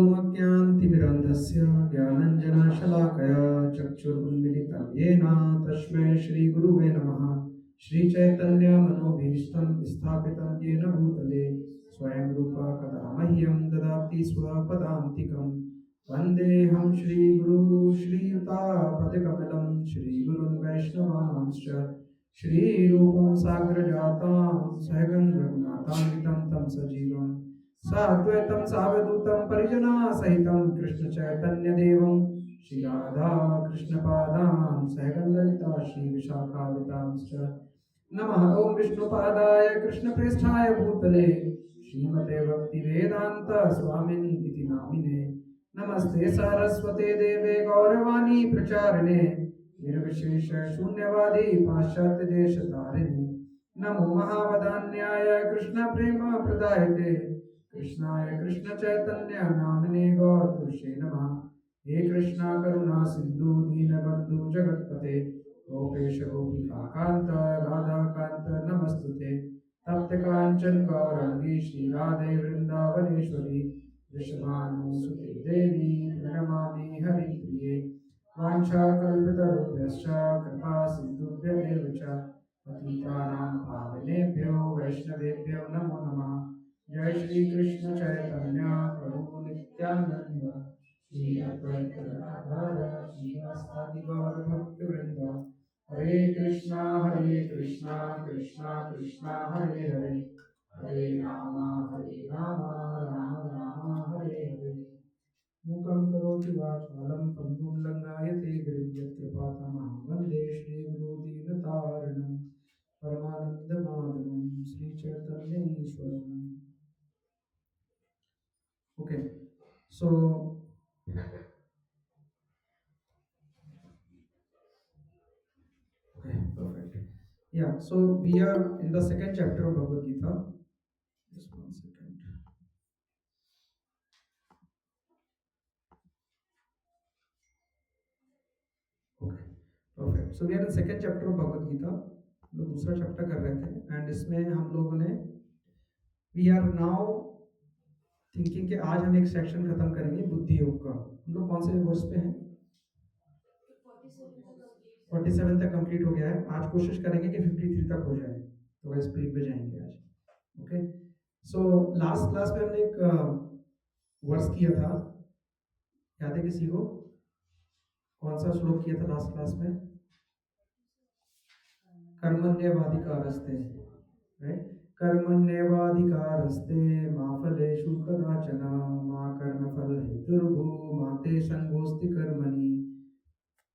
ओमज्ञानतिमिरान्धस्य ज्ञानञ्जनशलाकया चक्षुरुन्मिलितं येन तस्मै श्रीगुरुवे नमः। श्रीचैतन्यमनोभीष्टं स्थापितं येन भूतले स्वयं रूपा कदा मह्यं ददाति स्वपदान्तिकं। वन्देऽहं श्रीगुरु श्रीयुतापदकमलं श्रीगुरुन् वैष्णवांश्च श्रीरूपं साग्रजातां सहगं रघुनाथान्वितं तं सजीवं साद्वैतं सावधूतं परिजनासहितं कृष्णचैतन्यदेवं श्रीराधा कृष्णपादान् सहगं ललिता श्रीविशाखान्वितांश्च। नमः ॐ विष्णुपादाय कृष्णप्रेष्ठाय भूतले श्रीमते भक्तिवेदान्त स्वामिनिति नामिने। नमस्ते सारस्वते देवे गौरवाणी प्रचारिणे निर्विशेष शून्यवादी पाश्चात्य देश तारिणे। नमो महावदान्याय कृष्ण प्रेम प्रदायते कृष्णाय कृष्ण चैतन्य नामिने गौरतुष्ये नमः। हे कृष्णा करुणा सिंधु दीनबंधु जगत्पते गोपेश गोपिकान्त राधाकान्त नमस्तुते। तप्त कांचन गौरांगी श्री राधे वृंदावनेश्वरी वृषभानुसुते देवी प्रणमामि हरिप्रिये। वाञ्छाकल्पतरुभ्यश्च कृपा सिन्धुभ्येव च पतितानां पावनेभ्यो वैष्णवेभ्यो नमो नमः। जय श्री कृष्ण चैतन्य प्रभु नित्यानंद श्री अद्वैत गदाधर श्रीवासादि गौर भक्तवृंद। हरे कृष्णा कृष्णा कृष्णा हरे हरे हरे राम राम राम हरे हरे। मूकं करोति वाचालं पङ्गुं लङ्घयते गिरिं यत्कृपातमहं वन्दे श्रीगुरुदीनतारिणं परमानन्दमाधवं श्रीचैतन्यईश्वरम्। Okay, so okay, perfect. Yeah, so we are in the second chapter of Bhagavad Gita. Just one second. Okay, perfect. So we are in second chapter of Bhagavad Gita. हम लोग दूसरा चैप्टर कर रहे थे एंड इसमें हम लोगों ने वी आर नाउ थिंकिंग कि आज हम एक सेक्शन खत्म करेंगे बुद्धि योग का। हम लोग कौन से वर्ष पे हैं? 47 तक कंप्लीट हो गया है। आज कोशिश करेंगे कि 53 तक हो जाए, तो वह स्पीड पे जाएंगे आज। ओके, सो लास्ट क्लास में हमने एक वर्ष किया था, याद है किसी को? कौन सा श्लोक किया था लास्ट क्लास में? कर्मण्येवाधिकारस्ते, राइट? कर्मण्येवाधिकारस्ते मा फलेषु कदाचन मा कर्मफल हेतुर्भुः मा ते संगोऽस्ति कर्मणि।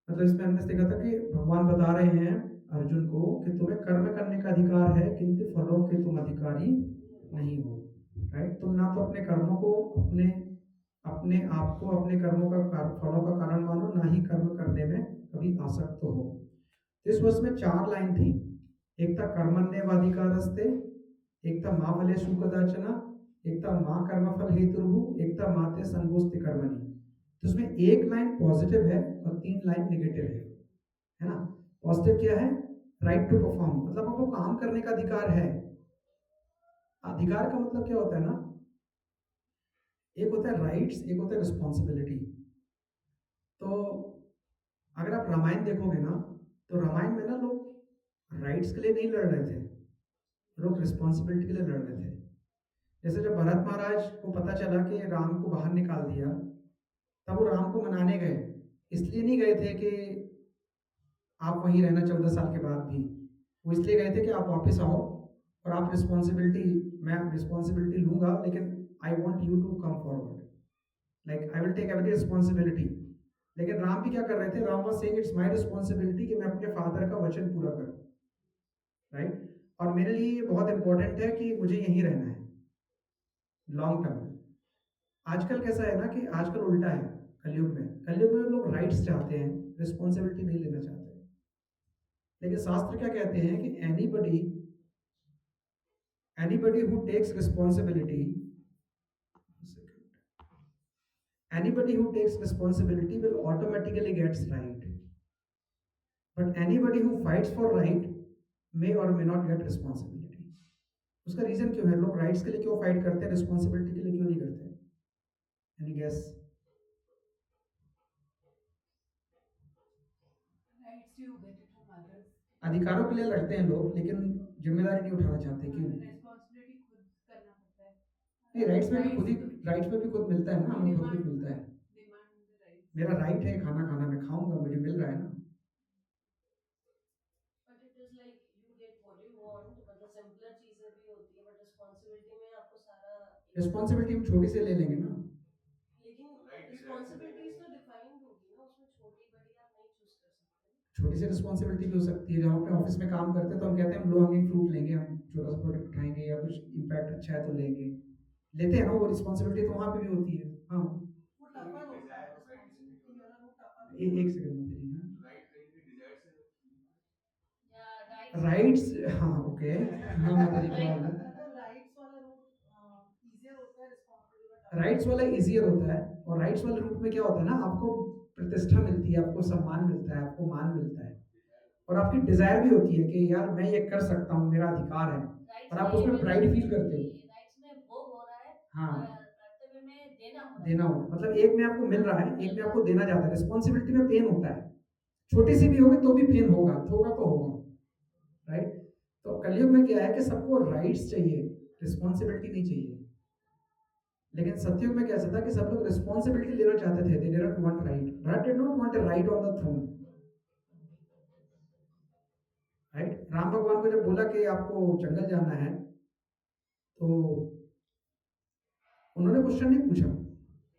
मतलब इसमें हमने देखा था कि भगवान बता रहे हैं अर्जुन को कि तुम्हें कर्म करने का अधिकार है किंतु फलों के तुम अधिकारी नहीं हो, राइट? तुम ना तो अपने कर्मों को अपने अपने आप को अपने कर्मों का फलों का कारण मानो, ना ही कर्म करने में कभी आसक्त हो। इस वर्ष में 4 लाइन थी। एक था कर्मण्येवाधिकारस्ते, एक था मा फलेषु कदाचन, एक था मा कर्मफल हेतुर्भुः, एक था माते संगोस्ति कर्मणि। तो उसमें एक लाइन पॉजिटिव है और 3 लाइन नेगेटिव है ना? पॉजिटिव क्या है? राइट टू परफॉर्म, मतलब आपको काम करने का अधिकार है। अधिकार का मतलब क्या होता है ना, एक होता है राइट्स, एक होता है रिस्पॉन्सिबिलिटी। तो अगर आप रामायण देखोगे ना, तो रामायण में ना लोग राइट्स के लिए नहीं लड़ रहे थे, लोग रिस्पॉन्सिबिलिटी के लिए लड़ रहे थे। जैसे जब भरत महाराज को पता चला कि राम को बाहर निकाल दिया, तब वो राम को मनाने गए। इसलिए नहीं गए थे कि आप वहीं रहना 14 साल के बाद भी, वो इसलिए गए थे कि आप वापस आओ और आप रिस्पॉन्सिबिलिटी, मैं रिस्पॉन्सिबिलिटी लूंगा लेकिन I want you to come forward, like I will take every responsibility. लेकिन राम भी क्या कर रहे थे? Ram was saying it's my responsibility कि मैं अपने फादर का वचन पूरा करूं, राइट? और मेरे लिए ये बहुत इंपॉर्टेंट है कि मुझे यहीं रहना है लॉन्ग टर्म में। आजकल कैसा है ना कि आजकल उल्टा है। कलयुग में लोग राइट्स चाहते हैं, रिस्पॉन्सिबिलिटी नहीं लेना चाहते। लेकिन शास्त्र क्या कहते हैं कि anybody who takes responsibility will automatically gets right, but anybody who fights for right may or may not get responsibility। उसका रीजन क्यों है? लोग राइट्स के लिए क्यों फाइट करते हैं, रिस्पॉन्सिबिलिटी के लिए क्यों नहीं करते? Any guess? Rights you get it from others. अधिकारों के लिए लड़ते हैं लोग, लेकिन जिम्मेदारी नहीं उठाना चाहते, क्यों? रिस्पॉन्सिबिलिटी खुद करना पड़ता है। नहीं, राइट्स में भी खुद ही, राइट्स राइट्स में भी खुद मिलता है ना, वी हमें खुद कुछ डिमांड मिलता है। Demand the rights. मेरा राइट है खाना खाना, मैं खाऊंगा, मुझे मिल रहा है ना। But it is like you get what you want, मतलब सिंपलर चीजें भी होती है, बट रिस्पॉन्सिबिलिटी में आपको सारा रिस्पॉन्सिबिलिटी हम छोटी से ले लेंगे ना। लेकिन रिस्पॉन्सिबिलिटीज तो डिफाइंड होगी ना, उसमें छोटी बड़ी आप नहीं चूज कर सकते। छोटी सी रिस्पॉन्सिबिलिटी भी हो सकती है, जहाँ पे ऑफिस में काम करते हैं तो हम कहते हैं हम लो हंगिंग फ्रूट लेंगे, हम छोटा सा प्रोडक्ट उठाएंगे या कुछ इम्पैक्ट अच्छा है तो लेंगे, लेते हैं ना, वो रिस्पॉन्सिबिलिटी तो वहाँ पे भी होती है। हाँ, वो टफर होता है, रिस्पॉन्सिबिलिटी वाला वो टफर होता एक सेकंड में तेरी, हाँ, या राइट्स राइट्स, हाँ ओके, हाँ मैं तेरी लाइक बात है। है। राइट्स वाला रूट इजियर होता है, रिस्पॉन्सिबिलिटी वाला राइट्स वाला इजियर होता है, और राइट्स वाले रूट में क्या होता है ना, आपको प्रतिष्ठा मिलती है, आपको सम्मान मिलता है, आपको मान मिलता है, और आपकी डिजायर भी होती है कि यार मैं ये कर सकता हूँ, मेरा अधिकार है, और आप उसमें प्राइड फील करते हो। राइट्स में वो हो रहा है हाँ, और कर्तव्य में देना हो रहा है। देना होता है, मतलब एक में आपको मिल रहा है, एक में आपको देना जाता है। रिस्पॉन्सिबिलिटी में पेन होता है, छोटी सी भी होगी तो भी पेन होगा, होगा तो होगा, राइट। तो कलयुग में क्या है कि सबको राइट्स चाहिए, रिस्पॉन्सिबिलिटी नहीं चाहिए। लेकिन सतयुग में कैसा था कि सब लोग रिस्पॉन्सिबिलिटी लेना चाहते थे, they didn't want right, right did not want a right on the throne, right. Ram भगवान को जब बोला कि आपको जंगल जाना है, तो उन्होंने क्वेश्चन नहीं पूछा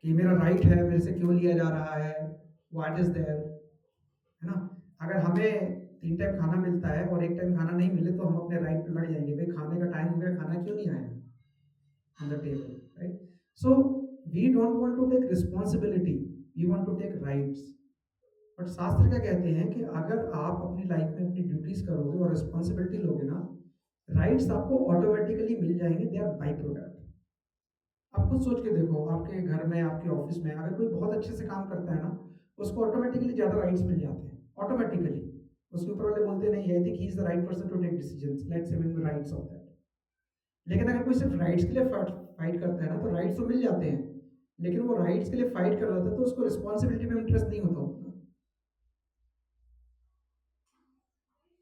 कि मेरा राइट है, मेरे से क्यों लिया जा रहा है, व्हाट इज देयर, है ना। अगर हमें 3 टाइम खाना मिलता है और एक टाइम खाना नहीं मिले तो हम अपने राइट पे लड़ जाएंगे, भाई खाने का टाइम हो गया, खाना क्यों नहीं आया on the table, right? So we don't want to take responsibility, we want to take rights. But शास्त्र क्या कहते हैं कि अगर आप अपनी लाइफ में अपनी ड्यूटीज करोगे और रिस्पॉन्सिबिलिटी लोगे ना, राइट्स आपको ऑटोमेटिकली मिल जाएंगे, दे आर बाई प्रोडक्ट। आप खुद सोच के देखो, आपके घर में, आपके ऑफिस में अगर कोई बहुत अच्छे से काम करता है ना, उसको ऑटोमेटिकली ज़्यादा राइट्स मिल जाते हैं, ऑटोमेटिकली। उसके ऊपर वाले बोलते नहीं, I think he is the right person to take decisions, let's give him the rights of that. लेकिन अगर कोई सिर्फ राइट्स के लिए फाइट करता है ना, तो राइट्स तो मिल जाते हैं, लेकिन वो राइट्स के लिए फाइट कर रहा था तो उसको रिस्पॉन्सिबिलिटी में इंटरेस्ट नहीं होता उतना।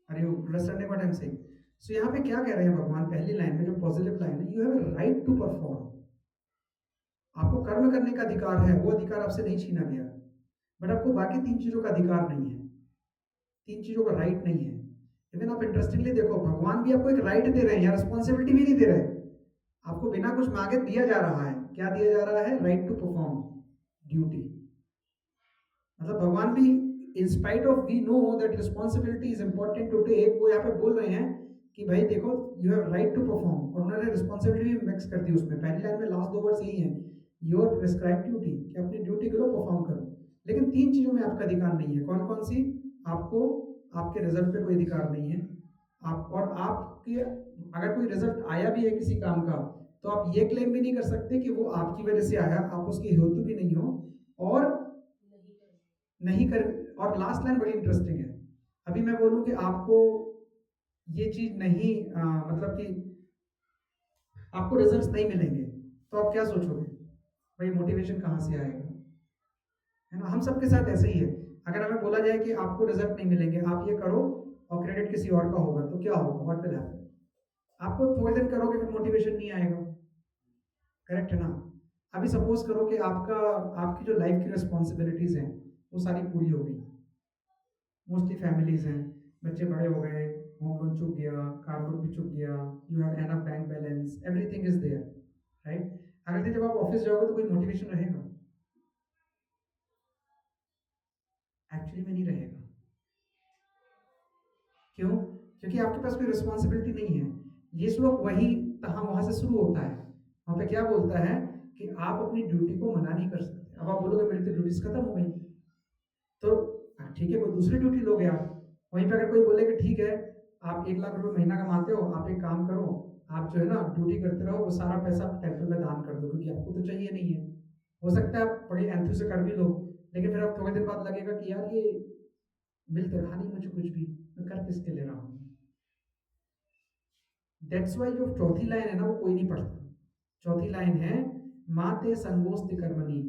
अरे you understanding what I am saying? So यहाँ पे क्या कह रहे हैं भगवान, पहली लाइन में जो पॉजिटिव लाइन है, you have a right to perform, आपको कर्म करने का अधिकार है, वो अधिकार आपसे नहीं छीना गया, बट आपको बाकी 3 चीजों का अधिकार नहीं है, 3 चीजों का राइट नहीं है। इवन आप इंटरेस्टिंगली देखो, भगवान भी आपको एक राइट दे रहे हैं या रिस्पॉन्सिबिलिटी भी नहीं दे रहे, आपको बिना कुछ मांगे दिया जा रहा है। क्या दिया जा रहा है? Right to perform duty. मतलब भगवान भी, in spite of we know that responsibility is important to take, वो यहाँ पे बोल रहे हैं कि भाई देखो, you have right to perform, और उन्होंने रिस्पॉन्सिबिलिटी भी मिक्स कर दी उसमें। पहली लाइन में लास्ट 2 वर्ड्स यही हैं, योर प्रिस्क्राइब ड्यूटी, कि अपनी ड्यूटी को परफॉर्म करो। लेकिन 3 चीजों में आपका अधिकार नहीं है। कौन कौन सी? आपको आपके रिजल्ट पे कोई अधिकार नहीं है, आप, और आपके अगर कोई रिजल्ट आया भी है किसी काम का, तो आप ये क्लेम भी नहीं कर सकते कि वो आपकी वजह से आया, आप उसके हेतु भी नहीं हो, और नहीं कर। और लास्ट लाइन बड़ी इंटरेस्टिंग है, अभी मैं बोलूं कि आपको ये चीज नहीं, मतलब कि आपको रिजल्ट्स नहीं मिलेंगे, तो आप क्या सोचोगे? भाई मोटिवेशन कहाँ से आएगा, है ना। हम सबके साथ ऐसे ही है। अगर हमें बोला जाए कि आपको रिजल्ट नहीं मिलेंगे, आप ये करो, और क्रेडिट किसी और का होगा, तो क्या होगा? What will happen? आपको थोड़े दिन करोगे, फिर मोटिवेशन नहीं आएगा, करेक्ट है ना। अभी सपोज करो कि आपका, आपकी जो लाइफ की रिस्पॉन्सिबिलिटीज हैं वो सारी पूरी हो गई, मोस्टली फैमिलीज हैं, बच्चे बड़े हो गए, होम लोन चुक गया, कार लोन भी चुक गया, you have enough bank balance, everything is there, right. अगले दिन जब आप ऑफिस जाओगे तो कोई मोटिवेशन रहेगा? एक्चुअली में नहीं रहेगा। क्यों? क्योंकि आपके पास कोई रिस्पॉन्सिबिलिटी नहीं है। ये श्लोक वही, तहाँ वहां से शुरू होता है। वहां पे क्या बोलता है कि आप अपनी ड्यूटी को मना नहीं कर सकते। अब आप बोलोगे मेरी तो ड्यूटीज खत्म हो गई, तो ठीक है, कोई दूसरी ड्यूटी लोगे आप। वहीं पे अगर कोई बोले कि ठीक है, आप 1 लाख रुपए महीना कमाते हो, आप एक काम करो, आप जो है ना ड्यूटी करते रहो, वो सारा पैसा टेम्पल में दान कर दो, क्योंकि आपको तो चाहिए नहीं है। हो सकता है आप बड़ी एंथु से कर भी लो, लेकिन फिर आप थोड़े दिन बाद लगेगा कि यार ये मिल तो रहा नहीं मुझे कुछ भी, मैं कर किसके ले रहा हूँ। दैट्स वाई जो चौथी लाइन है ना, वो कोई नहीं पढ़ता। चौथी लाइन है, माते संगोस्ति कर्मणि,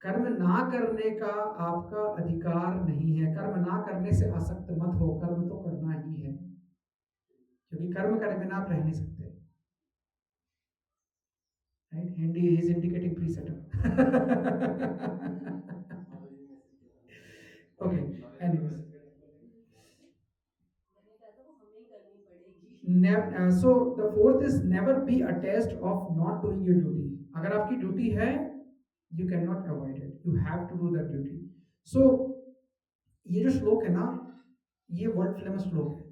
कर्म ना करने का आपका अधिकार नहीं है। कर्म ना करने से आसक्त मत हो, कर्म तो करना ही है, क्योंकि कर्म करे बिना आप रह नहीं सकते। Right, Hindi is indicating pre setup. Okay, anyways, मैंने कहा था वो हमें ही करनी पड़ेगी। so the fourth is never be attached of not doing your duty. अगर आपकी ड्यूटी है, you cannot avoid it, you have to do that duty. So ये जो श्लोक है ना, ये वर्ल्ड फेमस श्लोक है,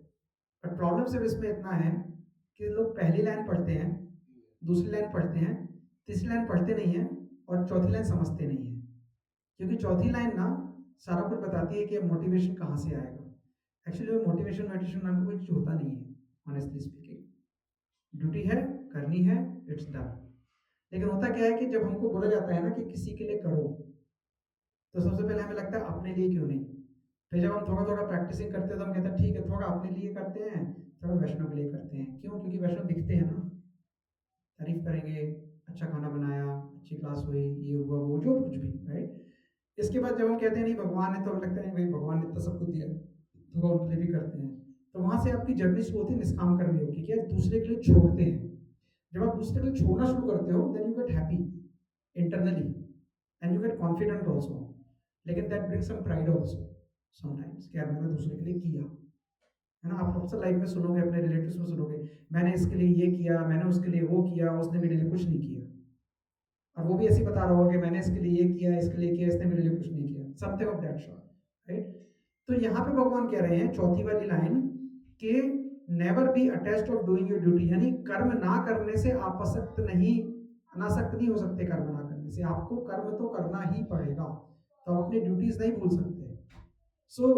पर प्रॉब्लम सिर्फ इसमें इतना है कि लोग पहली लाइन पढ़ते हैं, दूसरी लाइन पढ़ते हैं, तीसरी लाइन पढ़ते नहीं है, और चौथी लाइन समझते नहीं है, क्योंकि चौथी लाइन ना सारा कुछ बताती है कि मोटिवेशन कहाँ से आएगा। एक्चुअली मोटिवेशन मेडिटेशन नाम का कुछ होता नहीं है, ऑनेस्टली स्पीकिंग। ड्यूटी है, करनी है, इट्स डन। लेकिन होता क्या है कि जब हमको बोला जाता है ना कि किसी के लिए करो, तो सबसे पहले हमें लगता है अपने लिए क्यों नहीं। फिर जब हम थोड़ा थोड़ा प्रैक्टिसिंग करते हैं तो हम कहते हैं ठीक है, थोड़ा अपने लिए करते हैं, थोड़ा वैष्णव के लिए करते हैं। क्यों? क्योंकि वैष्णव दिखते हैं ना, तारीफ करेंगे, अच्छा खाना बनाया, अच्छी क्लास हुई, ये हुआ, वो जो कुछ भी, राइट। इसके बाद जब हम कहते हैं नहीं भगवान है, तो हमें लगता है भाई भगवान ने तो सब कुछ दिया, थोड़ा उनके लिए भी करते हैं। तो वहाँ से आपकी जर्नी शुरू होती है निष्काम कर्म योग की, क्या दूसरे के लिए छोड़ते हैं। जब आप दूसरे के लिए छोड़ना शुरू करते हो, then you get happy internally and you get confident also, लेकिन that brings some pride also sometimes, कि यार मैंने दूसरे के लिए किया, है ना। आप अक्सर लाइफ में सुनोगे, अपने रिलेटिव्स में सुनोगे, मैंने इसके लिए ये किया, मैंने उसके लिए वो किया, उसने मेरे लिए कुछ नहीं किया। और वो भी ऐसे बता रहा होगा कि मैंने इसके लिए ये किया, इसके लिए किया, इसने मेरे लिए कुछ नहीं किया, something of that sort, right. तो यहाँ पे भगवान कह रहे हैं चौथी वाली लाइन कि never be attached of doing your duty, यानी कर्म ना करने से आप अनासक्त नहीं हो सकते। कर्म ना करने से आपको कर्म तो करना ही पड़ेगा, तो आप अपनी ड्यूटीज नहीं भूल सकते। सो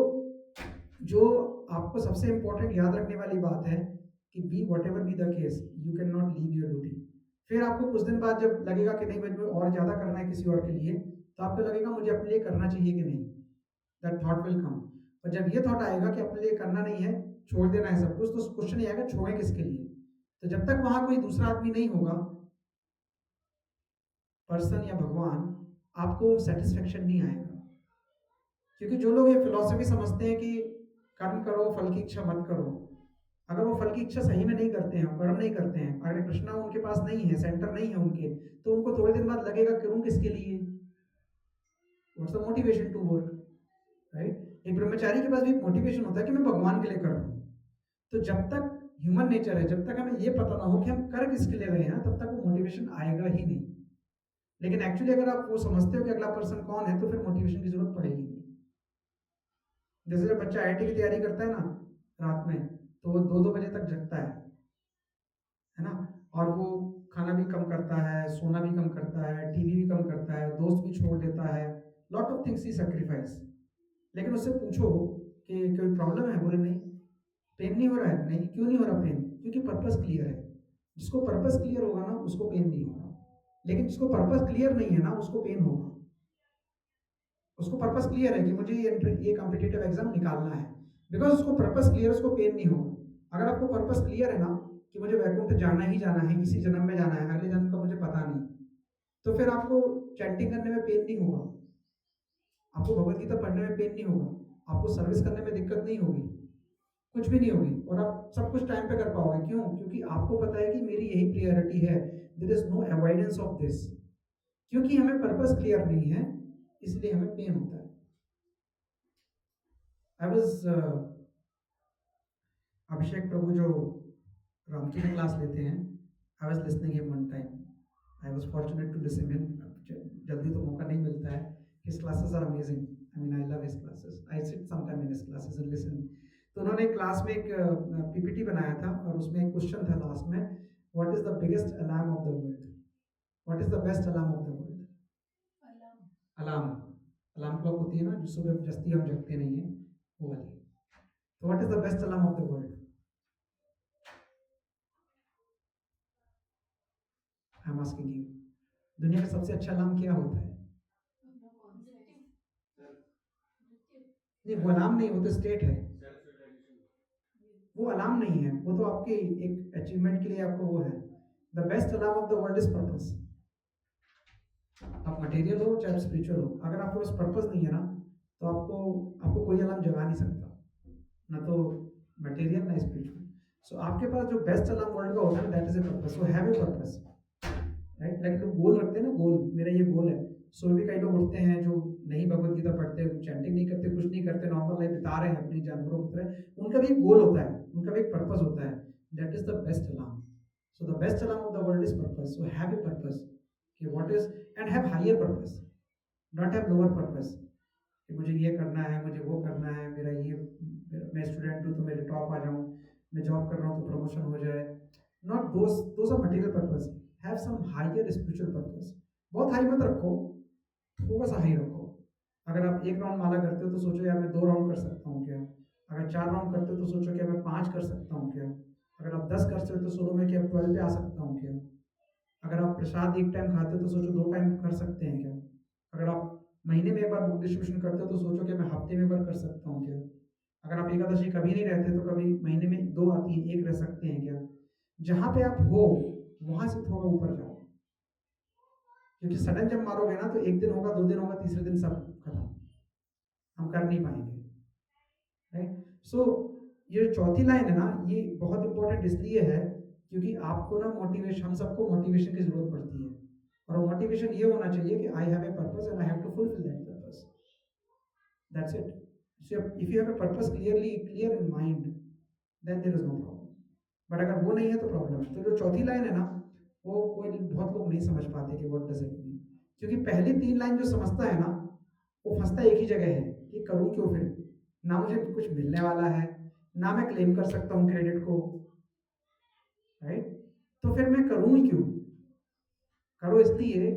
जो आपको सबसे इंपॉर्टेंट याद रखने वाली बात है कि be whatever be the case, you can not leave your duty. फिर आपको कुछ दिन बाद जब लगेगा कि नहीं मुझे और ज़्यादा करना है किसी और के लिए, तो आपको लगेगा मुझे अपने लिए करना चाहिए कि नहीं, दैट थॉट विल कम। और जब ये थॉट आएगा कि अपने लिए करना नहीं है, छोड़ देना है सब कुछ, तो क्वेश्चन ये आएगा छोड़ें किसके लिए। तो जब तक वहाँ कोई दूसरा आदमी नहीं होगा, पर्सन या भगवान, आपको सेटिस्फेक्शन नहीं आएगा। क्योंकि जो लोग ये फिलॉसफी समझते हैं कि कर्म करो, फल की इच्छा मत करो, अगर वो फल की इच्छा सही में नहीं करते हैं, कर्म नहीं करते हैं, अगर कृष्णा उनके पास नहीं है, सेंटर नहीं है उनके, तो उनको थोड़े दिन बाद लगेगा करूं किसके लिए, what's the motivation to work, right. एक ब्रह्मचारी के पास भी मोटिवेशन होता है कि मैं भगवान के लिए कर रहा हूँ। तो जब तक ह्यूमन नेचर है, जब तक हमें ये पता ना हो कि हम कर किसके लिए रहे हैं, तब तक वो मोटिवेशन आएगा ही नहीं। लेकिन एक्चुअली अगर आप वो समझते हो कि अगला पर्सन कौन है, तो फिर मोटिवेशन की जरूरत पड़ेगी नहीं। जैसे जब बच्चा IIT की तैयारी करता है ना रात में, तो वो 2-2 बजे तक जगता है ना, और वो खाना भी कम करता है, सोना भी कम करता है, टीवी भी कम करता है, दोस्त भी छोड़ देता है, lot of things he sacrifice. लेकिन उससे पूछो कि कोई प्रॉब्लम है, बोले नहीं। पेन नहीं हो रहा है, नहीं। क्यों नहीं हो रहा पेन? क्योंकि पर्पस क्लियर है। जिसको पर्पस क्लियर होगा ना, उसको पेन नहीं होगा। लेकिन जिसको पर्पस क्लियर नहीं है ना, उसको पेन होगा। उसको पर्पस क्लियर है कि मुझे ये कॉम्पिटिटिव एग्जाम निकालना है, बिकॉज उसको पर्पस क्लियर, उसको पेन नहीं होगा। अगर आपको पर्पस क्लियर है ना कि मुझे वैकुंठ जाना ही जाना है, इसी जन्म में जाना है, अगले जन्म का मुझे पता नहीं, तो फिर आपको चैंटिंग करने में पेन नहीं होगा, आपको भगवत गीता पढ़ने में पेन नहीं होगा, आपको सर्विस करने में दिक्कत नहीं होगी, कुछ भी नहीं होगी, और आप सब कुछ टाइम पे कर पाओगे। क्यों? क्योंकि आपको पता है कि मेरी यही प्रायोरिटी है, there is no avoidance of this. क्योंकि हमें पर्पस क्लियर नहीं है, इसलिए हमें पेन होता है। आई वॉज अभिषेक प्रभु जो रामकी में क्लास लेते हैं, I was listening him one time, I was fortunate to listen him. जल्दी तो मौका नहीं मिलता है। His classes are amazing, I mean I love his classes, I sit some time in his classes and listen. तो उन्होंने class में एक PPT बनाया था, और उसमें एक क्वेश्चन था लास्ट में, what is the biggest alarm of the world, what is the best alarm of the world. Alarm, alarm clock होती है ना जो सुबह जस्ती हम जगते नहीं है, वो वाली। तो what is the best alarm of the world? I am asking you, दुनिया का सबसे अच्छा अलार्म क्या होता है? नहीं, वो अलार्म नहीं, वो तो स्टेट है। वो अलार्म नहीं है, वो तो आपके एक अचीवमेंट के लिए आपको वो है। The best alarm of the world is purpose. आप मटेरियल हो चाहे स्पिरिचुअल हो, अगर आपके पास पर्पस नहीं है ना, तो आपको आपको कोई अलार्म जगा नहीं सकता, ना तो मटेरियल ना स्पिरिचुअल। सो आपके पास जो बेस्ट अलार्म वर्ल्ड का होता है, that is a purpose. So have a purpose, right. Like लोग गोल रखते हैं ना, गोल, मेरा ये गोल है। सो भी कई लोग उठते हैं जो नहीं भगवत गीता पढ़ते, चैंटिंग नहीं करते, कुछ नहीं करते, नॉर्मल लाइफ बिता रहे हैं अपनी जानवरों की तरह, उनका भी एक गोल होता है, उनका भी एक पर्पस होता है। That is the best alarm. So the best alarm of the world is purpose. So have a purpose कि what is, and have higher purpose, not have lower purpose कि मुझे ये करना है, मुझे वो करना है, मेरा ये, मैं स्टूडेंट हूँ तो मेरे टॉप आ जाऊँ, मैं जॉब कर रहा हूँ तो प्रमोशन हो जाए। Not those are material purpose. Have some higher spiritual purpose. बहुत हाई मत रखो, थोड़ा सा हाई रखो। अगर आप 1 राउंड माला करते हो तो सोचो यार मैं 2 राउंड कर सकता हूँ क्या। अगर 4 राउंड करते हो तो सोचो क्या मैं 5 कर सकता हूँ क्या। अगर आप 10 करते हो तो सोचो मैं क्या 12 पे आ सकता हूँ क्या। अगर आप प्रसाद 1 टाइम खाते हो तो सोचो 2 टाइम कर सकते हैं क्या। अगर आप महीने में 1 बार बुक डिस्ट्रीब्यूशन करते हो तो सोचो कि मैं हफ्ते में 1 बार कर सकता हूँ क्या। अगर आप एकादशी कभी नहीं रहते तो कभी महीने में 2 आती है, 1 रह सकते हैं क्या। जहाँ पे आप हो वहाँ से थोड़ा ऊपर जाओ, क्योंकि सडन जब मारोगे ना तो 1 दिन होगा, 2 दिन होगा, तीसरे दिन सब खत्म, हम कर नहीं पाएंगे, राइट। सो ये चौथी लाइन है ना, ये बहुत इंपॉर्टेंट इसलिए है क्योंकि आपको ना मोटिवेशन, हम सबको मोटिवेशन की जरूरत पड़ती है, और मोटिवेशन ये होना चाहिए कि I have a purpose and I have to fulfil that purpose, that's it. So if you have a purpose clear in mind, then there is no problem. But अगर वो नहीं है तो प्रॉब्लम है। तो जो चौथी लाइन है ना, वो कोई बहुत लोग नहीं समझ पाते कि व्हाट डज इट मीन, क्योंकि पहली 3 लाइन जो समझता है ना, वो फंसता एक ही जगह है कि करूँ क्यों फिर, ना मुझे कुछ मिलने वाला है, ना मैं क्लेम कर सकता हूँ क्रेडिट को, राइट। तो फिर मैं करूँ ही क्यों। करो इसलिए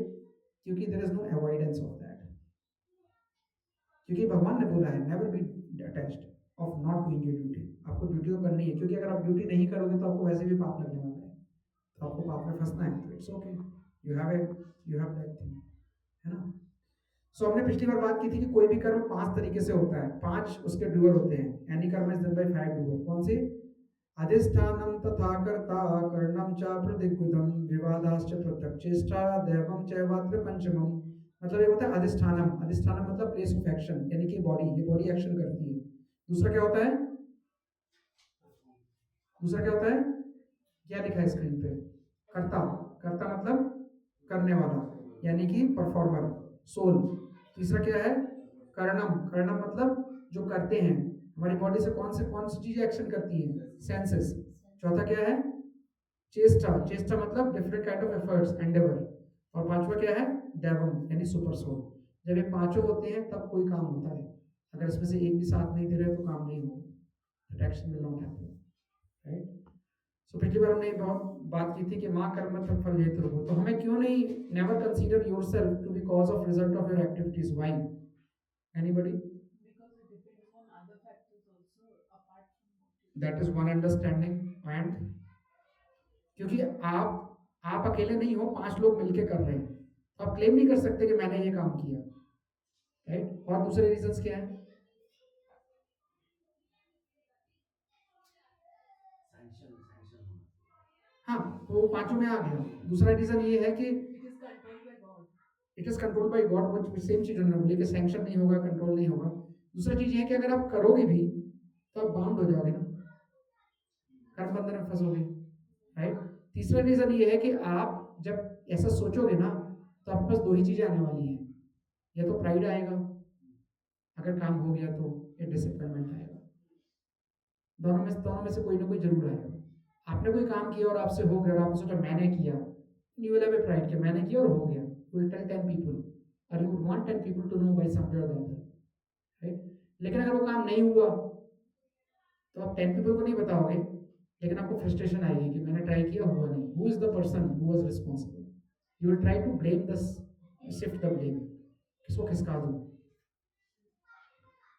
क्योंकि there is no avoidance of that, क्योंकि भगवान ने बोला है never be attached of not doing your duty. आपको ड्यूटी तो करनी है, क्योंकि अगर आप ड्यूटी नहीं करोगे तो आपको वैसे भी पाप लगने वाला है, तो आपको पाप में फंसना है, तो it's okay, you have that thing, है ना। सो हमने पिछली बार बात की थी कि कोई भी कर्म 5 तरीके से होता है, 5 उसके डूअर होते हैं। एनी कर्म इज डन बाय 5 डूअर। कौन से? अधिष्ठानम तथा कर्ता कर्णम च प्रतिगुदम विवादाश्च पृथक चेष्टा दैवम चैवात्र पंचमम। मतलब एक होता है अधिष्ठानम, अधिष्ठानम मतलब प्लेस ऑफ एक्शन, यानी कि बॉडी, ये बॉडी एक्शन करती है। दूसरा क्या होता है? दूसरा क्या होता है? क्या लिखा है स्क्रीन पे? कर्ता। कर्ता मतलब करने वाला, यानी कि परफॉर्मर, सोल। तीसरा क्या है? कर्णम। कर्णम मतलब जो करते हैं, हमारी बॉडी से कौन सी चीजें एक्शन करती हैं? सेंसेस। चौथा क्या है? चेष्टा। चेष्टा मतलब different kind of efforts, Endeavour. और पांचवा क्या है? डेवम, यानी सुपर सोल। जब ये पांचों होते हैं तब कोई काम होता है, अगर इसमें से एक भी साथ नहीं दे रहे तो काम नहीं होगा, action will not happen, right. So पिछली बार हमने बहुत बात की थी कि माँ कर्म तक फल हेतु हो, तो हमें क्यों नहीं never consider yourself to be cause of result of your activities. Why? Anybody? Because it depends on other factors also apart from what you that is one understanding. And क्योंकि आप अकेले नहीं हो, 5 लोग मिलके कर रहे हैं, तो आप क्लेम नहीं कर सकते कि मैंने ये काम किया, राइट। और दूसरे रीजंस क्या है? हाँ, तो वो 5 में आ गया। दूसरा रीजन ये है कि it is controlled by God. It is control by God, वो सेम चीज उन्होंने बोली कि सैंक्शन नहीं होगा, कंट्रोल नहीं होगा। दूसरा चीज ये है कि अगर आप करोगे भी तो आप बाउंड हो जाओगे ना, कर्म बंधन में फंसोगे, राइट। तीसरा रीजन ये है कि आप जब ऐसा सोचोगे ना तो आपके पास 2 ही चीजें आने वाली हैं, या तो प्राइड आएगा, अगर काम हो गया तो, या डिसअपॉइंटमेंट आएगा। दोनों में से कोई ना कोई जरूर आएगा। आपने कोई काम किया और आपसे हो गया और आपने सोचा मैंने किया, you will have a pride कि मैंने किया और हो गया, यू विल टेल 10 पीपल और you want 10 people to know by some way और द अदर, राइट। लेकिन अगर वो काम नहीं हुआ तो आप 10 पीपल को नहीं बताओगे, लेकिन आपको फ्रस्ट्रेशन आएगी कि मैंने ट्राई किया, हुआ नहीं। Who is the person who was responsible? You will try to blame the, shift the blame, किसको खिसका दूं,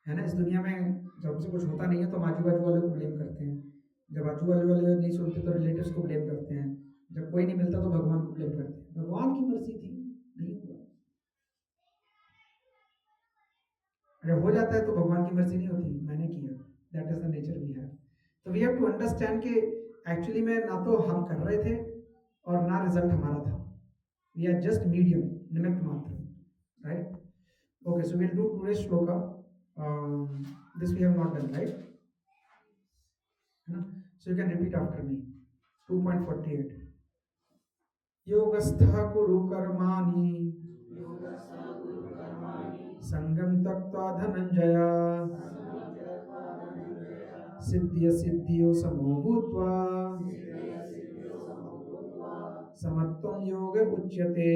है ना। इस दुनिया में जब से कुछ होता नहीं है तो हम आजू बाजू वाले को ब्लेम करते हैं, जब आजू बाजू वाले नहीं सुनते तो रिलेटिव्स को ब्लेम करते हैं, जब कोई नहीं मिलता तो भगवान को ब्लेम करते हैं। भगवान की मर्जी थी, नहीं हुआ। अगर हो जाता है तो भगवान की मर्जी नहीं होती, मैंने किया, that is the nature we have. तो वी हैव टू अंडरस्टैंड कि एक्चुअली में ना तो हम कर रहे थे और ना रिजल्ट हमारा था, वी आर जस्ट मीडियम, निमित्त मात्र। right? Okay, so we'll do today's shloka. This we have not done, right? है ना? So you can repeat after me. 2.48. योगस्थः कुरु कर्माणि संगम त्यक्त्वा धनंजय सिद्धिय सिद्धियो समो भूत्वा समत्वं योग उच्यते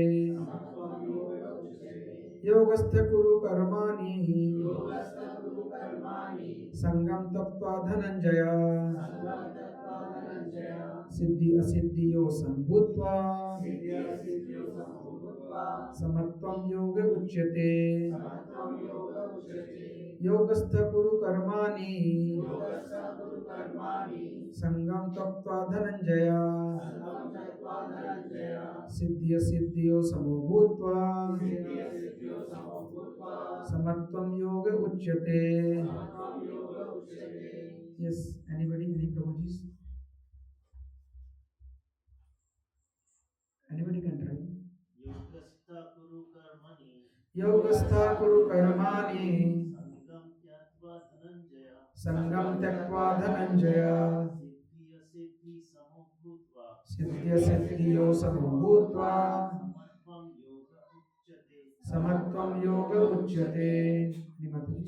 योगस्थ कुरु कर्माणि संगम त्यक्त्वा धनंजय सिद्धि असिद्धियो संभूत्वा समत्वं योग उच्यते योगस्थ कुरु कर्माणि संगम त्यक्त्वा धनंजय सिद्धि सिद्धियो समो भूत्वा समत्वं योग उच्यते. Yes, anybody, any Prabhuji's? Anybody can try. योगस्था कुरु कर्मणि योगस्था कुरु कर्माणि संगम त्यक्त्वा धनंजय संगम त्यक्त्वा धनंजय सिद्धिय सिद्धि समो भूत्वा सिद्धिय सिद्धियो समो भूत्वा समत्वं योग समत्वं उच्यते. योग उच्यते. श्रीमती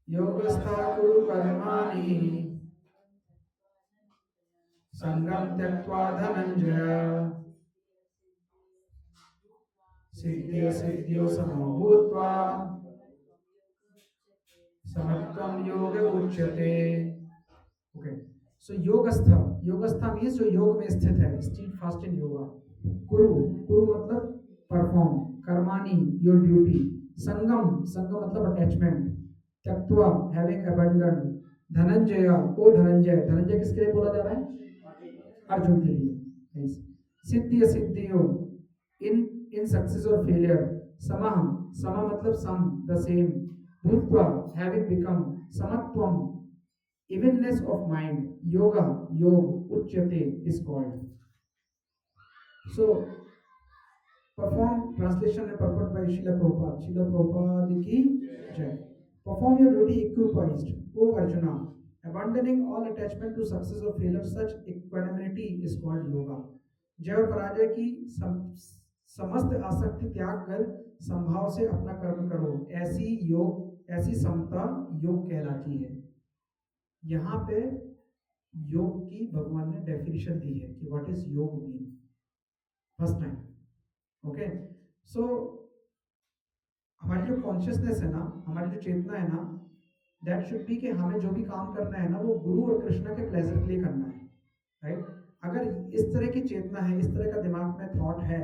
योगस्था कुरु कर्माणि संगम त्यक्त्वा धनंजय सिद्धिय सिद्धियो समो भूत्वा समत्वं योग उच्यते. ओके, सो योगस्था, योगस्था मीन्स जो योग में स्थित है, स्टीड फास्ट इन योगा. कुरु, कुरु मतलब परफॉर्म, कर्माणि योर ड्यूटी, संगम, संगम मतलब अटैचमेंट, त्यक्त्वा हैविंग अबंडन, धनंजय, ओ धनंजय, धनंजय किसके लिए बोला जा रहा है? अर्जुन के लिए. सिद्धि सिद्धियो, इन सक्सेस और फेलियर, समः, सम मतलब सम, द सेम, भूत्वा हैविंग बिकम, समत्वम evenness of mind, yoga, yog, uchyate is called. So, perform, translation and purport by Srila Prabhupada. Srila Prabhupada ki jai. Perform your duty equipoised, O Arjuna, abandoning all attachment to success or failure. Such equanimity is called yoga. जय और पराजय की समस्त आसक्ति त्याग कर संभाव से अपना कर्म करो, ऐसी योग, ऐसी समता योग कहलाती है. यहाँ पे योग की भगवान ने डेफिनेशन दी है कि व्हाट इज योग मीन, फर्स्ट टाइम. ओके, सो हमारी जो कॉन्शियसनेस है ना, हमारी जो चेतना है ना, दैट शुड बी कि हमें जो भी काम करना है ना वो गुरु और कृष्णा के प्लेजर के लिए करना है, राइट? अगर इस तरह की चेतना है, इस तरह का दिमाग में थॉट है,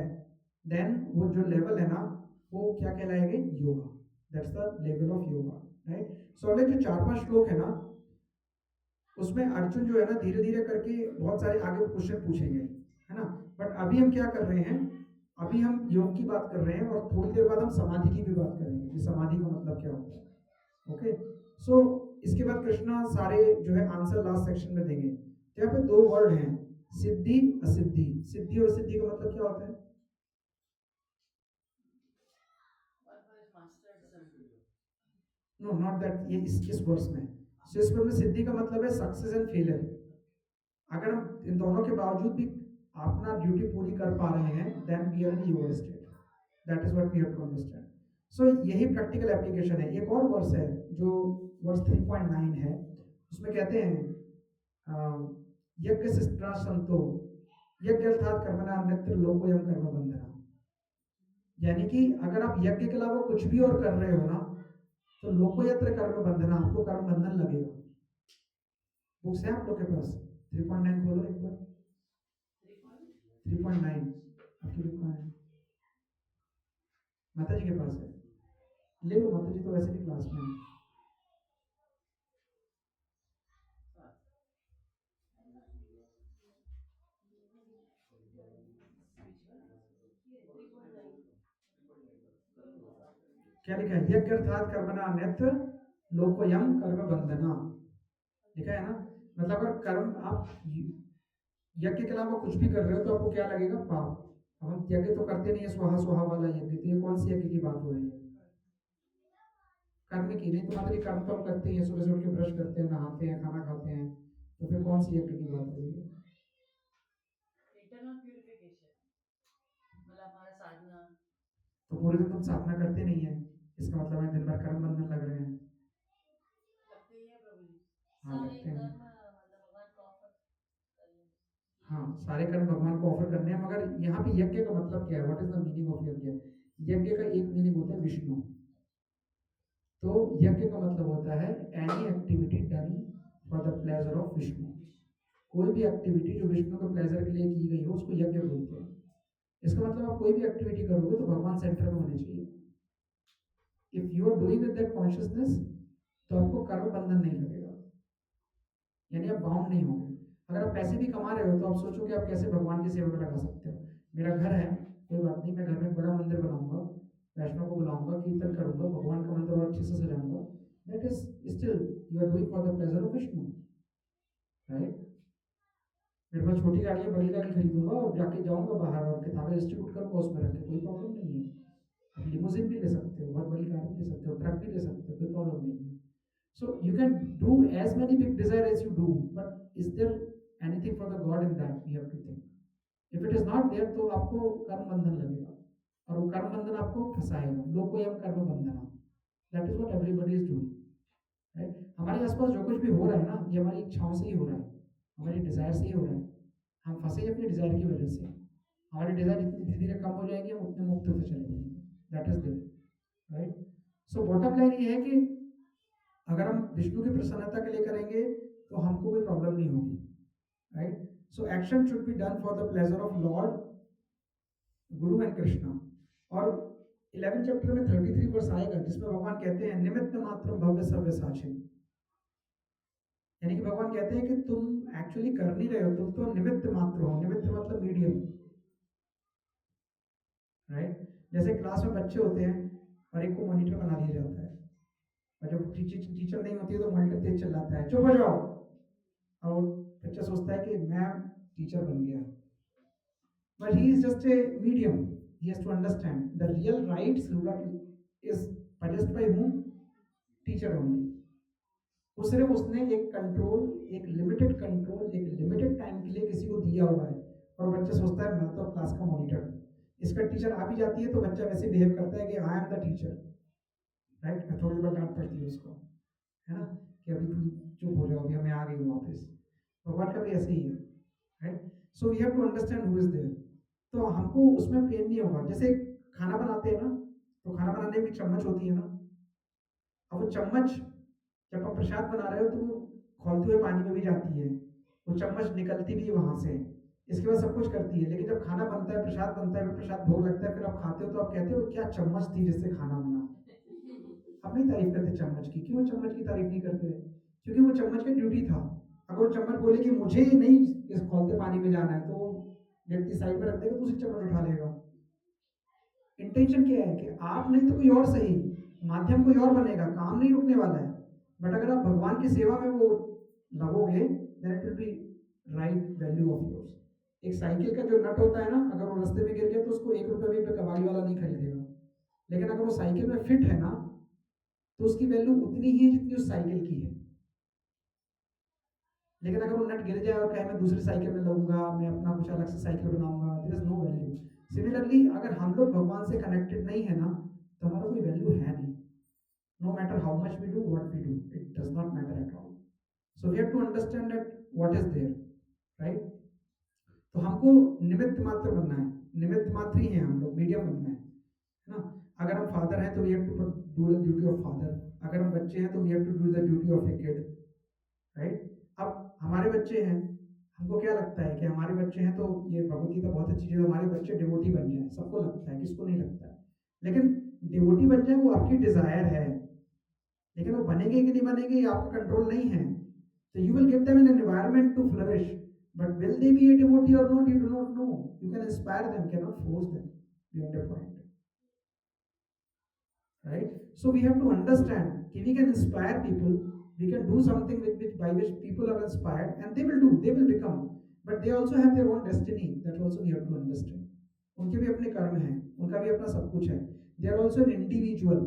देन वो जो लेवल है ना वो क्या कहलाएगा? Yoga. That's the level of yoga, right? So अगले जो 4-5 श्लोक है ना उसमें अर्जुन जो है ना धीरे धीरे करके बहुत सारे आगे क्वेश्चन पूछेंगे, है ना? बट अभी हम क्या कर रहे हैं? अभी हम योग की बात कर रहे हैं और थोड़ी देर बाद हम समाधि की भी बात करेंगे कि समाधि का मतलब क्या होता है. ओके, सो इसके बाद कृष्णा सारे जो है आंसर लास्ट सेक्शन में देंगे. तो यहाँ पे 2 वर्ड हैं, सिद्धि असिद्धि. सिद्धि और सिद्धि का मतलब क्या होता है? No, not that. ये इस वर्ष में इसमें सिद्धि का मतलब है सक्सेस एंड फेलियर. अगर हम इन दोनों के बावजूद भी अपना ड्यूटी पूरी कर पा रहे हैं, then we are in yoga state. That is what we have to understand. So यही प्रैक्टिकल एप्लीकेशन है. एक और वर्स है जो वर्स 3.9 है, उसमें कहते हैं यज्ञ शिष्टा संतो, यज्ञ अर्थात कर्मणा अन्यत्र लोकोयम कर्म बंधना. यानी कि अगर आप यज्ञ के अलावा कुछ भी और कर रहे हो ना तो लोकोयत्र कर्म बंधना, आपको कर्म बंधन लगेगा. बुक्स है आप लोग के पास? 3.9 खोलो एक बार. 3.9 आपकी बुक कहाँ है? माता जी के पास है, ले लो. माता जी तो वैसे भी क्लास में है. क्या लिखा है? यज्ञ अर्थात कर्मणा अन्यत्र लोकोयम कर्म बंधना. लिखा है ना? मतलब अगर कर्म आप यज्ञ के अलावा कुछ भी कर रहे हो तो आपको क्या लगेगा? पाप. अब हम यज्ञ तो करते नहीं है स्वाहा स्वाहा वाला यज्ञ, तो ये कौन सी यज्ञ की बात हो रही है? कर्म की नहीं, तो मतलब कर्म तो हम करते ही हैं, सुबह से उठ के ब्रश करते हैं, नहाते हैं, खाना खाते हैं, तो फिर कौन सी यज्ञ की बात हो रही है? इंटरनल प्यूरिफिकेशन मतलब हमारा साधना। तो पूरे दिन तुम साधना करते नहीं है, इसका मतलब है दिन भर कर्म बंधन लग रहे हैं। लगते ही है प्रभु जी। हाँ सारे लगते हैं। कर्म मतलब भगवान को ऑफर करने। हाँ सारे कर्म भगवान को ऑफर करने हैं, मगर यहाँ पे यज्ञ का मतलब क्या है? What is the meaning of यज्ञ? यज्ञ का एक मीनिंग होता है विष्णु। तो यज्ञ का मतलब होता है any activity done for the pleasure of Vishnu. कोई भी एक्टिविटी जो विष्णु के प्लेजर के लिए की गई हो उसको यज्ञ बोलते हैं। इसका मतलब आप कोई भी एक्टिविटी करोगे तो भगवान सेंटर में होने चाहिए। If you are doing with that consciousness तो आपको कर्म बंधन नहीं लगेगा, यानी आप बाउंड नहीं होंगे। अगर आप पैसे भी कमा रहे हो तो आप सोचो कि आप कैसे भगवान की सेवा में लगा सकते हो। मेरा घर है, कोई बात नहीं, मैं घर में एक बड़ा मंदिर बनाऊंगा, वैष्णव को बुलाऊंगा, कीर्तन करूंगा, भगवान का मंदिर और अच्छे से सजाऊंगा, that is still you are doing for the pleasure of Vishnu, right? मेरे पास छोटी गाड़ी है, बड़ी गाड़ी खरीदूंगा और जाके जाऊंगा बाहर और किताबें डिस्ट्रीब्यूट करूंगा उसमें रख के, कोई प्रॉब्लम नहीं है। आप लिमोजिन भी ले सकते हो, बहुत बड़ी कार भी ले सकते हो, ट्रक भी ले सकते हो, कोई प्रॉब्लम नहीं है। So you can do as many big desire as you do, but is there anything for the God in that? We have to think. If it is not there, तो आपको कर्म बंधन लगेगा और वो कर्म बंधन आपको फंसाएगा। लोकोयम कर्म बंधना, that is what everybody is doing, right? हमारे आसपास जो कुछ भी हो रहा है ना, ये हमारी इच्छाओं से ही हो रहा है, हमारी डिजायर से ही हो रहा है। हम फंसे अपनी डिजायर की वजह से। हमारी डिजायर जितनी धीरे धीरे कम हो जाएगी, हम उतने मुक्त होते चले जाएंगे। That is there, right? So bottom line ये है कि अगर हम विष्णु की प्रसन्नता के लिए करेंगे तो हमको कोई प्रॉब्लम नहीं होगी, right? So action should be done for the pleasure of Lord Guru and Krishna. और 11 चैप्टर में 33 वर्स आएगा जिसमें भगवान कहते हैं निमित्त मात्र भव्य सव्य साचिन, यानी कि भगवान कहते हैं कि तुम एक्चुअली कर नहीं रहे हो, तुम तो निमित्त मात्र हो। निमित्त मतलब मीडियम, राइट? जैसे क्लास में बच्चे होते हैं और एक को मॉनिटर बना दिया जाता है, और जब टीचर नहीं होती है तो मॉनिटर तेज चिल्लाता है चुप हो जाओ, और बच्चा सोचता है कि मैं टीचर बन गया। But he is just a medium, he has to understand the real rights is possessed by whom? Teacher only. वो सिर्फ उसने एक कंट्रोल, एक लिमिटेड कंट्रोल, एक लिमिटेड टाइम के लिए किसी को दिया हुआ है, और बच्चा सोचता है मैं तो क्लास का मॉनिटर हूँ। इसका टीचर आ भी जाती है तो बच्चा वैसे बिहेव करता है कि I am the teacher, right? थोड़ी बहुत डांट पड़ती है उसको, है ना, कि अभी तुम चुप हो जाओ, अभी मैं आ गई हूँ वापस। भगवान का भी ऐसे ही है, right? So we have to understand who is there. तो हमको उसमें पेन नहीं होगा। जैसे खाना बनाते हैं ना, तो खाना बनाने में चम्मच होती है ना, अब वो चम्मच जब आप प्रसाद बना रहे हो तो वो खौलते हुए पानी में भी जाती है, वो चम्मच निकलती भी है वहां से, इसके बाद सब कुछ करती है। लेकिन जब खाना बनता है, प्रसाद बनता है, फिर प्रसाद भोग लगता है, फिर आप खाते हो तो आप कहते हो क्या चम्मच थी जिससे खाना बना। आप नहीं तारीफ करते चम्मच की। क्यों चम्मच की तारीफ नहीं करते? क्योंकि वो चम्मच का ड्यूटी था। अगर वो चम्मच बोले कि मुझे नहीं इस खौलते पानी में जाना है, तो व्यक्ति साइड में रख देगा, दूसरी चम्मच उठा लेगा। इंटेंशन क्या है कि आप नहीं तो कोई और सही, माध्यम कोई और बनेगा, काम नहीं रुकने वाला है। बट अगर आप भगवान की सेवा में वो लगोगे, then it will be right value of yours. एक साइकिल का जो नट होता है ना, अगर वो रास्ते में गिर गया तो उसको 1 रुपये भी पे कबाड़ी वाला नहीं खरीदेगा। लेकिन अगर वो साइकिल में फिट है ना, तो उसकी वैल्यू उतनी ही है जितनी उस साइकिल की है। लेकिन अगर वो नट गिर जाए और कहे मैं दूसरी साइकिल में लगूंगा, मैं अपना कुछ अलग से साइकिल बनाऊंगा, there is no value. Similarly अगर हम लोग भगवान से कनेक्टेड नहीं है ना, तो हमारा कोई वैल्यू है नहीं। No matter how much we do, what we do, it does not matter at all. So we have to understand that what is there, right? तो हमको निमित्त मात्र बनना है, निमित्त मात्र ही है हम लोग, मीडियम बनना है ना। अगर हम फादर हैं तो we have to do the duty of father, अगर हम बच्चे हैं तो we have to do the duty of a kid, right? अब हमारे बच्चे हैं, हमको क्या लगता है कि हमारे बच्चे हैं तो ये भगवत गीता बहुत अच्छी चीज़ है, हमारे बच्चे डिवोटी बन जाए, सबको लगता है, किसको नहीं लगता है। लेकिन डिवोटी बन जाए वो आपकी डिजायर है, लेकिन वो बनेंगे कि नहीं बनेंगे ये आपका कंट्रोल नहीं है। तो you will give them an environment to flourish, but will they be a devotee or not, you do not know. You can inspire them, can not force them beyond a point, right? So we have to understand कि we can inspire people, we can do something by which people are inspired, and they will become, but they also have their own destiny, that also we have to understand. उनके भी अपने कर्म हैं, उनका भी अपना सब कुछ है. They are also an individual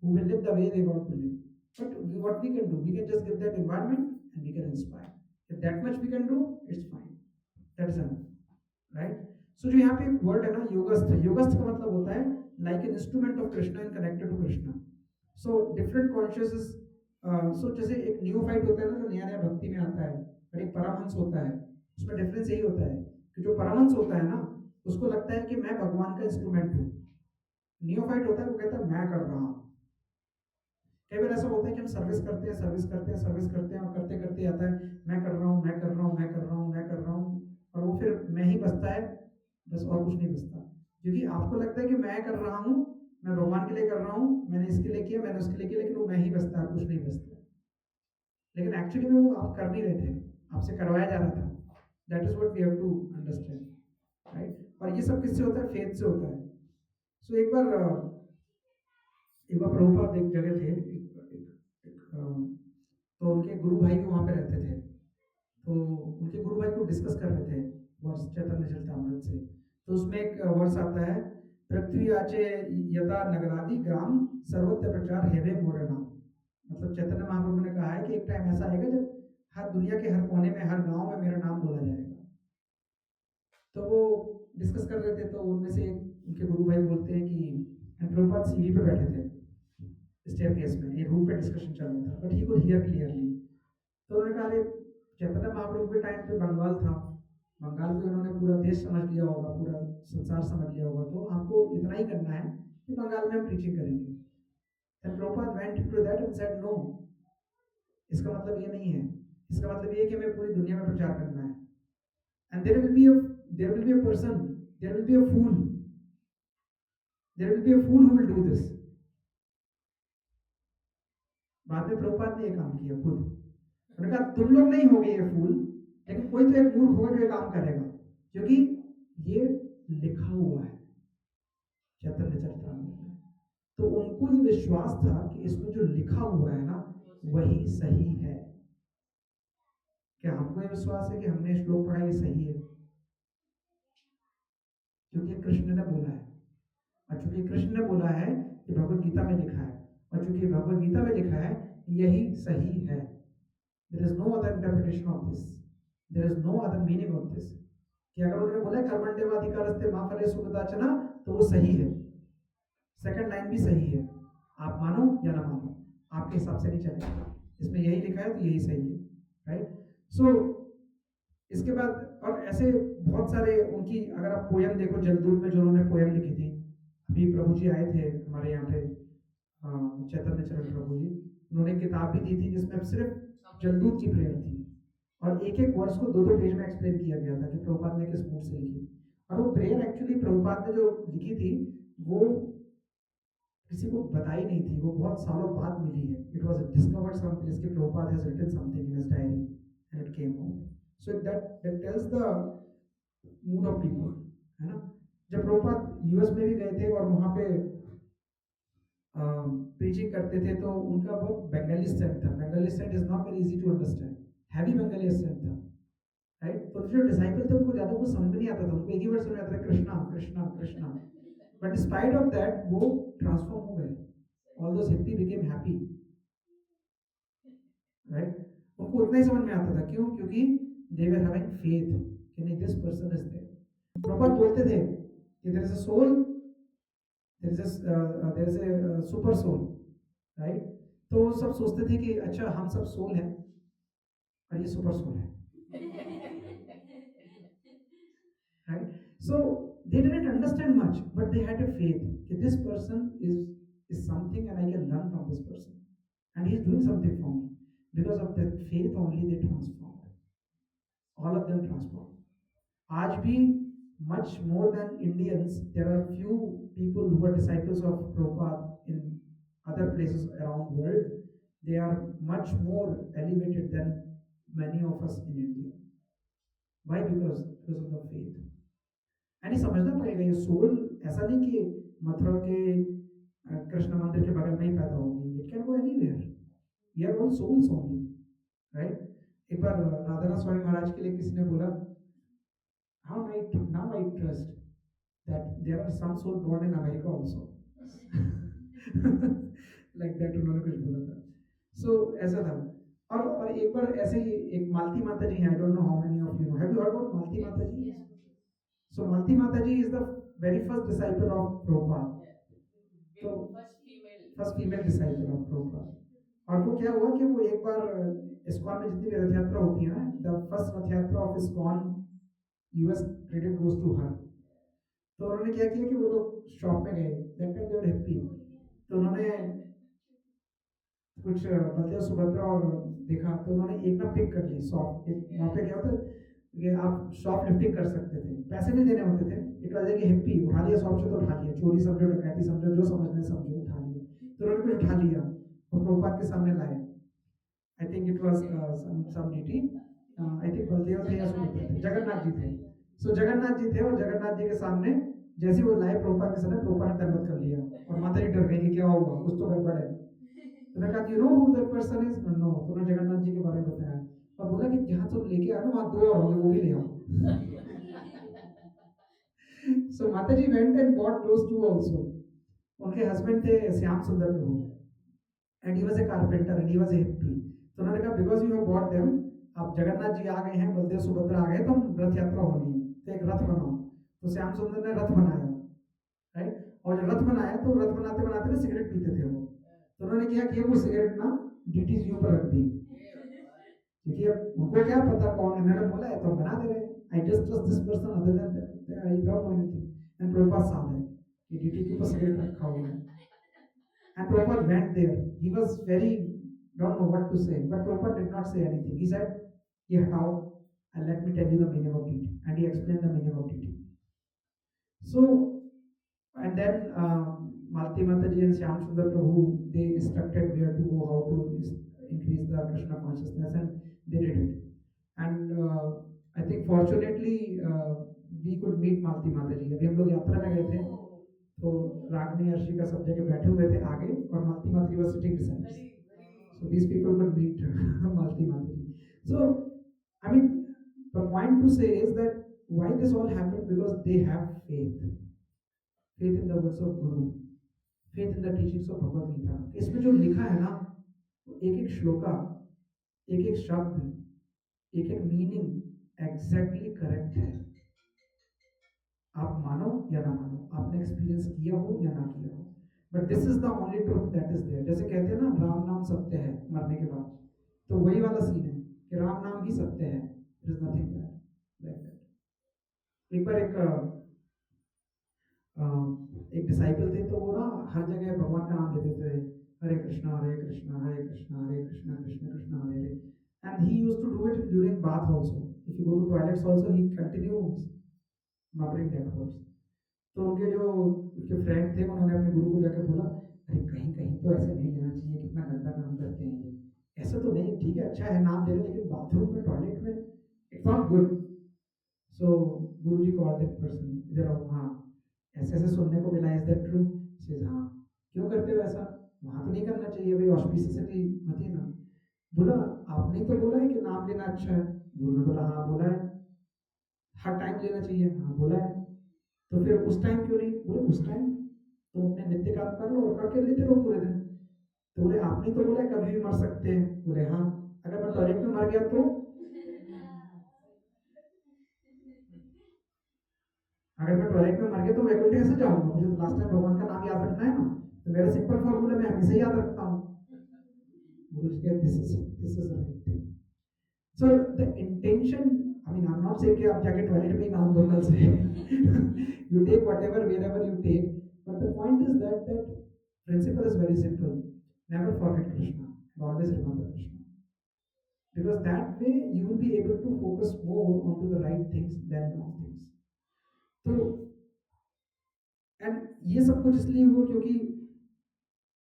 who will live the way they want to live. But what we can do, we can just give that environment and we can inspire. If that much we can do, it's fine. That is enough, right? So जो यहाँ पे एक word है ना योगस्थ, योगस्थ का मतलब होता है like an instrument of Krishna and connected to Krishna. So different consciousness. So जैसे एक न्यूफाइट होता है ना जो नया नया भक्ति में आता है, और एक परमहंस होता है, उसमें डिफरेंस यही होता है कि जो परमहंस होता है ना उसको लगता है कि मैं भगवान का इंस्ट्रूमेंट हूँ. न्यूफाइट होता है वो कहता है मैं कर रहा हूँ. कई बार ऐसा होता है कि हम सर्विस करते हैं और करते करते आता है मैं कर रहा हूँ, और वो फिर मैं ही बचता है, बस और कुछ नहीं बचता. क्योंकि आपको लगता है कि मैं कर रहा हूँ, मैं भगवान के लिए कर रहा हूँ, मैंने इसके लिए किया, मैंने उसके लिए किया, लेकिन वो मैं ही बचता है, कुछ नहीं बचता. लेकिन एक्चुअली में वो आप कर नहीं रहे थे, आपसे करवाया जा रहा था. That is what we have to understand, right? और ये सब किससे होता है? फेथ से होता है. सो एक बार प्रभुपाद एक जगह थे, तो उनके गुरु भाई भी वहाँ पे रहते थे. तो उनके गुरु भाई को डिस्कस कर रहे थे वर्ष चैतन्य चरितामृत से. तो उसमें एक वर्ष आता है, पृथ्वी आचे यदा नगरादि ग्राम सर्वत्र प्रचार हेवे मोरे नाम. मतलब चैतन्य महाप्रभु ने कहा है कि एक टाइम ऐसा आएगा जब हर दुनिया के हर कोने में, हर गांव में मेरा नाम बोला जाएगा. तो वो डिस्कस कर रहे थे. तो उनमें से उनके गुरु भाई बोलते हैं कि प्रभुपाद सीढ़ी पे बैठे थे स्टेयरकेस में, ये रूम पे डिस्कशन चल रहा था, but he could hear clearly. तो उन्होंने कहा चैतन्य महाप्रभु के टाइम पे बंगाल था, बंगाल को इन्होंने पूरा देश समझ लिया होगा, पूरा संसार समझ लिया होगा, तो आपको इतना ही करना है कि बंगाल में हम प्रीचिंग करेंगे. Then Prabhupada went into that and said no, इसका मतलब ये नहीं है. इसका मतलब ये है कि हमें पूरी दुनिया में प्रचार करना है. And there will be a person, there will be a fool who will do this. बाद में प्रभुपाद ने ये काम किया खुद. उन्होंने कहा तुम लोग नहीं होगे ये फूल, लेकिन कोई तो एक मूर्ख होगा जो ये काम करेगा, क्योंकि ये लिखा हुआ है चैतन्य चरितामृत में. तो उनको ये विश्वास था कि इसमें जो लिखा हुआ है ना वही सही है. क्या हमको ये विश्वास है कि हमने श्लोक पढ़ा ये सही है? क्योंकि कृष्ण ने बोला है, और चूंकि कृष्ण ने बोला है कि भगवद गीता में लिखा है, और चूंकि भगवद गीता में लिखा है यही सही है. There is no other interpretation of this. There is no other meaning of this. कि अगर उन्होंने बोला कर्मण्येवाधिकारस्ते मा फलेषु कदाचन, तो वो सही है. सेकंड लाइन भी सही है, आप मानो या ना मानो, आपके हिसाब से नहीं चलेगा. इसमें यही लिखा है तो यही सही है, राइट? सो इसके बाद और ऐसे बहुत सारे उनकी, अगर आप पोयम देखो जलदूत में जो उन्होंने पोयम लिखी थी, अभी प्रभु जी आए थे हमारे यहाँ पे, चैतन्य चरण प्रभु जी, उन्होंने किताब भी दी थी जिसमें सिर्फ जलदूत की प्रेयर थी, और एक एक वर्ष को दो पेज में एक्सप्लेन किया गया था कि प्रभुपाद ने किस मूड से लिखी. और वो प्रेयर एक्चुअली प्रभुपाद ने जो लिखी थी वो किसी को बताई नहीं थी, वो बहुत सालों बाद मिली है. It was discovered some place कि Prabhupada has written something in his diary and it came out. So that tells the mood of people, है ना? जब प्रभुपाद यूएस में भी गए थे और वहाँ पे प्रीचिंग करते थे, तो उनका बहुत बंगाली स्टैंड था. Bengali stand is not very easy to understand, heavy Bengali stand था, राइट? तो जो डिसाइपल थे उनको ज़्यादा कुछ समझ नहीं आता था, उनको एक ही वर्ड समझ आता था, Krishna Krishna Krishna. But despite of that वो ट्रांसफॉर्म हो गए. All those hippie became happy, right? उनको उतना ही समझ में आता था. क्यों? क्योंकि दे वर हैविंग फेथ कि नहीं, this person is there. Prabhupada बोलते थे कि there is a soul, there is a super soul, right? तो सब सोचते थे कि अच्छा हम सब सोल हैं और ये सुपर सोल है, right? So they didn't understand much, but they had a faith that this person is something and I can learn from this person and he is doing something for me. Because of that faith only they transformed. All of them transformed. आज भी much more than Indians, there are few people who are disciples of Prabhupada in other places around the world. They are much more elevated than many of us in India. Why? Because of the faith. यानी समझना पड़ेगा ये soul ऐसा नहीं कि मथुरा के कृष्ण मंदिर के बगल में ही पैदा होगी. It can go anywhere. We are all souls only, right? एक बार राधानाथ स्वामी महाराज के लिए किसी ने बोला, now I trust that there are some soul born in America also. Like that उन्होंने कुछ बोला था. So ऐसा था. और एक बार ऐसे ही एक मालती माता जी हैं. I don't know how many of you know. Have you heard about मालती माता जी? So Malti Mataji is the very first disciple of Prabhupada. तो first female disciple of Prabhupada. और वो क्या हुआ कि वो एक बार इस्कॉन में जितनी भी रथ यात्रा होती है ना, the first Rath Yatra of ISKCON US credit goes to her. तो उन्होंने क्या किया कि वो लोग शॉप में गए. That time they were happy. तो उन्होंने कुछ बलदेव सुभद्रा और देखा, तो उन्होंने एक ना पिक कर ली शॉप. वहाँ पे क्या होता है कि आप शॉप लिफ्टिंग कर सकते थे, पैसे नहीं देने होते थे. It was like happy. उठा लिया शॉप से तो उठा लिया, चोरी समझो, डकैती समझो, जो समझने समझो, उठा लिया. तो उन्होंने कुछ उठा लिया और प्रभुपाद के सामने लाए. I think it was some deity. I think Baladev थे या सुभद्रा थे, जगन्नाथ जी थे. सो जगन्नाथ जी थे और जगन्नाथ जी के सामने जैसे वो लाए प्रभुपाद के सामने, प्रभुपाद ने दंडवत कर लिया और माता जी डर गई कि क्या हुआ, कुछ तो गड़बड़ है. तो मैंने कहा, you know who that person is? No. तो उन्होंने जगन्नाथ जी के बारे में बताया और बोला कि जहाँ तुम लेके आए ना वहाँ दो और होंगे, वो भी ले आओ. So Mataji went and bought those two also. उनके हस्बैंड थे श्याम सुंदर प्रभु, and he was a carpenter and he was happy. तो उन्होंने कहा, because you have bought them, अब जगन्नाथ जी आ गए हैं, बलदेव सुभद्रा आ गए, तो हम रथ यात्रा होनी है, तो एक रथ बनाओ. तो श्याम सुंदर ने रथ बनाया, राइट. और जब रथ बनाया तो रथ बनाते बनाते ना सिगरेट पीते थे वो. तो उन्होंने क्या किया, वो सिगरेट ना डीटीजी ऊपर रख दी, क्योंकि अब उनको क्या पता कौन है. मैंने बोला है तो हम बना दे रहे हैं. I just trust this person, other than that I don't know anything. And Prabhupada saw that कि डीटी के ऊपर सिगरेट रखा हुआ है. And Prabhupada went there. He was very don't know what to say, but Prabhupada did not say anything. He said, "ये हटाओ and let me tell you the meaning of DT." And he explained the meaning of DT. So and then Malti Mataji and Shyam Sundar Prabhu, they instructed where to go, how to increase the Krishna consciousness, and they did it. And I think fortunately we could meet Malti Mataji. अभी हम लोग यात्रा में गए थे तो रागनी अर्शिका सब जगह बैठे हुए थे आगे, और Malti Mataji was sitting beside us. So these people could meet Malti Mataji. So I mean, the point to say is that why this all happened, because they have faith. Faith in the words of Guru, faith in the teachings of Bhagavad Gita. इसमें जो लिखा है ना, एक एक श्लोका, एक एक शब्द, एक एक मीनिंग एग्जैक्टली करेक्ट है. आप मानो या ना मानो, आपने एक्सपीरियंस किया हो या ना किया हो, but this is the only truth that is there. जैसे कहते हैं ना, राम नाम सत्य है मरने के बाद, तो वही वाला सीन है कि राम नाम ही सत्य है. There is nothing like that. एक बार एक डिसाइपल थे, तो वो ना हर जगह भगवान का नाम लेते थे, हरे कृष्णा हरे कृष्णा हरे कृष्णा हरे Krishna Krishna Krishna Hare Hare. And he used to do it during bath also. If you go to toilets also, he continues muttering that words. तो उनके फ्रेंड थे, उन्होंने अपने गुरु को जाकर बोला, अरे कहीं कहीं तो ऐसे नहीं लेना चाहिए, कितना गंदा काम करते हैं ये, ऐसा तो नहीं, ठीक है अच्छा है नाम ले रहे, लेकिन बाथरूम में टॉयलेट में it's not good. So Guru ji called that person, इधर आओ. हाँ, ऐसे ऐसे सुनने को मिला, इज दैट ट्रू? हाँ. क्यों करते हो ऐसा? वहाँ तो नहीं करना चाहिए भाई, ऑस्पिसिटी मत ही ना. बोला, आपने तो बोला है कि नाम लेना अच्छा है. गुरु ने बोला, हाँ बोला है. हर टाइम लेना चाहिए, हाँ बोला है. तो फिर उस टाइम क्यों नहीं? बोले उस टाइम तो अपने नित्य काम कर लो और करके लेते रहो पूरे दिन. तो बोले, आपने तो बोला कभी भी मर सकते हैं. बोले हाँ, अगर मैं टॉयलेट में मर गया तो? अगर मैं टॉयलेट में मर गया तो वैकुंठ कैसे जाऊंगा? मुझे तो लास्ट टाइम भगवान का नाम याद रखना है ना. तो मेरा सिंपल फॉर्मूला मैं हमेशा याद रखता हूँ. This is right thing. So the intention, I mean, I'm not saying कि आप जाके टॉयलेट में ही नाम दो कल से. You take whatever wherever you take, but the point is that principle is very simple. Never forget Krishna. Always remember Krishna. Because that way you will be able to focus more onto the right things than wrong things. तो and ये सब कुछ इसलिए हुआ क्योंकि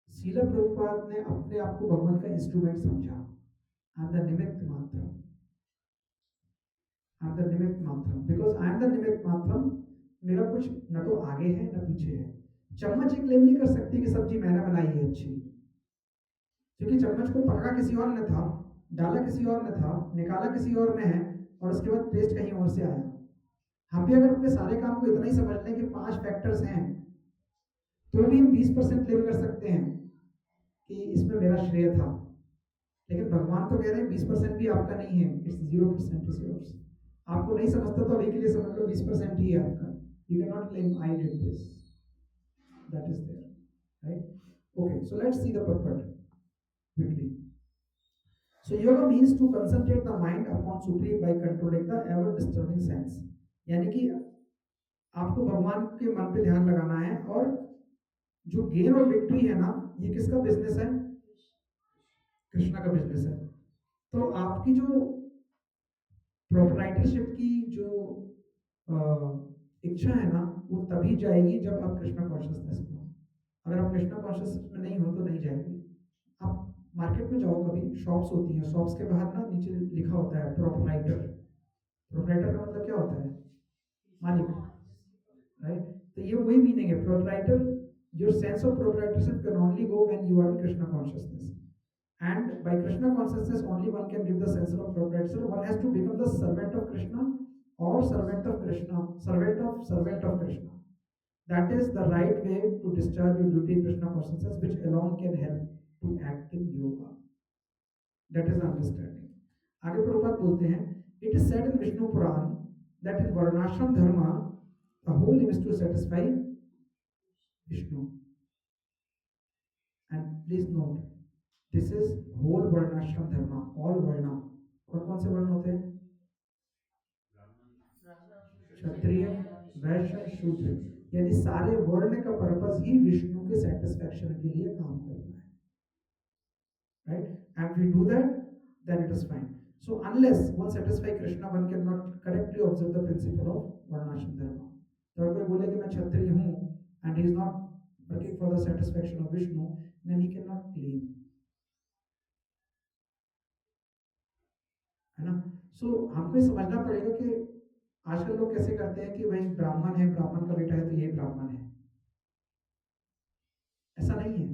शीला प्रभुपाद ने अपने आप को भगवान का इंस्ट्रूमेंट समझा. आई एम द निमित्त मात्र. आई एम द निमित्त मात्र. बिकॉज आई एम द निमित्त मात्र, मेरा कुछ न तो आगे है न पीछे है. चम्मच ये क्लेम नहीं कर सकती कि सब्जी मैंने बनाई है अच्छी, क्योंकि चम्मच को पकड़ा किसी और ने था, डाला किसी और ने था, निकाला किसी और ने है, और उसके बाद टेस्ट कहीं और से आया. हम भी अगर अपने सारे काम को इतना ही समझ लें कि 5 फैक्टर्स हैं, तो भी हम 20% क्लेम कर सकते हैं कि इसमें मेरा श्रेय था। लेकिन भगवान तो कह रहे हैं 20% भी आपका नहीं है, इट्स 0% इज योर्स। आपको नहीं समझता तो अभी के लिए समझ लो 20% ही है आपका। You can not claim I did this, that is there, right? Okay, so let's see the purport quickly. So yoga means to concentrate the mind upon supreme by controlling the ever disturbing sense. यानी कि आपको भगवान के मन पे ध्यान लगाना है, और जो गेन और विक्ट्री है ना, ये किसका बिजनेस है? कृष्णा का बिजनेस है। तो आपकी जो प्रोप्राइटरशिप की जो इच्छा है ना, वो तभी जाएगी जब आप कृष्णा कॉन्शियसनेस में हो। अगर आप कृष्णा कॉन्शियसनेस में नहीं हो तो नहीं जाएगी। आप मार्केट में जाओ, कभी शॉप्स होती हैं, शॉप्स के बाहर ना नीचे लिखा होता है प्रोप्राइटर। प्रोप्राइटर का मतलब क्या होता है? मालिक, राइट? तो ये वही मीनिंग है proprietor. Your sense of proprietorship can only go when you are in Krishna consciousness, and by Krishna consciousness only one can give the sense of proprietorship. One has to become the servant of Krishna or servant of Krishna, servant of Krishna. That is the right way to discharge your duty in Krishna consciousness, which alone can help to act in yoga. That is understanding. आगे प्रभुपाद बोलते हैं, it is said in Vishnu Puran that in Varnashram dharma the whole aim is to satisfy Vishnu. And please note, this is whole varnashrama dharma, all वर्णा। कौन कौन से वर्ण होते हैं? क्षत्रिय, वैश्य, शूद्र, यानी सारे वर्ण का पर्पस ही विष्णु के सेटिस्फैक्शन के लिए काम करना है, right? And we do that, then it is fine. So unless one satisfy Krishna, one can not correctly observe the principle of varnashrama dharma. तो अगर कोई बोले कि मैं क्षत्रिय हूं and he is not working for the satisfaction of Vishnu, then he can not claim, है ना? सो हमको ये समझना पड़ेगा कि आजकल लोग कैसे करते हैं कि भाई ब्राह्मण है, ब्राह्मण का बेटा है तो ये ब्राह्मण है। ऐसा नहीं है।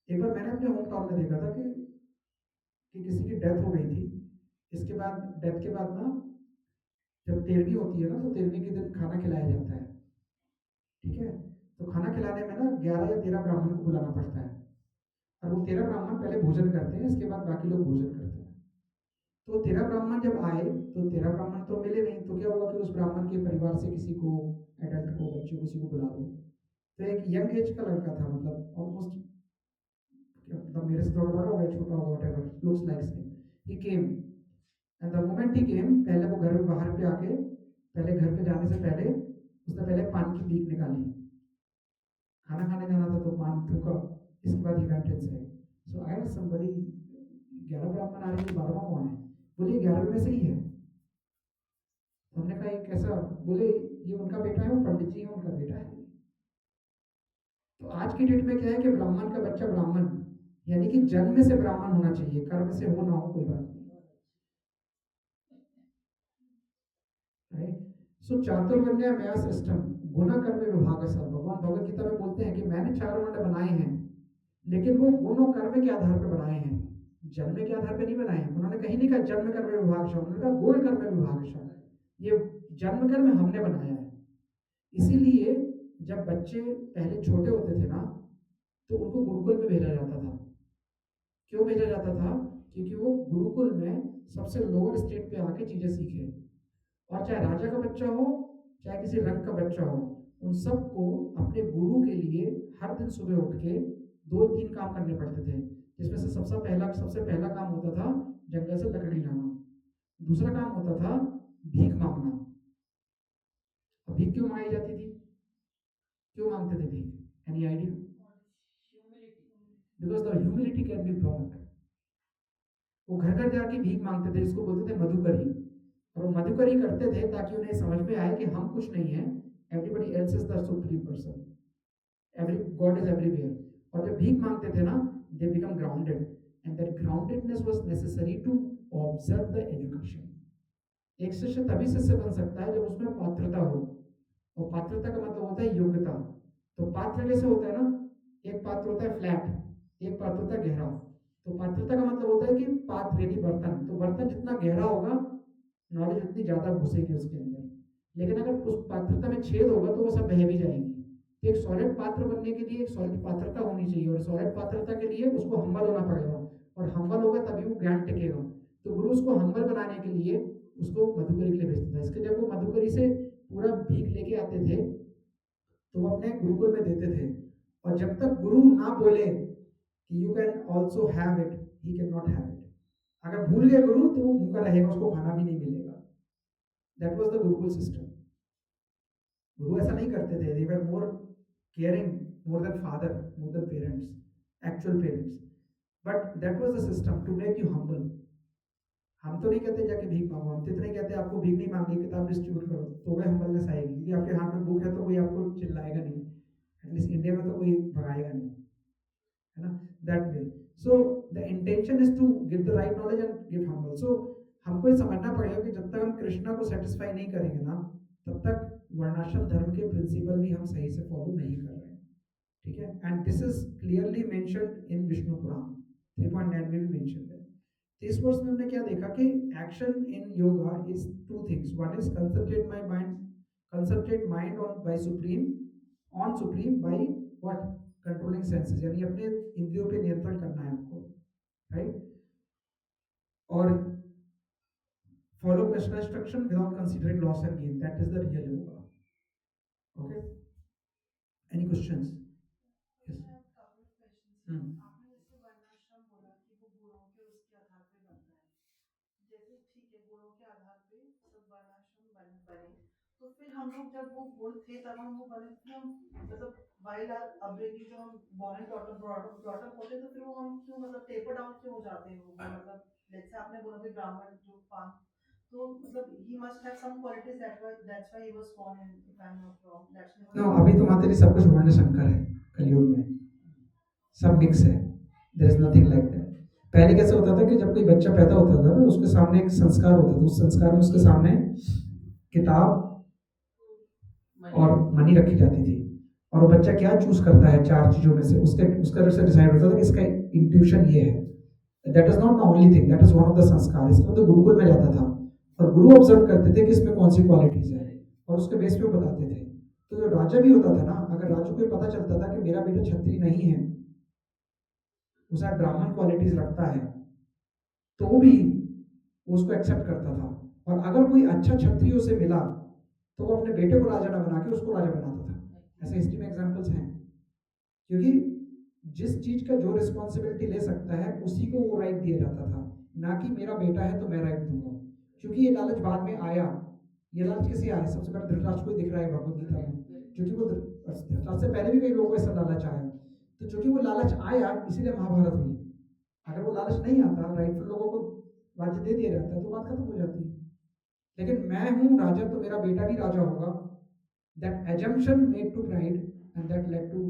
एक बार मैंने अपने होम टाउन में देखा था कि किसी की डेथ हो गई थी। इसके बाद डेथ के बाद ना, जब 13वीं होती है ना, तो 13वीं के दिन खाना खिलाया जाता है, ठीक है? तो खाना खिलाने में ना 11 या 13 ब्राह्मण को बुलाना पड़ता है, और वो 13 ब्राह्मण पहले भोजन करते हैं, इसके बाद बाकी लोग भोजन करते हैं। तो 13 ब्राह्मण जब आए तो 13 ब्राह्मण तो मिले नहीं, तो क्या हुआ कि उस ब्राह्मण के परिवार से किसी को, एडल्ट को, बच्चे को, किसी को बुला दो। तो एक यंग एज का लड़का था, मतलब ऑलमोस्ट, मतलब मेरे से थोड़ा बड़ा होगा, छोटा होगा, whatever, looks like same. He came, and the moment he came, पहले वो घर बाहर पे आके, पहले घर पे जाने से पहले उसने पहले पान की पीक निकाली। खाना खाने जाना था तो पान थूका, इसके बाद he went inside. So I was somebody, 11 ब्राह्मण आ रहे हैं, 12वां कौन है? बोले 11वें में से ही है। तो हमने कहा ये कैसा? बोले ये उनका बेटा है, वो पंडित जी है, उनका बेटा है। तो आज की डेट में क्या है कि ब्राह्मण का बच्चा ब्राह्मण, यानी कि जन्म से ब्राह्मण होना चाहिए, कर्म से हो ना हो कोई बात नहीं, राइट? सो चातुर्वर्ण्य मया सिस्टम गुण कर्म विभाग सब, भगवान भगवत गीता में बोलते हैं कि मैंने 4 वर्ण बनाए हैं, लेकिन वो गुण और कर्म के आधार पर बनाए हैं, जन्म के आधार पर नहीं बनाए हैं। उन्होंने कहीं नहीं कहा जन्म कर्म विभाग, उन्होंने कहा गुण कर्म विभाग। ये जन्म कर्म हमने बनाया है। इसीलिए जब बच्चे पहले छोटे होते थे ना, तो उनको गुरुकुल में भेजा जाता था। क्यों भेजा जाता था? क्योंकि वो गुरुकुल में सबसे लोअर स्टेट पे आके चीजें सीखे, और चाहे राजा का बच्चा हो, चाहे किसी रंग का बच्चा हो, उन सबको अपने गुरु के लिए हर दिन सुबह उठ के 2-3 काम करने पड़ते थे, जिसमें से सबसे पहला काम होता था जंगल से लकड़ी लाना, दूसरा काम होता था भीख मांगना। अब भीख क्यों मांगी जाती थी? क्यों मांगते थे भीख? Any idea? Because the humility can be blocked. वो घर घर जाके भीख मांगते थे, इसको बोलते थे मधुकरी। और वो मधुकरी करते थे ताकि उन्हें समझ में आए कि हम कुछ नहीं है, everybody else is the supreme person, every god is everywhere. और जब भीख मांगते थे ना, they become grounded, and that groundedness was necessary to observe the education. एक शिष्य तभी शिष्य बन सकता है जब उसमें पात्रता हो, और पात्रता का मतलब होता है योग्यता। तो पात्र कैसे होता है ना, एक पात्र होता है फ्लैट, एक पात्र होता है गहरा। तो पात्रता का मतलब होता है कि पात्र यानी बर्तन, तो बर्तन जितना गहरा होगा, नॉलेज उतनी ज्यादा घुसेगी उसके अंदर। लेकिन अगर उस पात्रता में छेद होगा तो वो सब बह भी जाएंगी। तो एक सॉलिड पात्र बनने के लिए एक सॉलिड पात्रता होनी चाहिए, और सॉलिड पात्रता के लिए उसको हम्बल होना पड़ेगा, और हम्बल होगा तभी वो ज्ञान टिकेगा। तो गुरु उसको हम्बल बनाने के लिए उसको मधुकरी के लिए भेजता था। इसके जब वो मधुकरी से पूरा भीख लेके आते थे तो वो अपने गुरुकुल में देते थे, और जब तक गुरु ना बोले कि you can also have it, he can not have it. अगर भूल गए गुरु तो वो भूखा रहेगा, उसको खाना भी नहीं मिलेगा। That was the gurukul system. गुरु ऐसा नहीं करते थे, they were more caring, more than father, more than parents, actual parents. But that was the system to make you humble. हम तो नहीं कहते जाके भीख मांगो, हम तो इतना ही कहते आपको भीख नहीं मांगनी, किताब डिस्ट्रीब्यूट करो, तो वह हम्बलनेस आएगी, क्योंकि आपके हाथ में बुक है तो कोई आपको चिल्लाएगा नहीं, एटलीस्ट इंडिया में तो कोई भगाएगा नहीं, है ना, that way. So the intention is to give the right knowledge and give humble. सो हमको ये समझना पड़ेगा कि जब तक हम कृष्णा को सेटिस्फाई नहीं करेंगे ना, तब तक वर्णाश्रम धर्म के प्रिंसिपल भी हम सही से फॉलो नहीं कर रहे हैं, ठीक है। And this is clearly mentioned in Vishnu Purana 3.9 में भी मेंशन्ड है। इस वर्ष में हमने क्या देखा कि action in yoga is two things. One is concentrate mind on by supreme, on supreme by what, controlling senses, यानी अपने इंद्रियों पे नियंत्रण करना है आपको, राइट। और follow Krishna instruction without considering loss and gain, that is the real yoga. Okay, any questions? Yes. आपने जैसे वर्णाश्रम बोला कि वो गुणों के उसके आधार पे बनता है, जैसे ठीक है गुणों के आधार पे सब वर्णाश्रम बने, तो फिर हम लोग जब वो गुण थे तब हम वो बने, फिर हम मतलब वाइल आर अपब्रिंगिंग, जो हम बॉर्न एंड ब्रॉट अप होते, तो फिर वो हम क्यों मतलब टेपर डाउन क्यों हो जाते हैं वो, मतलब जैसे आपने बोला कि ब्राह्मण जो पान, तो मतलब he must have some qualities, that's why he was born in, if I am not wrong, that's no, अभी तो माता जी सब कुछ भगवान शंकर है, कलयुग में सब मिक्स है, there is nothing like that. पहले कैसे होता था कि जब कोई बच्चा पैदा होता था ना, उसके सामने एक संस्कार होता था, उस संस्कार में उसके सामने किताब और मनी रखी जाती थी, और वो बच्चा क्या चूज करता है चार चीजों में से, उसका से डिसाइड होता था कि इसका इंट्यूशन ये है। That is not the only thing, that is one of the संस्कार। इसके बाद तो गुरुकुल में जाता था और गुरु ऑब्जर्व करते थे कि इसमें कौन सी क्वालिटीज है, और उसके बेस पे बताते थे। तो जो राजा भी होता था ना, अगर राजू को पता चलता था कि मेरा बेटा छत्री नहीं है, उसका ब्राह्मण क्वालिटीज रखता है, तो भी उसको एक्सेप्ट करता था। और अगर कोई अच्छा क्षत्रिय उसे मिला तो वो अपने बेटे को राजा ना बना के उसको राजा बनाता था। ऐसे हिस्ट्री में एग्जांपल्स हैं, क्योंकि जिस चीज का जो रिस्पॉन्सिबिलिटी ले सकता है उसी को वो राइट दिया जाता था, ना कि मेरा बेटा है तो मैं राइट दूंगा। क्योंकि ये लालच बाद में आया, ये लालच किसे आया, सबसे पहले धृतराष्ट्र को ही दिख रहा है भगवत गीता में, क्योंकि वो धृतराष्ट्र से पहले भी कई लोगों को ऐसा लालच आया, तो चूंकि वो लालच आया इसीलिए महाभारत हुई। अगर वो लालच नहीं आता, राइटफुल लोगों को राज्य दे दिया जाता, तो बात खत्म हो जाती। लेकिन मैं हूं राजा तो मेरा बेटा भी राजा होगा, that assumption made to pride and that led to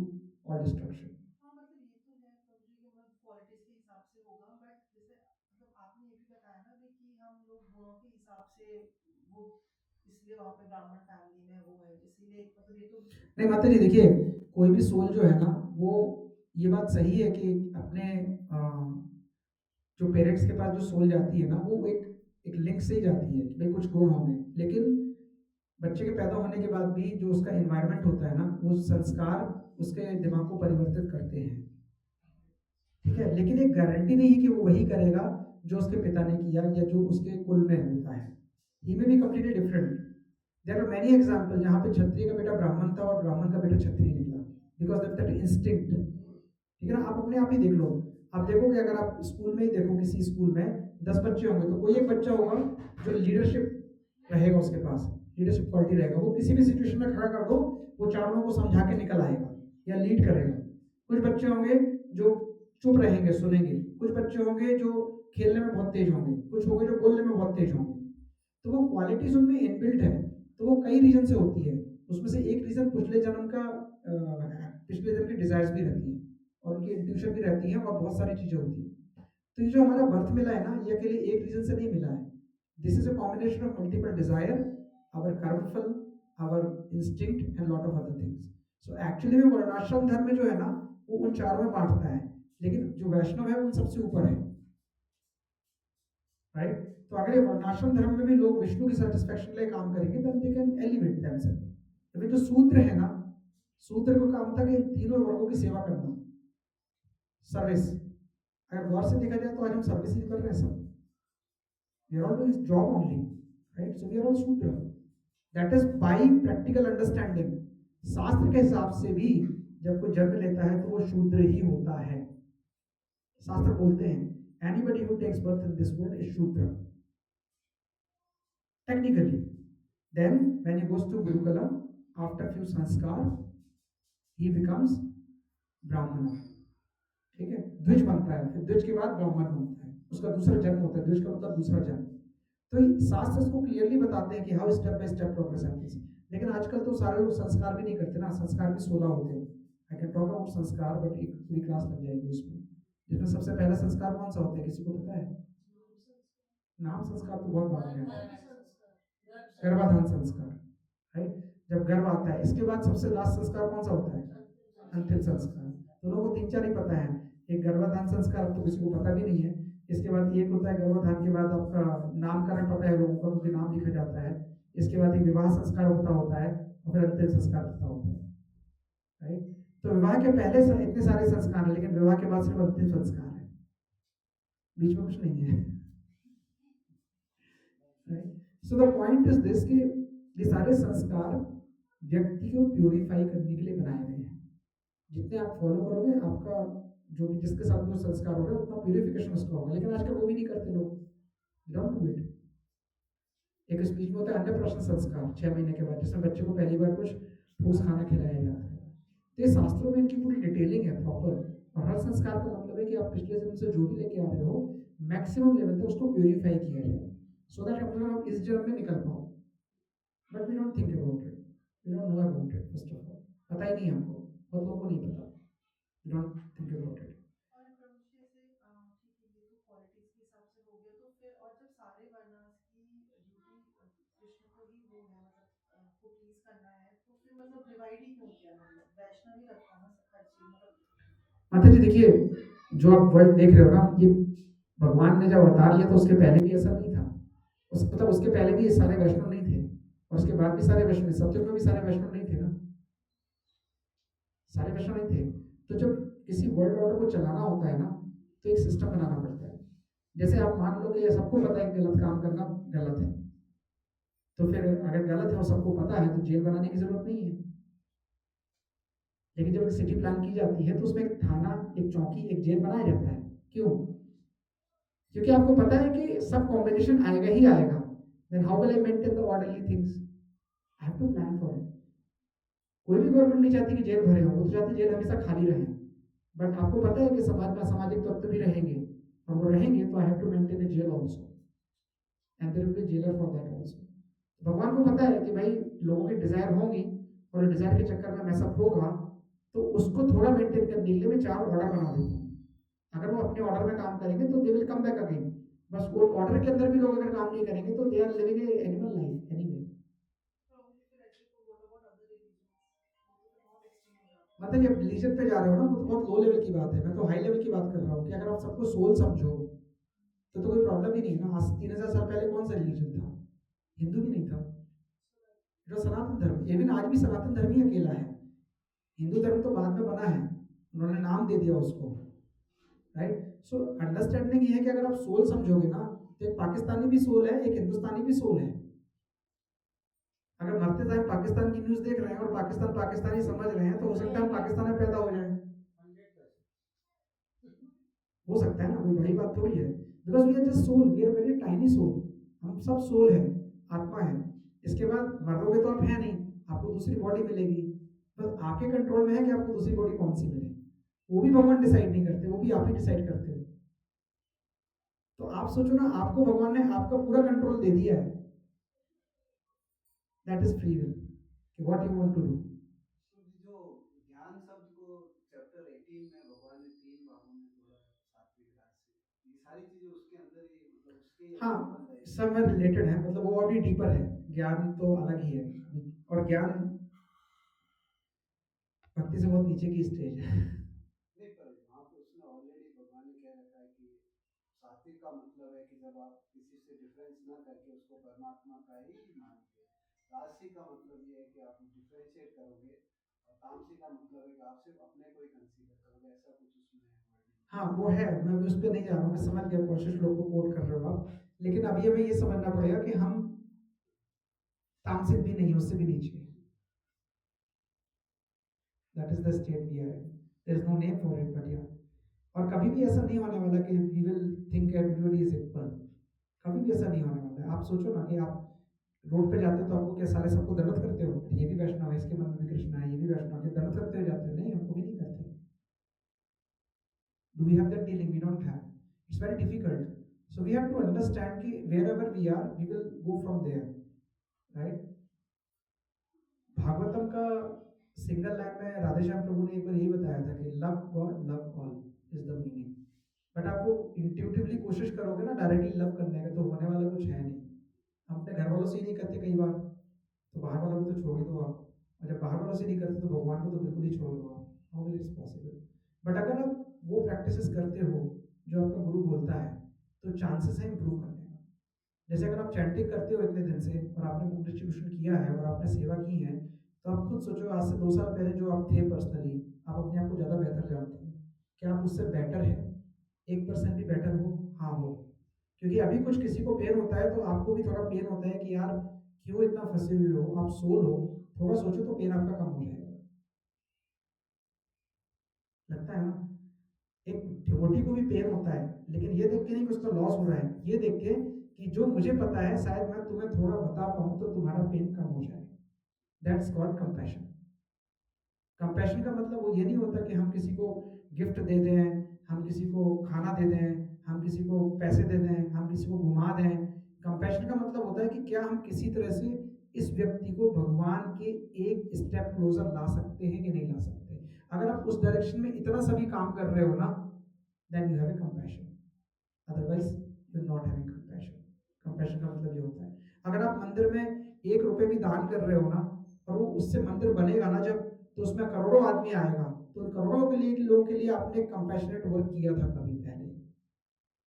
all destruction. हाँ मतलब ये तो है प्रभु जी, मतलब क्वालिटीज के हिसाब से होगा, बट जैसे मतलब आपने ये भी बताया ना भी कि हम लोग गुणों के हिसाब से वो, इसलिए वहाँ पे ब्राह्मण फैमिली में वो है, इसीलिए मतलब ये तो नहीं माता जी, देखिए कोई भी सोल जो है ना, वो ये बात सही है कि अपने जो पेरेंट्स के पास जो सोल जाती है ना, वो एक लिंक से ही जाती है कि भाई कुछ गुण होंगे, लेकिन बच्चे के पैदा होने के बाद भी जो उसका एनवायरनमेंट होता है ना, वो संस्कार उसके दिमाग को परिवर्तित करते हैं, ठीक है। लेकिन एक गारंटी नहीं है कि वो वही करेगा जो उसके पिता ने किया या जो उसके कुल में होता है। ही में भी completely different. There are many example जहाँ पे क्षत्रिय का बेटा ब्राह्मण था और ब्राह्मण का बेटा क्षत्रिय निकला, बिकॉज दैट इंस्टिंक्ट, ठीक है ना। आप अपने आप ही देख लो, आप देखोगे अगर आप स्कूल में ही देखो, किसी स्कूल में 10 बच्चे होंगे तो कोई एक बच्चा होगा जो लीडरशिप रहेगा, उसके पास लीडरशिप क्वालिटी रहेगा, वो किसी भी सिचुएशन में खड़ा कर दो, वो चारों को समझा के निकल आएगा या लीड करेगा। कुछ बच्चे होंगे जो चुप रहेंगे, सुनेंगे, कुछ बच्चे होंगे जो खेलने में बहुत तेज होंगे, कुछ होंगे जो बोलने में बहुत तेज होंगे। तो वो क्वालिटीज उनमें इनबिल्ट है, तो वो कई रीजन से होती है। उसमें से एक रीजन पिछले जन्म का, पिछले जन्म की डिजायर्स भी रहती है, और उनकी इंट्यूशन भी रहती है, और बहुत सारी चीजें होती है। तो ये जो हमारा बर्थ मिला है ना, ये अकेले एक रीजन से नहीं मिला है। This is a combination of multiple desire, our karmaphal, our instinct and lot of other things. So actually में वर्णाश्रम धर्म में जो है ना, वो उन चारों में बांटता है, लेकिन जो वैष्णव है उन सबसे ऊपर है, राइट। तो अगर ये वर्णाश्रम धर्म में भी लोग विष्णु की सेटिस्फेक्शन के लिए काम करेंगे, then they can elevate themselves. अभी जो शूद्र है ना, शूद्र को काम था कि तीनों वर्गों की सेवा करना, सर्विस। अगर गौर से देखा जाए तो आज हम सर्विस ही कर रहे हैं सब। We are all doing job only, right? So we are all shudra. That is by practical understanding. शास्त्र के हिसाब से भी जब कोई जन्म लेता है तो वो शूद्र ही होता है। शास्त्र बोलते हैं anybody who takes birth in this world is shudra technically. Then when he goes to gurukulam, after few sanskar he becomes ब्राह्मण। ठीक है, द्विज बनता है, फिर द्विज के बाद ब्राह्मण बनता है, उसका दूसरा जन्म होता है। द्विज का मतलब दूसरा जन्म। तो शास्त्र इसको क्लियरली बताते हैं कि how step by step progress happens. लेकिन आजकल तो सारे लोग संस्कार भी नहीं करते ना, संस्कार भी 16 होते हैं। आई कैन टॉक अबाउट संस्कार, बट एक पूरी क्लास लग जाएगी उसमें। जिसमें सबसे पहला संस्कार कौन सा होता है, किसी को पता है? नाम संस्कार तो बहुत बाद में आता है, गर्भाधान संस्कार, राइट? जब गर्भ आता है, इसके बाद सबसे लास्ट संस्कार कौन सा होता है? अंतिम संस्कार। तो लोगों को 3-4 ही पता है। एक गर्भाधान संस्कार तो किसी को पता भी नहीं है। इसके बाद एक होता है गर्भाधान के बाद आपका नामकरण पता है लोगों का, उनके नाम लिखा जाता है। इसके बाद एक विवाह संस्कार होता है और फिर अंतिम संस्कार होता है, राइट? तो विवाह के पहले इतने सारे संस्कार है, लेकिन विवाह के बाद सिर्फ अंतिम संस्कार है, बीच में कुछ नहीं है, right? So the point is this कि ये सारे संस्कार व्यक्ति को प्योरीफाई करने के लिए बनाए गए हैं। जितने आप फॉलो करोगे, आपका जो भी जिसके साथ जो संस्कार हो रहे हैं उतना प्यूरिफिकेशन उसका होगा। लेकिन आजकल वो भी नहीं करते लोग, डोंट डू इट। एक स्पीच में होता है अन्नप्राशन संस्कार 6 महीने के बाद, जिसमें बच्चे को पहली बार कुछ ठोस खाना खिलाया जाता है। तो ये शास्त्रों में इनकी पूरी डिटेलिंग है प्रॉपर। और हर संस्कार का मतलब है कि आप पिछले जन्म से जो भी लेके आ रहे हो, मैक्सिमम लेवल तक उसको प्योरीफाई किया जाए, सो दैट आप इस जन्म में निकल पाओ। But we don't think about it, we don't know about it. First of all पता ही नहीं हमको, बहुत लोगों को नहीं पता। We don't think about it. और प्रभु जी ऐसे ठीक है, ये तो क्वालिटीज के हिसाब से हो गया। तो फिर और जब सारे वर्णास की ड्यूटी कृष्ण को ही वो है, मतलब को प्लीज करना है, तो फिर मतलब डिवाइड ही क्यों किया? मतलब वैष्णव ही रखा ना हर चीज, मतलब। माता जी देखिए, जो आप वर्ल्ड देख रहे हो ना, ये भगवान ने जब अवतार लिया तो उसके पहले भी ऐसा नहीं था। मतलब उसके पहले भी ये सारे वैष्णव नहीं थे, और उसके बाद भी सारे वैष्णव, सत्युग में भी सारे वैष्णव नहीं थे ना, सारे वैष्णव नहीं थे। तो जब किसी वर्ल्ड ऑर्डर को चलाना होता है ना, तो एक सिस्टम बनाना पड़ता है। जैसे आप मान लो कि सबको पता है कि गलत काम करना गलत है, तो फिर अगर गलत है और सबको पता है तो जेल बनाने की जरूरत नहीं है। लेकिन जब एक सिटी प्लान की जाती है तो उसमें एक थाना, एक चौकी, एक जेल बनाया जाता है। क्यों? क्योंकि आपको पता है कि सब कॉम्बिनेशन आएगा ही आएगा। Then how will I maintain the orderly things? I have to plan for it. कोई भी गवर्नमेंट नहीं चाहती कि जेल भरे हो, वो तो चाहती जेल हमेशा खाली रहे। बट आपको पता है कि समाज में असामाजिक तत्व भी रहेंगे, और वो रहेंगे तो I have to maintain a jail also, and there will be jailer for that also. भगवान को पता है कि भाई लोगों की डिजायर होंगी, और डिजायर के चक्कर में मैसअप होगा, तो उसको थोड़ा मेंटेन करने के लिए मैं 4 ऑर्डर बना देता हूँ। अगर वो अपने ऑर्डर में काम करेंगे तो they will come back again. बस वो ऑर्डर के अंदर भी लोग अगर काम नहीं करेंगे तो they are living a animal life anyway. मतलब जब रिलीजन पे जा रहे हो ना, वो तो बहुत लो लेवल की बात है। मैं तो हाई लेवल की बात कर रहा हूँ कि अगर आप सबको सोल समझो तो कोई प्रॉब्लम ही नहीं है ना। आज 3000 साल पहले कौन सा रिलीजन था? हिंदू भी नहीं था, जो सनातन धर्म। इवन आज भी सनातन धर्म ही अकेला है। हिंदू धर्म तो बाद में बना है, उन्होंने नाम दे दिया उसको, राइट? सो अंडरस्टैंडिंग ये है कि अगर आप सोल समझोगे ना, तो एक पाकिस्तानी भी सोल है, एक हिंदुस्तानी भी सोल है। अगर मरते टाइम पाकिस्तान की न्यूज देख रहे हैं और पाकिस्तानी समझ रहे हैं, तो हो सकता है हम पाकिस्तान में पैदा हो जाए। हो सकता है ना, कोई बड़ी बात थोड़ी है। Because we are just soul, we are very tiny soul. हम सब सोल है, आत्मा है। इसके बाद मरोगे तो आप है नहीं, आपको दूसरी बॉडी मिलेगी। बस आपके कंट्रोल में है कि आपको दूसरी बॉडी कौन सी मिले। वो भी भगवान डिसाइड नहीं करते, वो भी आप ही डिसाइड करते हो। तो आप सोचो ना, आपको भगवान ने आपका पूरा कंट्रोल दे दिया है। That is free will, what you want to do. जो ज्ञान शब्द को चैप्टर 18 में भगवान ने 3 भागों में तोड़ा है, सात्विक राजसिक, ये सारी चीजें उसके अंदर ही, मतलब उसके ही हाँ, अंदर बन रही है। सब में रिलेटेड है, मतलब वो अभी डीपर है। ज्ञान तो अलग ही है, और ज्ञान भक्ति से बहुत नीचे की स्टेज है। नहीं, पर वहाँ पे उसने ऑलरेडी भगवान ने कह रखा है कि सात्विक का मतलब है कि जब आप किसी से डिफरेंस ना करके उसको परमात्मा का ही मानोगे। राजसिक का मतलब ये है कि आप डिफरेंशिएट करोगे, और तामसिक का मतलब है कि आप सिर्फ अपने को ही कंसीडर करोगे, ऐसा कुछ उसमें वर्डिंग। हाँ वो है, मैं भी उस पर नहीं जा रहा हूँ, मैं समझ गया कौन से श्लोक को कोट कर रहे हो आप, लेकिन अभी हमें ये समझना पड़ेगा कि हम तामसिक भी नहीं, उससे भी नीचे। That is the state we are in, there is no name for it, but yeah, और कभी भी ऐसा नहीं होने वाला कि we will think everybody is equal, कभी भी ऐसा नहीं होने वाला है। आप सोचो ना कि आप रोड पे जाते हो तो आपको क्या सारे सबको दंडवत करते हो, ये भी वैष्णव है, इसके मन में भी कृष्ण है, ये भी वैष्णव है, दंडवत करते हुए जाते हो? नहीं, हमको भी नहीं करते। Do we have that dealing? We don't have. It's very difficult. So we have to understand कि wherever we are, we will go from there, right? Bhagavatam का सिंगल लाइन में राधेश्याम प्रभु ने एक बार यही बताया था कि love God love all is the meaning. But आप वो इंट्यूटिवली कोशिश करोगे ना डायरेक्टली लव करने का, तो होने वाला कुछ है नहीं। हम अपने घर वालों से ही नहीं करते कई बार, तो बाहर वालों को तो छोड़ ही दो आप, और जब बाहर वालों से नहीं करते तो भगवान को तो बिल्कुल ही छोड़ दो आप। How will it's possible? But अगर आप वो प्रैक्टिसेस करते हो जो आपका गुरु बोलता है, तो चांसेस है इंप्रूव करने का। जैसे अगर आप चैंटिंग करते हो इतने दिन से और आपने बुक डिस्ट्रीब्यूशन किया है और आपने सेवा की है, तो आप खुद सोचो आज से 2 साल पहले जो आप थे पर्सनली, आप अपने आप को ज़्यादा बेहतर जानते हो। क्या आप उससे बेटर है? 1% भी बेटर हो? हाँ हो। क्योंकि अभी कुछ किसी को पेन होता है तो आपको भी थोड़ा पेन होता है कि यार क्यों इतना फंसे हुए हो, आप सोल हो, थोड़ा सोचो तो पेन आपका कम हो जाएगा। लगता है ना? एक डिवोटी को भी पेन होता है, लेकिन ये देख के नहीं कि उसका लॉस हो रहा है, ये देख के कि जो मुझे पता है शायद मैं तुम्हें थोड़ा बता पाऊं तो तुम्हारा पेन कम हो जाए। That's called compassion. कंपैशन का मतलब वो ये नहीं होता कि हम किसी को गिफ्ट दे दें, हम किसी को खाना दे दें, हम किसी को पैसे दे दें, हम किसी को घुमा दें। कंपैशन का मतलब होता है कि क्या हम किसी तरह से इस व्यक्ति को भगवान के एक स्टेप क्लोजर ला सकते हैं कि नहीं ला सकते। अगर आप उस डायरेक्शन में इतना सभी काम कर रहे हो ना, then you have a compassion, otherwise you are not having compassion. Compassion का मतलब ये होता है, अगर आप मंदिर में 1 रुपए भी दान कर रहे हो ना, और वो उससे मंदिर बनेगा ना जब, तो उसमें करोड़ों आदमी आएगा, तो उन करोड़ों के लिए लोगों के लिए आपने कंपैशनेट वर्क किया था कभी पहले।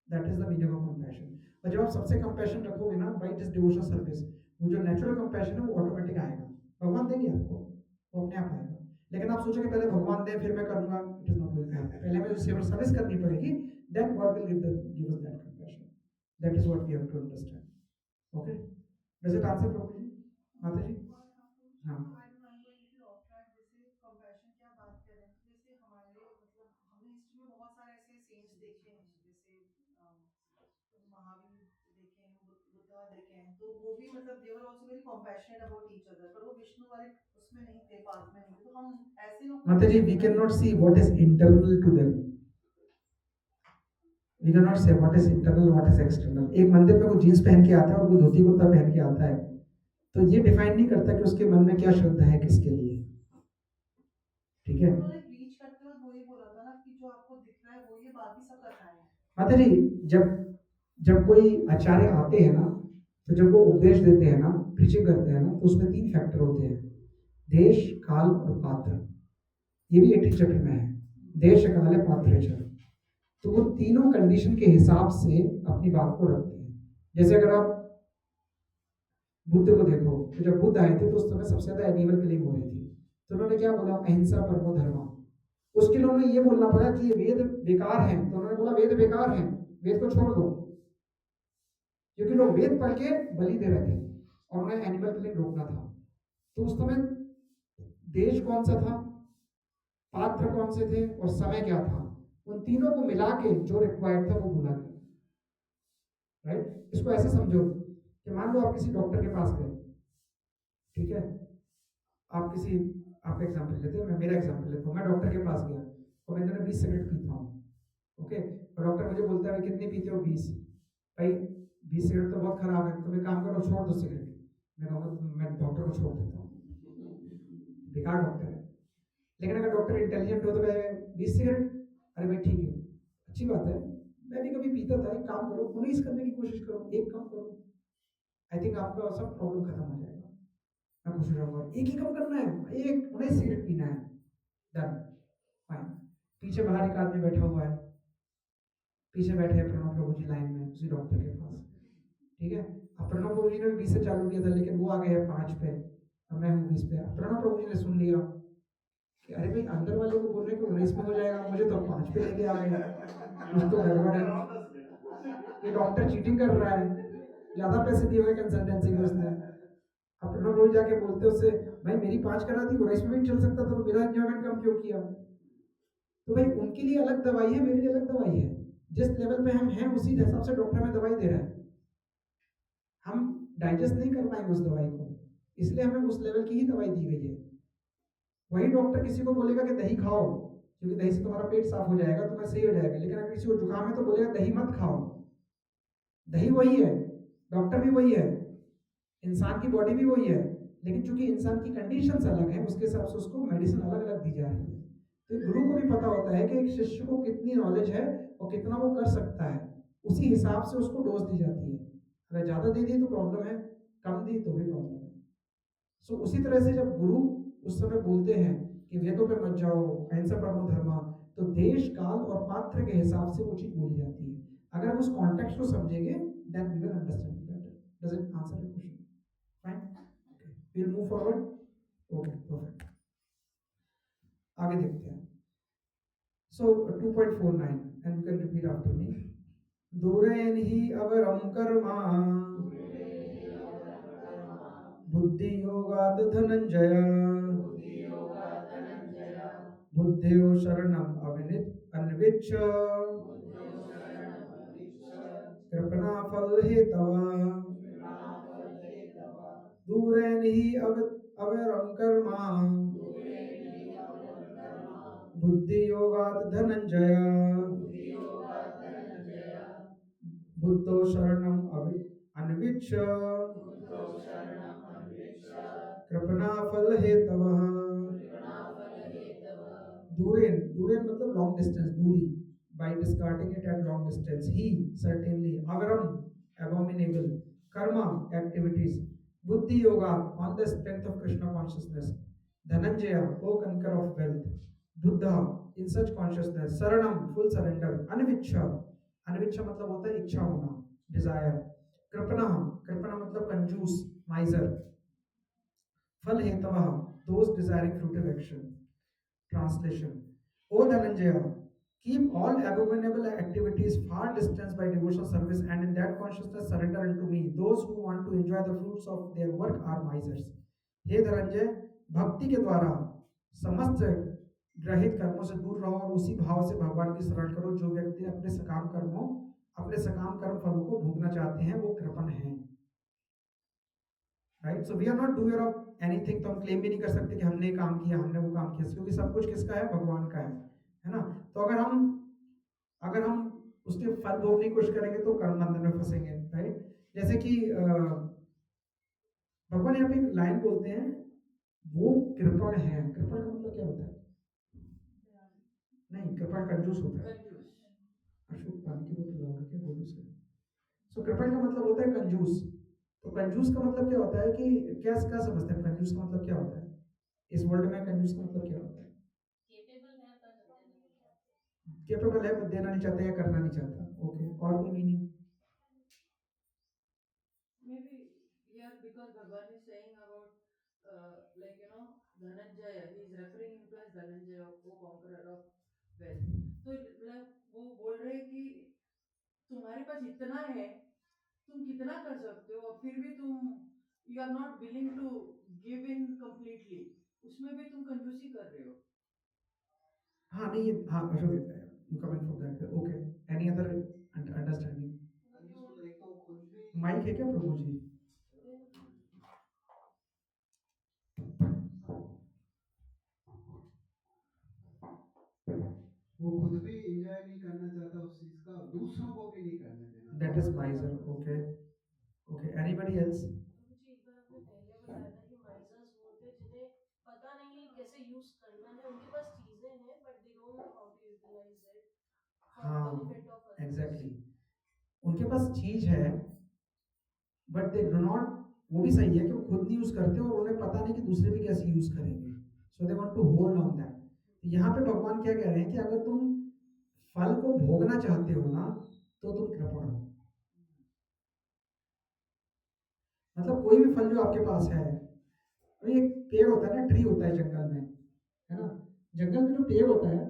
That is the meaning of compassion. और जब आप सबसे कंपैशन रखोगे ना बाई दिस डिवोशनल सर्विस, वो जो नेचुरल कंपैशन है वो ऑटोमेटिक आएगा, भगवान देंगे आपको, वो अपने आप आएगा। लेकिन आप सोचोगे पहले भगवान दे फिर मैं करूंगा, it is not going to happen. पहले मुझे सर्विस करनी पड़ेगी, then God will give us that compassion. That is what we have to understand. Okay, does it answer Prabhu ji? Mata ji? हाँ। जैसे कंपैशन की आप बात कर रहे हैं, तो जैसे हमारे मतलब हमने हिस्ट्री में बहुत सारे ऐसे सेंट्स देखे हैं, जैसे महावीर देखे हैं, बुद्धा देखे हैं, तो वो भी मतलब they were also very compassionate about each other, पर वो विष्णु वाले उसमें नहीं थे, पाथ में नहीं थे। तो हम ऐसे लोग Mata ji, we can not see what is internal to them, we can not say what is internal what is external. एक मंदिर में कोई जीन्स पहन के आता है और कोई धोती कुर्ता पहन के आता है, तो ये डिफाइन नहीं करता कि उसके मन में क्या श्रद्धा है किसके लिए। ठीक है, उन्होंने प्रीच करते हुए वही बोला था ना कि जो आपको दिख रहा है वो ये, बाकी सब कथाएं हैं। माता जी, जब जब कोई आचार्य आते हैं ना, तो जब वो उपदेश देते हैं ना, प्रीचिंग करते हैं ना, तो उसमें 3 फैक्टर होते हैं, देश, काल और पात्र। ये भी 18 चैप्टर में है, देश, काल, पात्र, चर। तो वो तीनों कंडीशन के हिसाब से अपनी बात को रखते हैं। जैसे अगर आप बुद्ध को देखो, तो जब बुद्ध आए थे तो उस समय सबसे ज्यादा एनिमल किलिंग हो रही थी, तो उन्होंने क्या बोला? अहिंसा परमो धर्म। उसके लिए उन्हें ये बोलना पड़ा कि ये वेद बेकार हैं, तो उन्होंने बोला वेद बेकार हैं, वेद को छोड़ दो, क्योंकि लोग वेद पढ़ के बलि दे रहे थे और उन्हें एनिमल किलिंग रोकना था। तो उस समय देश कौन सा था, पात्र कौन से थे और समय क्या था, उन तीनों को मिला के जो रिक्वायर्ड था वो बोला गया। राइट? इसको ऐसे समझो कि मान लो आप किसी डॉक्टर के पास गए, ठीक है, आप किसी, आपका एग्जाम्पल लेते हैं, मैं मेरा एग्जाम्पल लेता हूँ, मैं डॉक्टर के पास गया और मैं 20 सिगरेट पीता हूँ, ओके, और डॉक्टर मुझे बोलता है कितनी पीते हो? 20। भाई 20 सिगरेट तो बहुत खराब है, तुम एक काम करो छोड़ दो सिगरेट। मैं कहूँगा मैं डॉक्टर को छोड़ देता हूँ, बेकार डॉक्टर है। लेकिन अगर डॉक्टर इंटेलिजेंट हो तो कहे 20 सिगरेट, अरे भाई ठीक है, अच्छी बात है, मैं भी कभी पीता था, एक काम करो 19 करने की कोशिश करो, एक कम करो, आई थिंक आपका सब प्रॉब्लम खत्म हो जाएगा। मैं खुश हो जाऊंगा, एक ही कम करना है, एक 19 सिगरेट पीना है, डन, फाइन। पीछे बाहर एक आदमी बैठा हुआ है, पीछे बैठे हैं प्रणव प्रभु जी लाइन में उसी डॉक्टर के पास, ठीक है। अब प्रणव प्रभु जी ने 20 से चालू किया था, लेकिन वो आ गए हैं 5 पे और मैं हूँ 20 पे। प्रणव प्रभु जी ने सुन लिया कि अरे भाई अंदर वाले को बोल रहे हैं कि 19 में हो जाएगा, मुझे तो 5 पे लेके आ गए, कुछ तो गड़बड़ है, ये डॉक्टर चीटिंग कर रहा है, ज्यादा पैसे दिए हुए कंसल्टेंसी में उसने। अब प्रणव प्रभु जाके बोलते उससे, भाई मेरी 5 करा दी, 19 में भी चल सकता था, तो मेरा इंजॉयमेंट कम क्यों किया? तो भाई उनके लिए अलग दवाई है, मेरे लिए अलग दवाई है। जिस लेवल पे हम हैं उसी हिसाब से डॉक्टर हमें दवाई दे रहा है। हम डाइजेस्ट नहीं कर पाएंगे उस दवाई को, इसलिए हमें उस लेवल की ही दवाई दी गई है। वही डॉक्टर किसी को बोलेगा कि दही खाओ क्योंकि दही से तुम्हारा पेट साफ हो जाएगा, तुम्हें सही हो जाएगा, लेकिन अगर किसी को जुकाम है तो बोलेगा दही मत खाओ। दही वही है, डॉक्टर भी वही है, इंसान की बॉडी भी वही है, लेकिन चूंकि इंसान की कंडीशंस अलग है उसके हिसाब से उसको मेडिसिन अलग अलग दी जा रही है। तो गुरु को भी पता होता है कि एक शिष्य को कितनी नॉलेज है और कितना वो कर सकता है, उसी हिसाब से उसको डोज दी जाती है। अगर ज़्यादा दे दी तो प्रॉब्लम है, कम दी तो भी प्रॉब्लम है। सो उसी तरह से जब गुरु उस समय बोलते हैं कि वेदों पे मत जाओ, अहिंसा परमो धर्मा, तो देश काल और पात्र के हिसाब से वो चीज़ बोली जाती है। अगर हम उस कॉन्टेक्स्ट को समझेंगे then we will understand better. Does it answer your question? Fine, okay, we will move forward. Okay, perfect, आगे देखते हैं। So 2.49 and you can repeat after me. दूरेन ही अवरम कर्मा बुद्धि योगाद धनंजय बुद्धियो शरणम अन्विच्छ कृपणा फल हेतवा। दूरेन ही अवरम कर्मा बुद्धि योगाद धनंजय बुद्धो शरणम अन्विच्छ कृपणा फल हेतवः। दूरेन, दूरेन मतलब लॉन्ग डिस्टेंस, दूरी, by discarding it at long distance. He certainly, avaram, abominable, karma, activities, buddhi yoga, on the strength of Krishna consciousness, dhananjaya, o conqueror of wealth, buddha, in such consciousness, saranam, full surrender, anvichha, anvichha मतलब होता है इच्छा होना, desire, कृपणा, कृपणा मतलब कंजूस, miser, फल हेतवः, those desiring fruitive action. Translation: O Dhananjaya, keep all abominable activities far distance by devotional service, and in that consciousness surrender unto me. Those who want to enjoy the fruits of their work are misers. हे धनंजय, भक्ति के द्वारा समस्त ग्रहित कर्मों से दूर रहो और उसी भाव से भगवान की शरण करो। जो व्यक्ति अपने सकाम कर्म फलों को भोगना चाहते हैं वो कृपण हैं। Right, so we are not doer of anything. तो हम क्लेम भी नहीं कर सकते कि हमने काम किया, हमने वो काम किया, क्योंकि सब कुछ किसका है? भगवान का है ना। तो अगर हम उसके फल भोगने की कोशिश करेंगे तो कर्म बंधन में फंसेंगे। राइट, जैसे कि भगवान यहाँ पे एक लाइन बोलते हैं, वो कृपण है। कृपण का मतलब क्या होता है? नहीं, कृपण कंजूस होता है। अशोक पानी की बोतल लाओगे क्या गोलू से? सो कृपण का मतलब होता है कंजूस। तो कंजूस का मतलब क्या होता है कि क्या समझते हैं कंजूस का मतलब क्या होता है? इस वर्ल्ड में कंजूस का मतलब क्या होता है? केपेबल है पर देना नहीं चाहते या करना नहीं चाहता। ओके, और कोई meaning? Maybe here because Bhagwan is saying about like Dhananjaya, he is referring him to as Dhananjaya, वो conqueror of wealth. तो मतलब वो बोल रहे कि तुम्हारे पास इतना है, तुम कितना कर सकते हो, और फिर भी तुम you are not willing to give in completely, उसमें भी तुम कंजूसी कर रहे हो। हाँ नहीं, हाँ Ashok, you coming from that. Okay, any other understanding? एक तो खुद भी माइक है क्या प्रभु जी? वो खुद भी एंजॉय नहीं करना चाहता उस चीज का, दूसरों को भी नहीं करने देना। That is माइजर। Okay, okay, anybody else? मुझे एक बार आपने पहले बताया था कि माइजर्स वो होते हैं जिन्हें पता नहीं है कैसे यूज करना है, उनके पास चीजें हैं but they don't know how to utilise it for हाँ, बेनिफिट ऑफ अदर्स। एग्जैक्टली, उनके पास चीज है बट दे डू नॉट, वो भी सही है कि वो खुद नहीं यूज करते और उन्हें पता नहीं कि दूसरे भी कैसे यूज करेंगे, so they want to hold on that. यहाँ पे भगवान क्या कह रहे हैं कि अगर तुम फल को भोगना चाहते हो ना, तो तुम कृपण हो। मतलब कोई भी फल जो आपके पास है, तो एक पेड़ होता है ना, ट्री होता है जंगल में, है ना, जंगल में जो पेड़ होता है,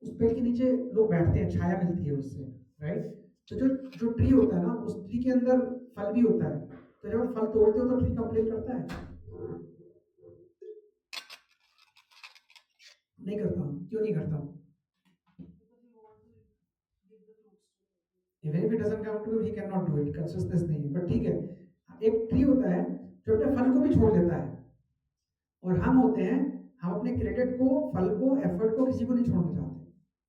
उस पेड़ के नीचे लोग बैठते हैं, छाया मिलती है उससे, राइट। तो जो जो ट्री होता है ना, उस ट्री के अंदर फल भी होता है, तो जब फल तोड़ते हो तो ट्री कंप्लेन करता है? नहीं करता हूँ। क्यों नहीं करता हूँ? Even if it doesn't come to, he can not do it, consistence नहीं है। बट ठीक है, एक ट्री होता है जो अपने फल को भी छोड़ देता है, और हम होते हैं, हम अपने क्रेडिट को, फल को, एफर्ट को किसी को नहीं छोड़ना चाहते।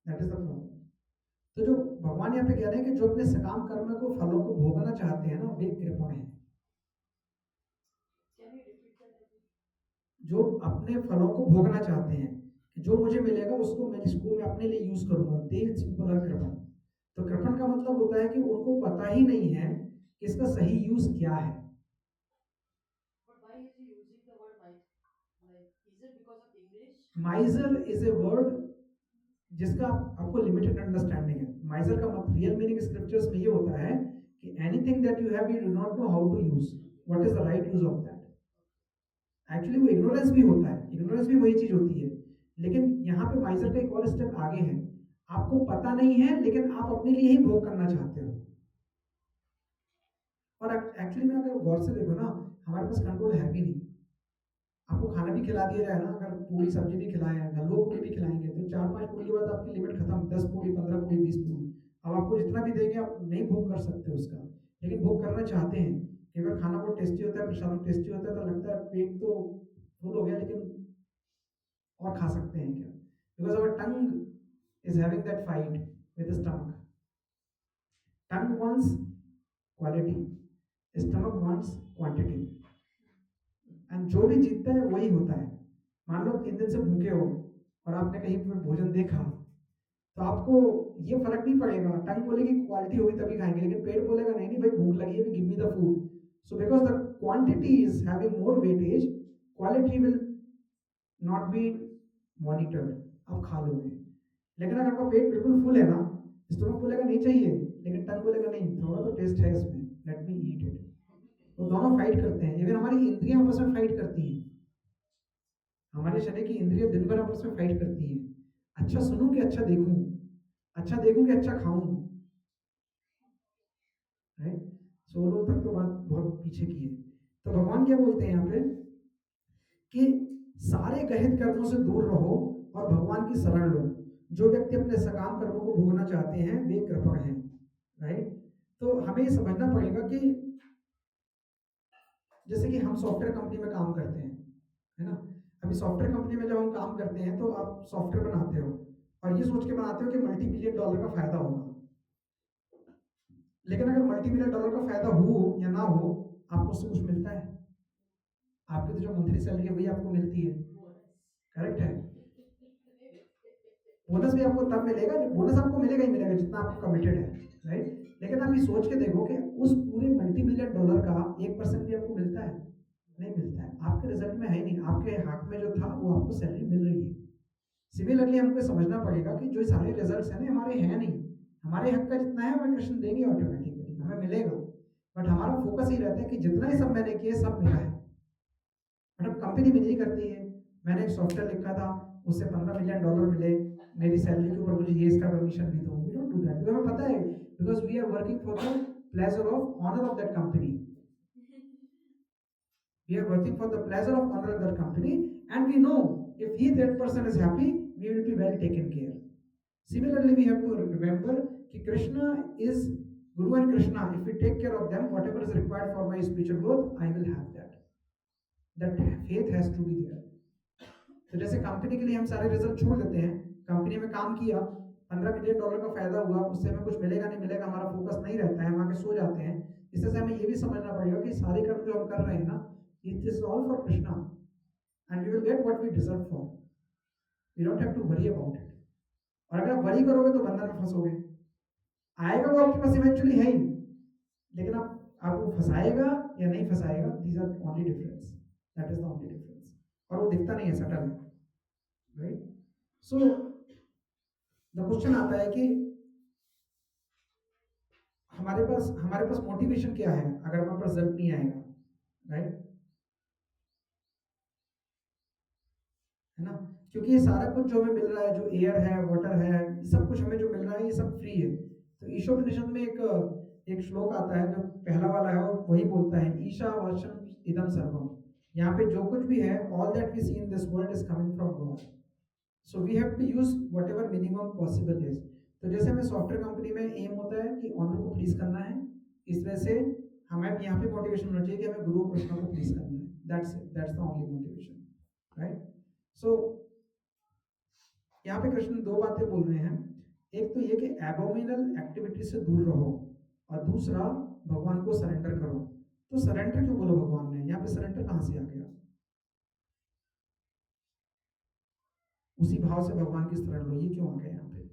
That is the problem. तो जो भगवान यहाँ पे कह रहे हैं कि जो अपने सकाम कर्म को, फलों को भोगना चाहते हैं ना, वे कृपण हैं। जो अपने फलों को भोगना चाहते हैं कि जो मुझे मिलेगा उसको मैं अपने लिए यूज करूंगा, दे पीपल आर कृपण। तो कृपण का मतलब होता है कि उनको पता ही नहीं है कि इसका सही यूज क्या है। माइजर इज ए वर्ड जिसका आपको लिमिटेड अंडरस्टैंडिंग है। माइजर का रियल मीनिंग स्क्रिप्चर्स में ये होता है कि anything that you have, you do not know how to use, what is the right use of that. Actually वो इग्नोरेंस भी होता है, इग्नोरेंस भी वही चीज होती है। लेकिन यहाँ पे माइजर का एक और स्टेप आगे है, आपको पता नहीं है लेकिन आप अपने लिए ही भोग करना चाहते हो। और एक्चुअली में अगर गौर से देखो ना, हमारे पास कंट्रोल है भी नहीं। आपको खाना भी खिला दिया जाए ना, अगर पूरी सब्जी भी खिलाए हैं, नल्लो पूरी भी खिलाएंगे, तो 4-5 पूरी के बाद आपकी लिमिट खत्म, 10 पूरी, 15 पूरी, 20 पूरी। अब आपको जितना भी देंगे आप नहीं भोग कर सकते उसका, लेकिन भोग करना चाहते हैं। कई बार खाना बहुत टेस्टी होता है, प्रसाद टेस्टी होता है, तो लगता है पेट तो फुल हो गया, लेकिन और खा सकते हैं क्या? Because our tongue is having that fight with the stomach. Tongue wants quality, stomach wants quantity. And जो भी जीतता है वही होता है। मान लो 3 दिन से भूखे हो और आपने कहीं पर भोजन देखा, तो आपको ये फर्क नहीं पड़ेगा, टंग बोलेगी क्वालिटी होगी तभी खाएंगे, लेकिन पेट बोलेगा नहीं नहीं भाई भूख लगी है, give me the food. So because the quantity is having more weightage, quality will not be monitored, आप खा लोगे। लेकिन अगर आपका पेट बिल्कुल फुल है ना, स्टोमक बोलेगा नहीं चाहिए, लेकिन टंग बोलेगा नहीं, थोड़ा तो टेस्ट है इसमें, लेट मी ईट इट। वो दोनों फाइट करते हैं। इवन हमारी इंद्रियां आपस में फाइट करती हैं। हमारे शरीर की इंद्रियां दिन भर आपस में फाइट करती हैं। अच्छा सुनूं कि अच्छा देखूं, अच्छा देखूं कि अच्छा खाऊं, राइट। सोलो तक तो बात बहुत पीछे की है। तो भगवान क्या बोलते हैं यहाँ पे कि सारे गहित कर्मों से दूर रहो और भगवान की शरण लो। जो व्यक्ति अपने सकाम कर्मों को भोगना चाहते हैं वे कृपण हैं, राइट। तो हमें ये समझना पड़ेगा कि जैसे कि हम सॉफ्टवेयर कंपनी में काम करते हैं, है ना। अभी सॉफ्टवेयर कंपनी में जब हम काम करते हैं तो आप सॉफ्टवेयर बनाते हो और ये सोच के बनाते हो कि $multi-million का फायदा होगा। लेकिन अगर $multi-million का फायदा हो या ना हो, आपको उससे कुछ मिलता है? आपकी तो जो मंथली सैलरी है वही आपको मिलती है, करेक्ट है। बोनस भी आपको तब मिलेगा, बोनस आपको मिलेगा ही मिलेगा जितना आपको कमिटेड है, राइट। लेकिन आप ये सोच के देखो कि उस पूरे $multi-million का 1% भी आपको मिलता है? नहीं मिलता है। आपके रिजल्ट में है नहीं, आपके हाथ में जो था वो आपको सैलरी मिल रही है। सिमिलरली हमको समझना पड़ेगा कि जो सारे रिजल्ट्स हैं ना हमारे हैं नहीं, हमारे हक का जितना है हमें कृष्ण देंगे, ऑटोमेटिकली हमें मिलेगा। बट हमारा फोकस ही रहता है कि जितना ही सब मैंने किया सब मिला है। बट अब कंपनी भी नहीं करती है। मैंने एक सॉफ्टवेयर लिखा था, उससे $15 मिलियन मिले, मेरी सैलरी के ऊपर मुझे ये इसका परमिशन भी दो। वी डोंट डू दैट, हमें पता है, because we are working for the pleasure of honour of that company. We are working for the pleasure of honor of that company, and we know if that person is happy, we will be well taken care. Similarly, we have to remember that Krishna is Guru and Krishna. If we take care of them, whatever is required for my spiritual growth, I will have that. That faith has to be there. तो जैसे company के लिए हम सारे result छोड़ देते हैं, company में काम किया, $15 मिलियन का फायदा हुआ, उससे हमें कुछ मिलेगा नहीं मिलेगा, हमारा फोकस नहीं रहता है, हम आके सो जाते हैं। इससे हमें ये भी समझना पड़ेगा कि सारे कर्म जो हम कर रहे हैं ना, it is all for Krishna, and we will get what we deserve for. We don't have to worry about it. और अगर आप वरी करोगे तो बंधन में फंसोगे। आएगा वो आपके पास इवेंचुअली है ही, लेकिन आपको फंसाएगा या नहीं फंसाएगा, these are only difference. That is the only difference. और वो दिखता नहीं है, सटल है, right? So द क्वेश्चन आता है कि हमारे पास मोटिवेशन क्या है अगर हमारे पास रिजल्ट नहीं आएगा, राइट? है ना? क्योंकि ये सारा कुछ जो हमें मिल रहा है, जो एयर है, वाटर है, सब कुछ हमें जो मिल रहा है, ये सब फ्री है। तो ईशोपनिषद में एक श्लोक आता है जो पहला वाला है, और वही बोलता है ईशावास्यम इदम सर्वम। यहाँ पे जो कुछ भी है, all that we see in this world is coming from God. So we have to use whatever minimum possible is. तो जैसे हमें सॉफ्टवेयर कंपनी में एम होता है कि ऑनर को प्लीज करना है, इस तरह से हमें यहाँ पे मोटिवेशन होना चाहिए कि हमें गुरु कृष्ण को प्लीज करना है। That's the only motivation, right? So यहाँ पे कृष्ण दो बातें बोल रहे हैं। एक तो ये कि एबोमिनल एक्टिविटी से दूर रहो, और दूसरा भगवान को सरेंडर करो। तो सरेंडर क्यों बोलो भगवान ने? यहाँ पे सरेंडर कहाँ से आ गया? उसी भाव से भगवान की शरण लो, ये क्यों आ गया यहाँ पे?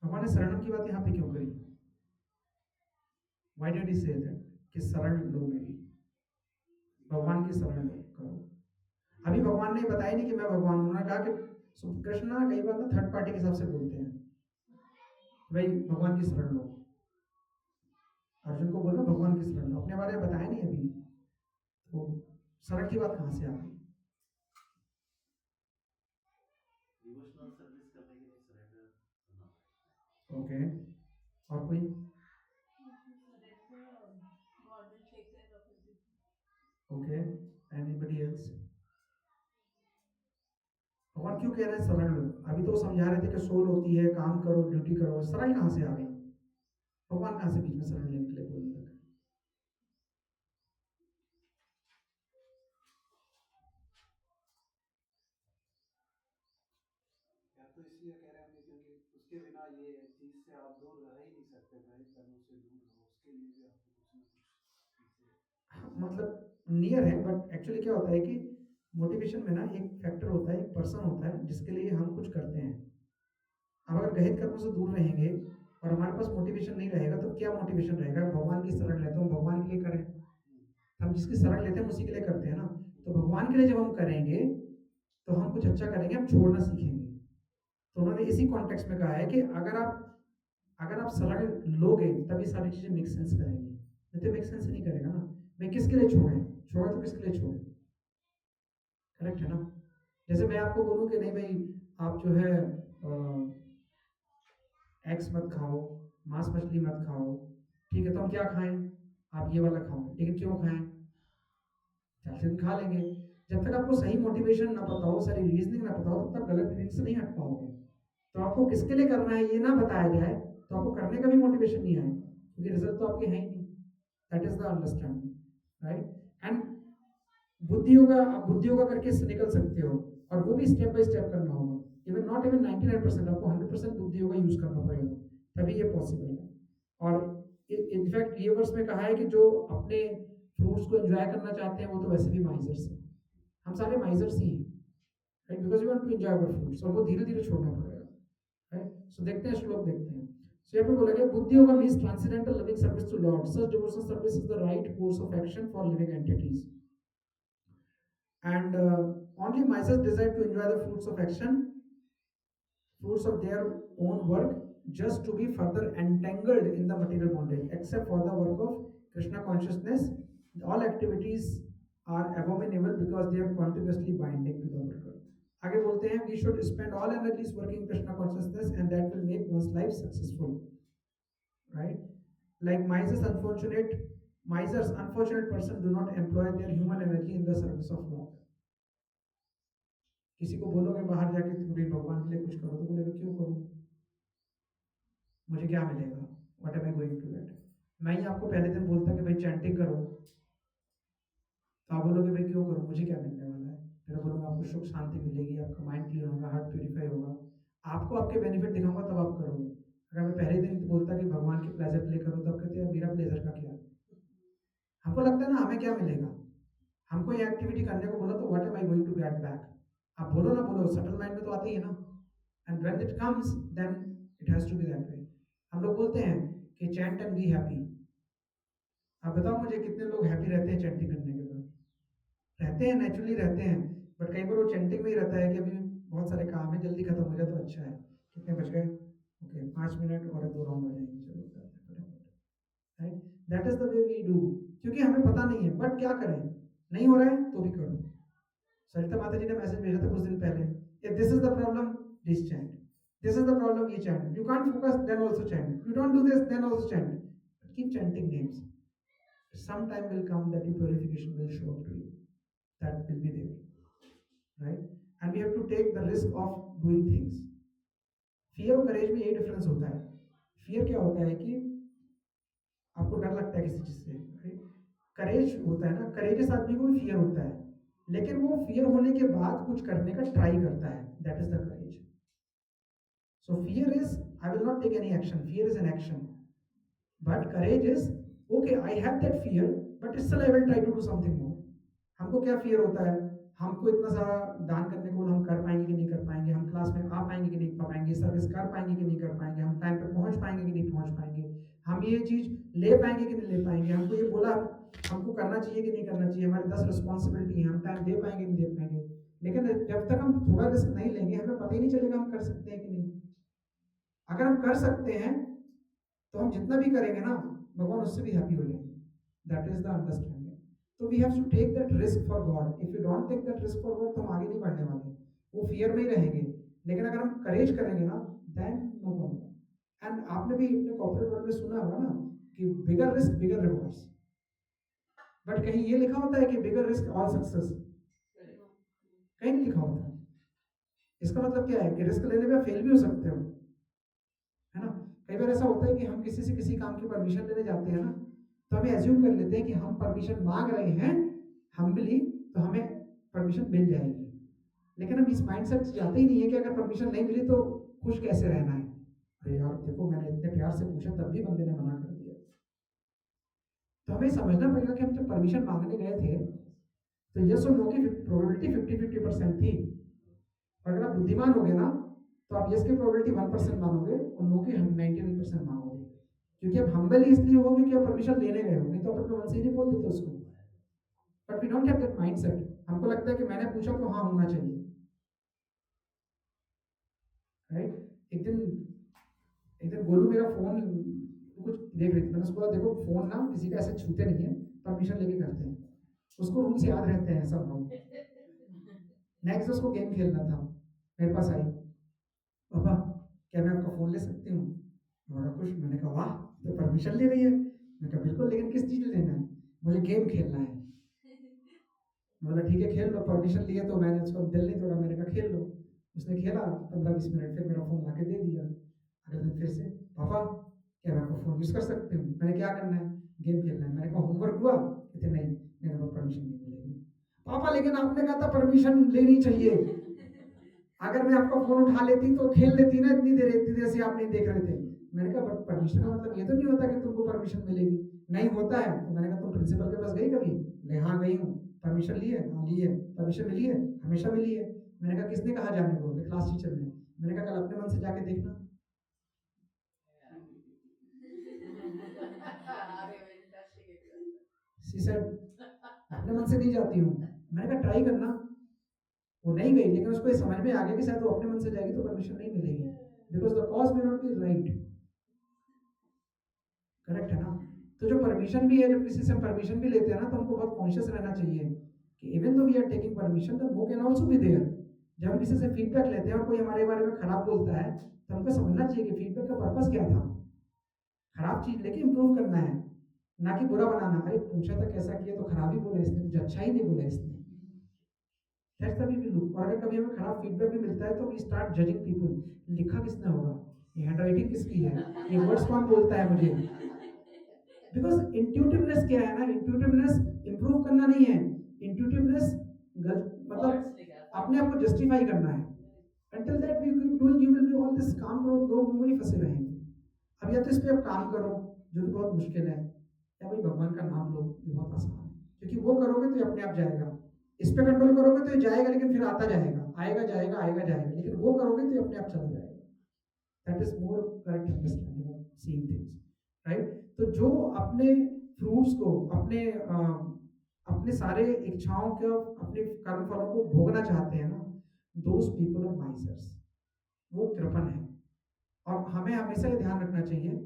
भगवान ने शरण की बात यहाँ पे क्यों करी? Why did he say that? कि शरण लो मेरी, भगवान की शरण करो। अभी भगवान ने बताया नहीं कि मैं भगवान हूं। उन्होंने कहा कि कृष्ण ना कई बार ना थर्ड पार्टी के हिसाब से बोलते हैं, भाई भगवान की शरण लो। अर्जुन को बोलो भगवान की शरण लो, अपने बारे में बताया नहीं अभी। तो शरण की बात कहाँ से आ गई? डिवोशनल सर्विस करने के लिए सरेंडर करना पड़ेगा। ओके, और कोई? Okay, anybody else? भगवान क्यों कह रहे हैं शरण लो? अभी तो समझा रहे थे कि सोल होती है, काम करो, ड्यूटी करो। शरण कहाँ से आ गई? भगवान कहाँ से बीच में शरण लेने के लिए बोलने लगे? या तो इसलिए कह रहे होंगे क्योंकि उसके बिना ये चीज से आप दूर रह ही नहीं सकते, भ्रमित कर्मों से दूर रहो, उसके लिए भी आपको कुछ ना कुछ चीजें। मतलब नियर है, बट एक्चुअली क्या होता है कि मोटिवेशन में ना एक फैक्टर होता है, एक पर्सन होता है जिसके लिए हम कुछ करते हैं। अब अगर गहित कर्मों से दूर रहेंगे और हमारे पास मोटिवेशन नहीं रहेगा, तो क्या मोटिवेशन रहेगा? भगवान की शरण लेते हो, हम भगवान के लिए करें। हम जिसकी शरण लेते हैं उसी के लिए करते हैं ना। तो भगवान के लिए जब हम करेंगे तो हम कुछ अच्छा करेंगे, हम छोड़ना सीखेंगे। तो उन्होंने इसी कॉन्टेक्स्ट में कहा है कि अगर आप शरण लोगे तभी सारी चीजें मेक सेंस करेंगी, नहीं तो मेक सेंस नहीं करेगा ना। मैं किसके लिए छोड़े तो किसके लिए छोड़े? करेक्ट है ना? जैसे मैं आपको बोलूं कि नहीं भाई आप जो है एग्स मत खाओ, मांस मछली मत खाओ, ठीक है, तो हम क्या खाएं? आप ये वाला खाओ, लेकिन क्यों खाएं? 4 दिन खा लेंगे। जब तक आपको सही मोटिवेशन ना पता हो, सही रीजनिंग ना पता हो, तब तक गलत रीजनिंग से नहीं हट पाओगे। तो आपको किसके लिए करना है ये ना बताया जाए तो आपको करने का भी मोटिवेशन नहीं आए, क्योंकि रिजल्ट तो आपके है ही नहीं। That is the understanding, right? And बुद्धि होगा करके इससे निकल सकते हो, और वो भी स्टेप बाय स्टेप करना होगा। इवन नॉट इवन 99%, आपको 100% बुद्धि होगा यूज करना पड़ेगा, तभी ये पॉसिबल है। और इनफैक्ट ये वर्ष में कहा है कि जो अपने फ्रूट्स को एंजॉय करना चाहते हैं वो तो वैसे भी माइजर्स हैं। हम सारे माइजर्स ही हैं, right? Because we want to enjoy our fruits, और वो धीरे धीरे छोड़ना पड़ेगा, राइट? सो देखते हैं, श्लोक देखते हैं। सो यहाँ पे बोला गया buddhi yoga means transcendental living service to lord. Such devotional service is the right course of action for living entities, and only misers desire to enjoy the fruits of action, fruits of their own work, just to be further entangled in the material bondage. Except for the work of Krishna consciousness, all activities are abominable because they are continuously binding to the worker. आगे बोलते हैं we should spend all energies working Krishna consciousness, and that will make one's life successful, right? Like misers, unfortunate person do not employ their human energy in the service of God. किसी को बोलोगे बाहर जाके तुम भी भगवान के लिए कुछ करो, तो बोलेगा क्यों करूं, मुझे क्या मिलेगा, what am I going to get? मैं ही आपको पहले दिन बोलता कि भाई चैंटिंग करो, तो आप बोलोगे भाई क्यों करूं, मुझे क्या मिलने वाला है? फिर बोलूँगा आपको सुख शांति मिलेगी, आपका माइंड क्लियर होगा, हार्ट प्यूरिफाई होगा, आपको आपके बेनिफिट दिखाऊंगा तब आप करोगे। अगर मैं पहले दिन बोलता कि भगवान के प्लेजर के लिए करो, तब कहते हैं मेरा प्लेजर का क्या? हमको लगता है ना हमें क्या मिलेगा, हमको ये एक्टिविटी करने को बोला तो what am I going to get back? आप बोलो ना बोलो, सटल माइंड में तो आते ही है ना। And when it comes then it has to be that way. हम लोग बोलते हैं कि चैंट एंड बी हैप्पी, आप बताओ मुझे कितने लोग हैप्पी रहते हैं चैंटिंग करने के बाद? रहते हैं, नेचुरली रहते हैं, बट कई बार वो चैंटिंग में ही रहता है कि अभी बहुत सारे काम है, जल्दी खत्म हो जाए तो अच्छा है। कितने बज गए? ओके, 5 मिनट और 2 राउंड हो जाएंगे, चलो करते हैं फटाफट। Right, that is the way we do, क्योंकि हमें पता नहीं है, बट क्या करें, नहीं हो रहा है तो भी करो। सरिता माता जी ने मैसेज भेजा था कुछ दिन पहले, if this is the problem, this chant, this is the problem, ये chant, you can't focus, then also chant, you don't do this, then also chant, keep chanting names, some time will come that your purification will show up to you, that will be there, right? And we have to take the risk of doing things. Fear और courage में ये difference होता है। fear क्या होता है कि आपको डर लगता है किसी चीज से, करेज होता है ना, करेजियस आदमी को भी फियर होता है, लेकिन वो फियर होने के बाद कुछ करने का ट्राई करता है, that is the courage. So fear is I will not take any action, fear is an action, but courage is okay I have that fear but still I will try to do something more. हमको क्या fear होता है, हमको इतना सारा दान करने को हम कर पाएंगे कि नहीं कर पाएंगे, हम क्लास में आ पाएंगे कि नहीं पा पाएंगे, सर्विस कर पाएंगे कि नहीं कर पाएंगे, हम टाइम पे पहुंच पाएंगे कि नहीं पहुंच पाएंगे, हम ये चीज ले पाएंगे कि नहीं ले पाएंगे, हमको ये बोला हमको करना चाहिए कि नहीं करना चाहिए, हमारी 10 रिस्पॉन्सिबिलिटी है, हम टाइम दे पाएंगे नहीं दे पाएंगे। लेकिन जब तक हम थोड़ा रिस्क नहीं लेंगे हमें पता ही नहीं चलेगा हम कर सकते हैं कि नहीं। अगर हम कर सकते हैं तो हम जितना भी करेंगे ना भगवान उससे भी हैप्पी हो जाएंगे, दैट इज द अंडरस्टैंडिंग। तो we have to take that risk for God, if you don't take that risk for God तो हम आगे नहीं बढ़ने वाले, वो फियर में ही रहेंगे। लेकिन अगर हम करेज करेंगे ना देन नो प्रॉब्लम। एंड आपने भी अपने कॉर्पोरेट वर्ल्ड में सुना होगा ना कि बिगर रिस्क बिगर रिवॉर्ड्स, बट कहीं ये लिखा होता है कि बिगर रिस्क ऑल सक्सेस? कहीं नहीं लिखा होता। इसका मतलब क्या है कि रिस्क लेने में फेल भी हो सकते हो, है ना। कई बार ऐसा होता है कि हम किसी से किसी काम की परमिशन लेने जाते हैं ना, तो हमें एज्यूम कर लेते हैं कि हम परमिशन मांग रहे हैं हम्बली तो हमें परमिशन मिल जाएगी, लेकिन हम इस माइंडसेट से जाते ही नहीं है कि अगर परमिशन नहीं मिली तो खुश कैसे रहना है। अरे यार देखो मैंने इतने प्यार से पूछा तब भी बंदे ने मना कर दिया। तो हमें समझना पड़ेगा कि हम जब परमिशन मांगने गए थे तो यस और नो की प्रोबेबिलिटी 50-50% थी, और अगर आप बुद्धिमान हो गए ना तो आप यस की प्रोबेबिलिटी 1% मानोगे और नो की 99% मानोगे, क्योंकि आप हम्बल इसलिए हो क्योंकि आप परमिशन लेने गए हो, नहीं तो आप अपने मन से ही नहीं बोल देते उसको। But we don't have that mindset, हमको लगता है कि मैंने पूछा तो हाँ होना चाहिए, राइट। एक दिन गोलू मेरा फोन कुछ देख रही थी, मैंने उसको बोला देखो फोन ना किसी का ऐसे छूते नहीं है, परमिशन लेके करते हैं, उसको रूल्स याद रहते हैं सब लोग। नेक्स्ट उसको गेम खेलना था, मेरे पास आई, पापा क्या मैं आपका फोन ले सकती हूँ? बड़ा खुश, मैंने कहा वाह तो परमिशन ले रही है, मैं कहा बिल्कुल, लेकिन किस चीज लेना है? मुझे गेम खेलना है। बोला ठीक है खेल लो, परमिशन लिए तो मैंने उसको दिल नहीं तोड़ा, मैंने कहा खेल लो। उसने खेला 15-20 मिनट, फिर मेरा फोन लाके दे दिया। अगले दिन फिर से पापा क्या मैं आपका फोन यूज कर सकती हूँ? मैंने क्या करना है? गेम खेलना है। मैंने कहा होमवर्क हुआ? कहते नहीं, मेरे को परमिशन नहीं मिलेगी। पापा लेकिन आपने कहा था परमिशन लेनी चाहिए, अगर मैं आपका फोन उठा लेती तो खेल लेती ना, इतनी देर से आप नहीं देख रहे थे। मैंने कहा बट परमिशन का मतलब ये तो नहीं होता कि तुमको परमिशन मिलेगी, नहीं होता है। तो मैंने कहा तुम प्रिंसिपल के पास गई कभी? ले हाँ गई हूँ। परमिशन ली है? हाँ ली है। परमिशन मिली है? हमेशा मिली है। मैंने कहा किसने कहा जाने को? क्लास टीचर ने। मैंने कहा कल अपने मन से जाके देखना। शी सेड अपने मन से नहीं जाती हूँ। मैंने कहा ट्राई करना। वो नहीं गई, लेकिन उसको ये समझ में आ गया कि शायद वो अपने मन से जाएगी तो परमिशन नहीं मिलेगी, because the cause may not be right. Correct है ना। तो जो परमिशन भी है, जब किसी से हम परमिशन भी लेते हैं ना, तो हमको बहुत कॉन्शियस रहना चाहिए कि even though we are taking permission the no can also be there. जब हम किसी से फीडबैक लेते हैं और कोई हमारे बारे में खराब बोलता है तो हमको समझना चाहिए कि फीडबैक का पर्पस क्या था। खराब चीज लेके इम्प्रूव करना है, ना कि बुरा बनाना। अरे पूछा था कैसा किया तो खराब ही बोला इसने, कुछ अच्छा ही नहीं बोला इसने। That's the way we look. और अगर कभी हमें खराब फीडबैक भी मिलता है तो वी स्टार्ट जजिंग पीपल, लिखा किसने होगा, ये हैंडराइटिंग किसकी है, ये वर्ड्स कौन बोलता है मुझे। बिकॉज इंट्यूटिवनेस क्या है ना, इंट्यूटिवनेस इंप्रूव करना नहीं है, इंट्यूटिवनेस मतलब अपने आप को जस्टिफाई करना है। Until that we keep doing, you will be all this काम करो, लोग मुंह में ही फंसे रहेंगे। अब या तो इस पे आप काम करो जो कि बहुत मुश्किल है, या भाई भगवान का नाम लो, ये बहुत आसान है, क्योंकि वो करोगे तो ये अपने आप जाएगा। इस पे कंट्रोल करोगे तो ये जाएगा, लेकिन फिर आता जाएगा, आएगा जाएगा आएगा जाएगा, लेकिन वो करोगे तो ये अपने आप चला जाएगा। That is more correct understanding of seeing things, right. तो जो अपने फ्रूट्स को अपने सारे इच्छाओं को अपने कर्म फलों को भोगना चाहते हैं ना, दोज पीपल आर माइजर्स, वो कृपण है। और हमें हमेशा ये ध्यान रखना चाहिए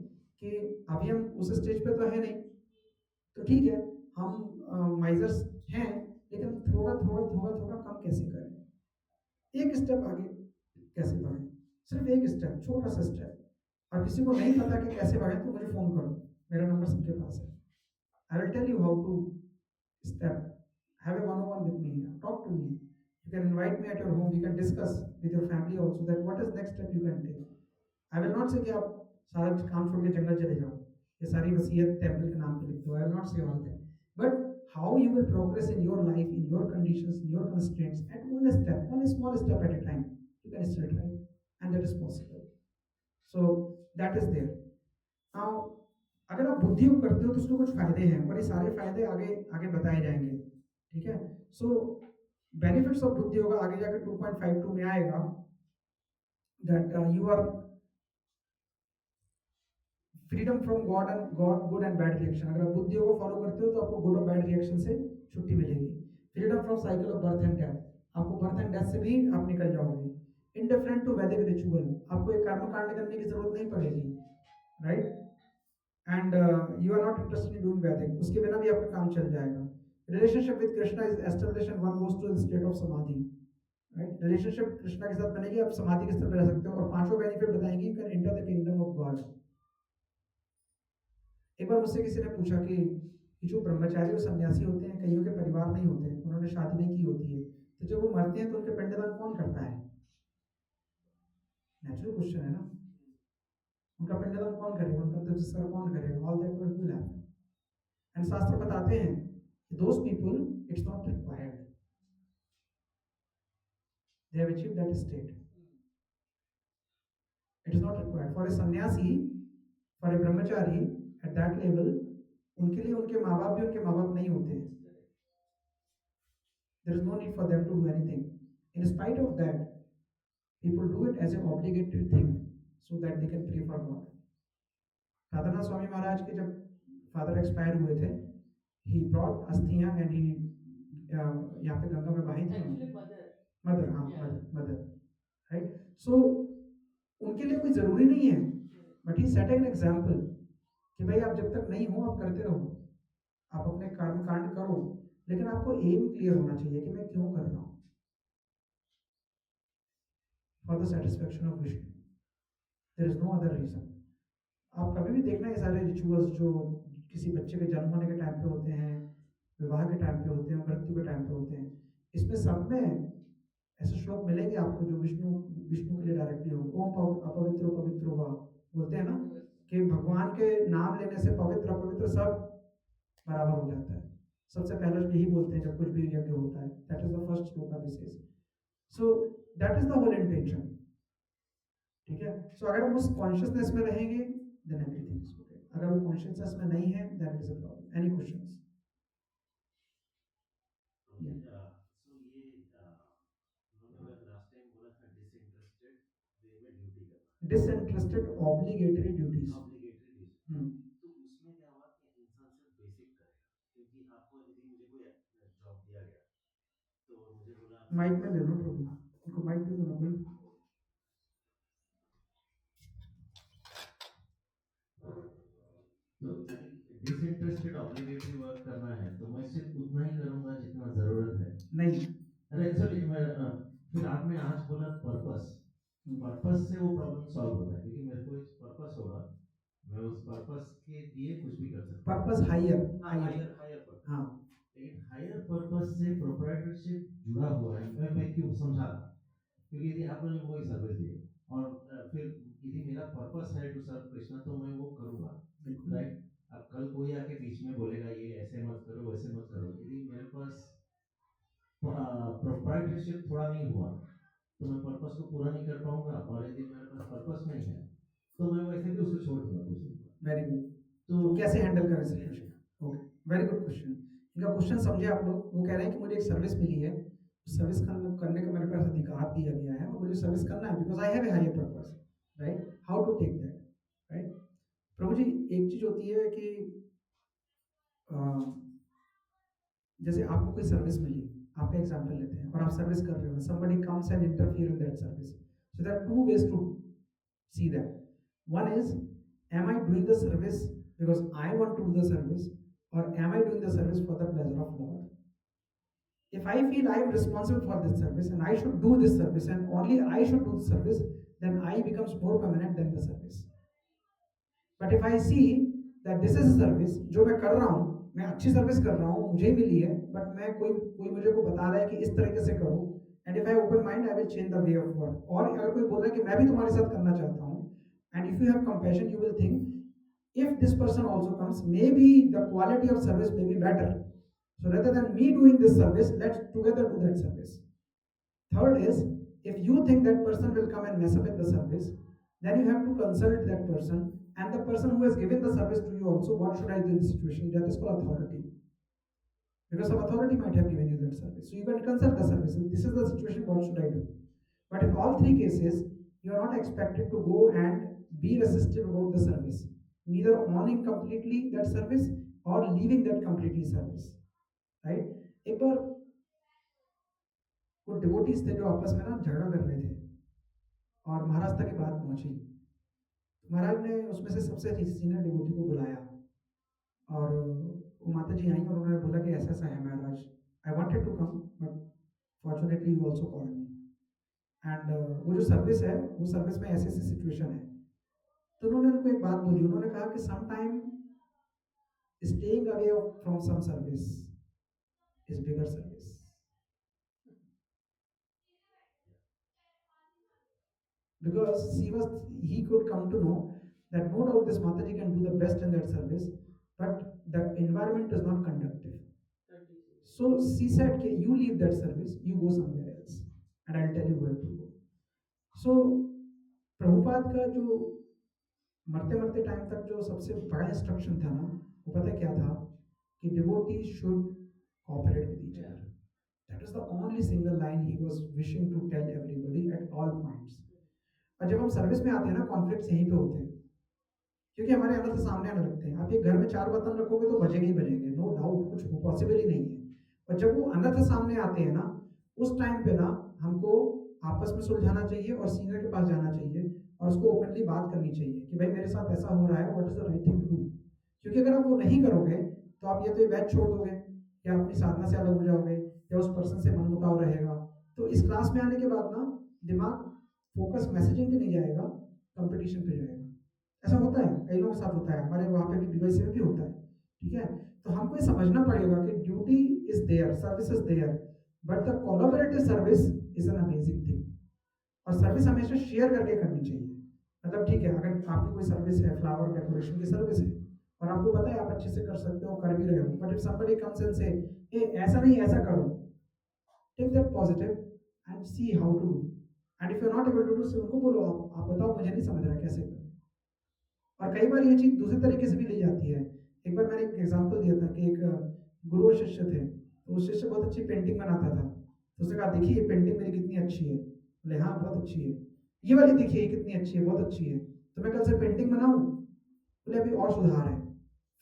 कि अभी हम उस स्टेज पे तो है नहीं, तो ठीक है, हम माइजर्स हैं, लेकिन थोड़ा थोड़ा थोड़ा थोड़ा कम कैसे करें, एक स्टेप आगे कैसे बढ़ें, सिर्फ एक स्टेप, छोटा सा स्टेप। और किसी को नहीं पता कि कैसे बढ़े तो मुझे फ़ोन करो, मेरा नंबर सबके पास है। I will tell you how to step. Have a one-on-one with me. Talk to me. You can invite me at your home. We can discuss with your family also that what is next step you can take. I will not say कि आप सारा काम छोड़ के जंगल चले जाओ, ये सारी वसीयत टेम्पल के नाम पे लिख दो. I will not say all that. But how you will progress in your life, in your conditions, in your constraints, at one step, one small step at a time, you can still try, and that is possible. So that is there. Now अगर आप बुद्धि योग करते हो तो उसके कुछ फायदे हैं और ये सारे फायदे आगे आगे बताए जाएंगे, ठीक है। सो बेनिफिट्स ऑफ बुद्धि योगा आगे जाकर 2.52 में आएगा, that you are freedom from God and good and bad reaction. अगर आप बुद्धि योग फॉलो करते हो तो आपको गुड और बैड रिएक्शन से छुट्टी मिलेगी। Freedom from cycle of birth and death, आपको बर्थ एंड डेथ से भी आप निकल जाओगे। इंडिफरेंट टू वैदिक रिचुअल, आपको एक कर्म कांड करने की जरूरत नहीं पड़ेगी, right. And you are not interested in doing Vedic, उसके बिना भी आपका काम चल जाएगा। Relationship with Krishna is established and one goes to the state of samadhi, right. Relationship Krishna के साथ बनेगी, आप समाधि के स्तर पर रह सकते हो। और पांचों बेनिफिट बताएंगे, you can enter the kingdom of God. एक बार मुझसे किसी ने पूछा कि जो ब्रह्मचारी और सन्यासी होते हैं, कईयों के परिवार नहीं होते, उन्होंने शादी नहीं की होती है, तो जब वो मरते हैं तो उनके पिंडदान कौन करता है? नेचुरल क्वेश्चन है ना, उनका पिंडदान कौन करेगा, उनका अंतिम कौन करेगा? All that will happen. And शास्त्र बताते हैं कि those people it's not required, they have achieved that state, it is not required for a sannyasi, for a brahmachari at that level, उनके लिए उनके माँ बाप भी उनके माँ बाप नहीं होते, there is no need for them to do anything. In spite of that, people do it as an obligatory thing so that they can pray for God. Radhanath Swami Maharaj के जब फादर एक्सपायर हुए थे, he brought अस्थियां and he यहाँ पे गंगा में बहाई थी, मदर, हाँ मदर, राइट। सो उनके लिए कोई जरूरी नहीं है, but he set an example कि भाई आप जब तक नहीं हो आप करते रहो, आप अपने कर्म कांड करो, लेकिन आपको एम क्लियर होना चाहिए कि मैं क्यों कर रहा हूँ, for the satisfaction of Vishnu, there is no other reason. आप कभी भी देखना ये सारे रिचुअल्स जो किसी बच्चे के जन्म होने के टाइम पे होते हैं, विवाह के टाइम पे होते हैं, मृत्यु के टाइम पे होते हैं, इसमें सब में ऐसे श्लोक मिलेंगे आपको जो विष्णु के लिए डायरेक्टली हो। ओम अपवित्र पवित्र हुआ, बोलते हैं ना कि भगवान के नाम लेने से पवित्र अपवित्र सब बराबर हो जाता है। सबसे पहले यही बोलते हैं जब कुछ भी यज्ञ होता है, that is the first shloka this is, so that is the whole intention, ठीक है। सो अगर हम उस कॉन्शियसनेस में रहेंगे देन एवरीथिंग इज ओके, अगर वो कॉन्शियसनेस में नहीं है then it is a problem. Any questions? So ये उन्होंने लास्ट टाइम बोला था डिसइंटरेस्टेड वे में ड्यूटी करना, डिसइंटरेस्टेड ऑब्लिगेटरी ड्यूटीज, तो उसमें क्या हुआ कि इंसान सिर्फ बेसिक करेगा, क्योंकि आपको यदि मुझे कोई जॉब दिया गया तो मुझे बोला माइक में ले लो प्रभु, उनको माइक दे दो ना कोई। तो डिसइंटरेस्टेड ऑब्लिगेटरी वर्क करना है तो मैं सिर्फ उतना ही करूंगा जितना जरूरत है। नहीं, अरे एक्चुअली फिर आपने आज बोला पर्पस से वो प्रॉब्लम सॉल्व होता है, क्योंकि मेरे को एक पर्पस होगा, मैं उस पर्पस के लिए कुछ भी कर सकता हूँ। पर्पस हायर पर्पस, हाँ, लेकिन हायर पर्पस से प्रोप्राइटरशिप जुड़ा हुआ है। मैं क्यों समझा था, क्योंकि यदि आप मुझे कोई सर्विस दिए और फिर यदि मेरा पर्पस है टू सर्व कृष्णा तो मैं वो करूँगा, राइट। अब कल कोई आके बीच में बोलेगा ये ऐसे मत करो वैसे मत करो, यदि मेरे पास प्रोप्राइटरशिप थोड़ा नहीं हुआ तो मैं पर्पस को पूरा नहीं कर पाऊंगा, और यदि मेरे पास पर्पस नहीं है तो मैं वैसे भी उसको छोड़ दूंगा कुछ दिन बाद। Very good. तो कैसे हैंडल करें situation? Okay, very good question. इनका क्वेश्चन समझे आप लोग। वो कह रहे हैं कि मुझे एक सर्विस मिली है, सर्विस करने का मेरे पास अधिकार दिया गया है और मुझे सर्विस करना है because I have a higher purpose, right. How to take that, right. Prabhu ji, एक चीज होती है कि जैसे आपको कोई सर्विस मिली, आपका एग्जांपल लेते हैं और आप सर्विस कर रहे हो, somebody comes and interfere in that service. So there are two ways to see that. One is, am I doing the service because I want to do the service, or am I doing the service for the pleasure of Lord? If I feel I am responsible for this service and I should do this service and only I should do the service, then I becomes more permanent than the service. But if I see that this is a service जो मैं कर रहा हूँ, मैं अच्छी service कर रहा हूँ, मुझे ही मिली है, बट मैं कोई मुझे को बता रहा है कि इस तरीके से करो, and if I open mind I will change the way of work. और अगर कोई बोल रहा है कि मैं भी तुम्हारे साथ करना चाहता हूँ, and if you have compassion you will think if this person also comes, maybe the quality of service may be better. So rather than me doing this service, let's together do that service. Third is, if you think that person will come and mess up in the service, then you have to consult that person and the person who has given the service to you also. What should I do in this situation? That is called authority, because some authority might have given you that service. So you can consult the service. This is the situation. What should I do? But in all three cases, you are not expected to go and be resistive about the service, neither owning completely that service or leaving that completely service. Right? एक बार वो devotees थे जो आपस में ना झगड़ा कर रहे थे और महाराज तक की बात पहुंची. महाराज ने उसमें से सबसे सीनियर डिवोटी को बुलाया और वो माता जी आई और उन्होंने बोला कि ऐसा ऐसा है Maharaj, I wanted to come but fortunately you also called me, and वो जो सर्विस है वो सर्विस में ऐसी ऐसी सिचुएशन है. तो उन्होंने उनको एक बात बोली, उन्होंने कहा कि some time staying away from some service is bigger service. Because he could come to know that no doubt this Mataji can do the best in that service, but the environment is not conducive. So she said, you leave that service, you go somewhere else, and I'll tell you where to go. So Prabhupada का जो मरते मरते time तक जो सबसे बड़ा instruction था ना, वो पता क्या था कि devotees should cooperate with each other. That is the only single line he was wishing to tell everybody at all points. और जब हम सर्विस में आते हैं ना, कॉन्फ्लिक्ट्स यहीं पे होते हैं, क्योंकि हमारे अनर्थ सामने आने लगते हैं. आप एक घर में 4 बर्तन रखोगे तो बजेंगे ही बजेंगे, नो डाउट, कुछ पॉसिबल ही नहीं है. और जब वो अनर्थ सामने आते हैं ना, उस टाइम पे ना हमको आपस में सुलझाना चाहिए और सीनियर के पास जाना चाहिए और उसको ओपनली बात करनी चाहिए कि भाई मेरे साथ ऐसा हो रहा है, what is the right thing to do. क्योंकि अगर आप वो नहीं करोगे तो आप या तो ये बैच छोड़ दोगे या अपनी साधना से अलग हो जाओगे या उस पर्सन से मनमुटाव रहेगा. तो इस क्लास में आने के बाद ना दिमाग फोकस मैसेजिंग पे नहीं जाएगा, कंपटीशन पे जाएगा. ऐसा होता है, कई लोगों के साथ होता है, हमारे वहाँ पे भी बीवाईसी में भी होता है. ठीक है, तो हमको ये समझना पड़ेगा कि duty is there, service is there, but the collaborative service is an amazing thing. और सर्विस हमेशा शेयर करके करनी चाहिए. मतलब ठीक है, अगर आपकी कोई सर्विस है, फ्लावर डेकोरेशन की सर्विस है और आपको पता है आप अच्छे से कर सकते हो, कर भी रहे हो, but if somebody comes and say a ऐसा नहीं ऐसा करो, take that positive and see how to do. And if you are not able to do, say उनको बोलो आप बताओ मुझे नहीं समझ रहा कैसे करें. और कई बार ये चीज़ दूसरे तरीके से भी ली जाती है. एक बार मैंने एक एग्जांपल दिया था कि एक गुरु और शिष्य थे, तो वो शिष्य बहुत अच्छी पेंटिंग बनाता था. तो उसने कहा देखिए ये पेंटिंग मेरी कितनी अच्छी है. बोले हाँ बहुत अच्छी है. ये वाली देखिए कितनी अच्छी है, बहुत अच्छी है, तो मैं कल से पेंटिंग बनाऊँ. बोले अभी और सुधार है.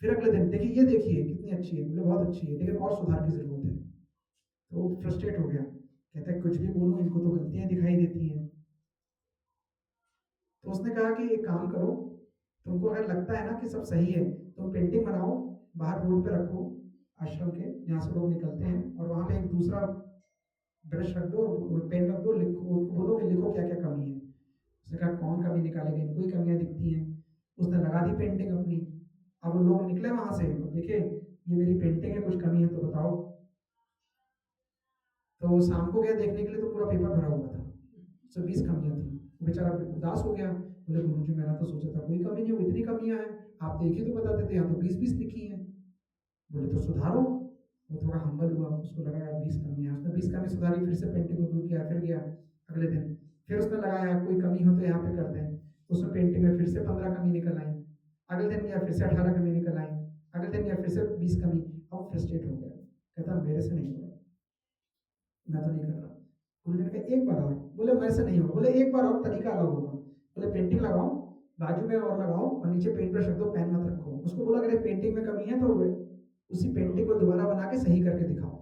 फिर अगले दिन देखिए ये देखिए कितनी अच्छी है. बोले बहुत अच्छी है लेकिन और सुधार की जरूरत है. तो वो फ्रस्ट्रेट हो गया, कहता है कुछ भी बोलूं इनको तो गलतियां दिखाई देती हैं. तो उसने कहा कि एक काम करो, तुमको अगर लगता है ना कि सब सही है, तुम पेंटिंग बनाओ, बाहर रोड पे रखो आश्रम के जहाँ से लोग निकलते हैं, और वहाँ पे एक दूसरा ब्रश रख दो और पेन रख दो, लिखो, बोलो कि लिखो क्या क्या कमी है. उसने कहा कौन कमी निकालेगा, इनको ही कमियाँ दिखती हैं. उसने लगा दी पेंटिंग अपनी. अब लोग निकले वहाँ से, देखे ये मेरी पेंटिंग है, कुछ कमी है तो बताओ. तो शाम को गया देखने के लिए तो पूरा पेपर भरा हुआ था, 120 कमियां थी. वो बेचारा उदास हो गया. बोले गुरुजी मैंने तो सोचा था कोई कमी नहीं हो, इतनी कमियां हैं, आप तो एक ही तो बताते थे, यहाँ तो 20-20 लिखी हैं. बोले तो सुधारो. वो थोड़ा हम्बल हुआ, उसको लगा यार 20 कमियां. उसने 20 कमी सुधारी, फिर से पेंटिंग को शुरू किया. फिर गया अगले दिन, फिर उसने लगाया कोई कमी हो तो यहाँ पे कर दें. उसमें पेंटिंग में फिर से 15 कमी निकल आई. अगले दिन गया फिर से 18 कमी निकल आई. अगले दिन गया फिर से 20 कमी. अब फ्रस्ट्रेट हो गया, कहता मेरे से नहीं होगा, मैं तो नहीं कर रहा. गुरु ने कहा एक बार और. बोले मेरे से नहीं होगा. बोले एक बार और तरीका अलग होगा. बोले पेंटिंग लगाओ, बाजू में और लगाओ और नीचे पेंट ब्रश रख दो, पेन मत रखो. उसको बोला अगर पेंटिंग में कमी है तो उसी पेंटिंग को दोबारा बना के सही करके दिखाओ।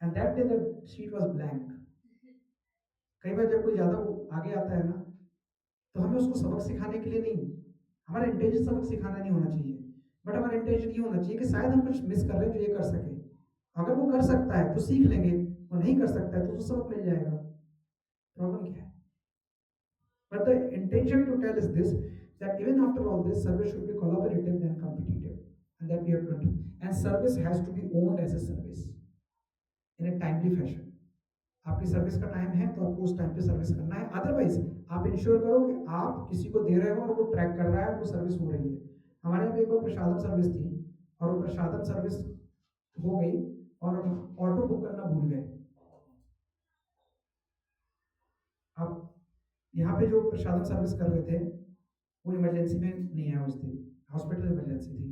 And that day the sheet was blank. कई बार जब कोई ज़्यादा आगे आता है ना, तो हमें उसको सबक सिखाने के लिए नहीं, हमारा इंटेंशन सबक सिखाना नहीं होना चाहिए, बट हमारा इंटेंशन ये होना चाहिए कि शायद हम कुछ मिस कर रहे हैं जो ये कर सके। अगर वो कर सकता है तो सीख लेंगे, वो नहीं कर सकता है तो उसको सबक मिल जाएगा। प्रॉब्लम क्या है? But the intention to tell is this, that even after all this, service should be collaborative and competitive, and that we have to, and service has to be owned as a service in a timely fashion. आपकी service का time है तो आपको उस time पे service करना है, otherwise आप इंश्योर करो कि आप किसी को दे रहे हो और वो ट्रैक कर रहा है, वो सर्विस हो रही है। हमारे यहाँ पे एक बार प्रसादम सर्विस थी और वो प्रसादम सर्विस हो गई और हम ऑटो बुक करना भूल गए। अब यहाँ पे जो प्रसादम सर्विस कर रहे थे वो इमरजेंसी में नहीं आया उस दिन, हॉस्पिटल इमरजेंसी थी।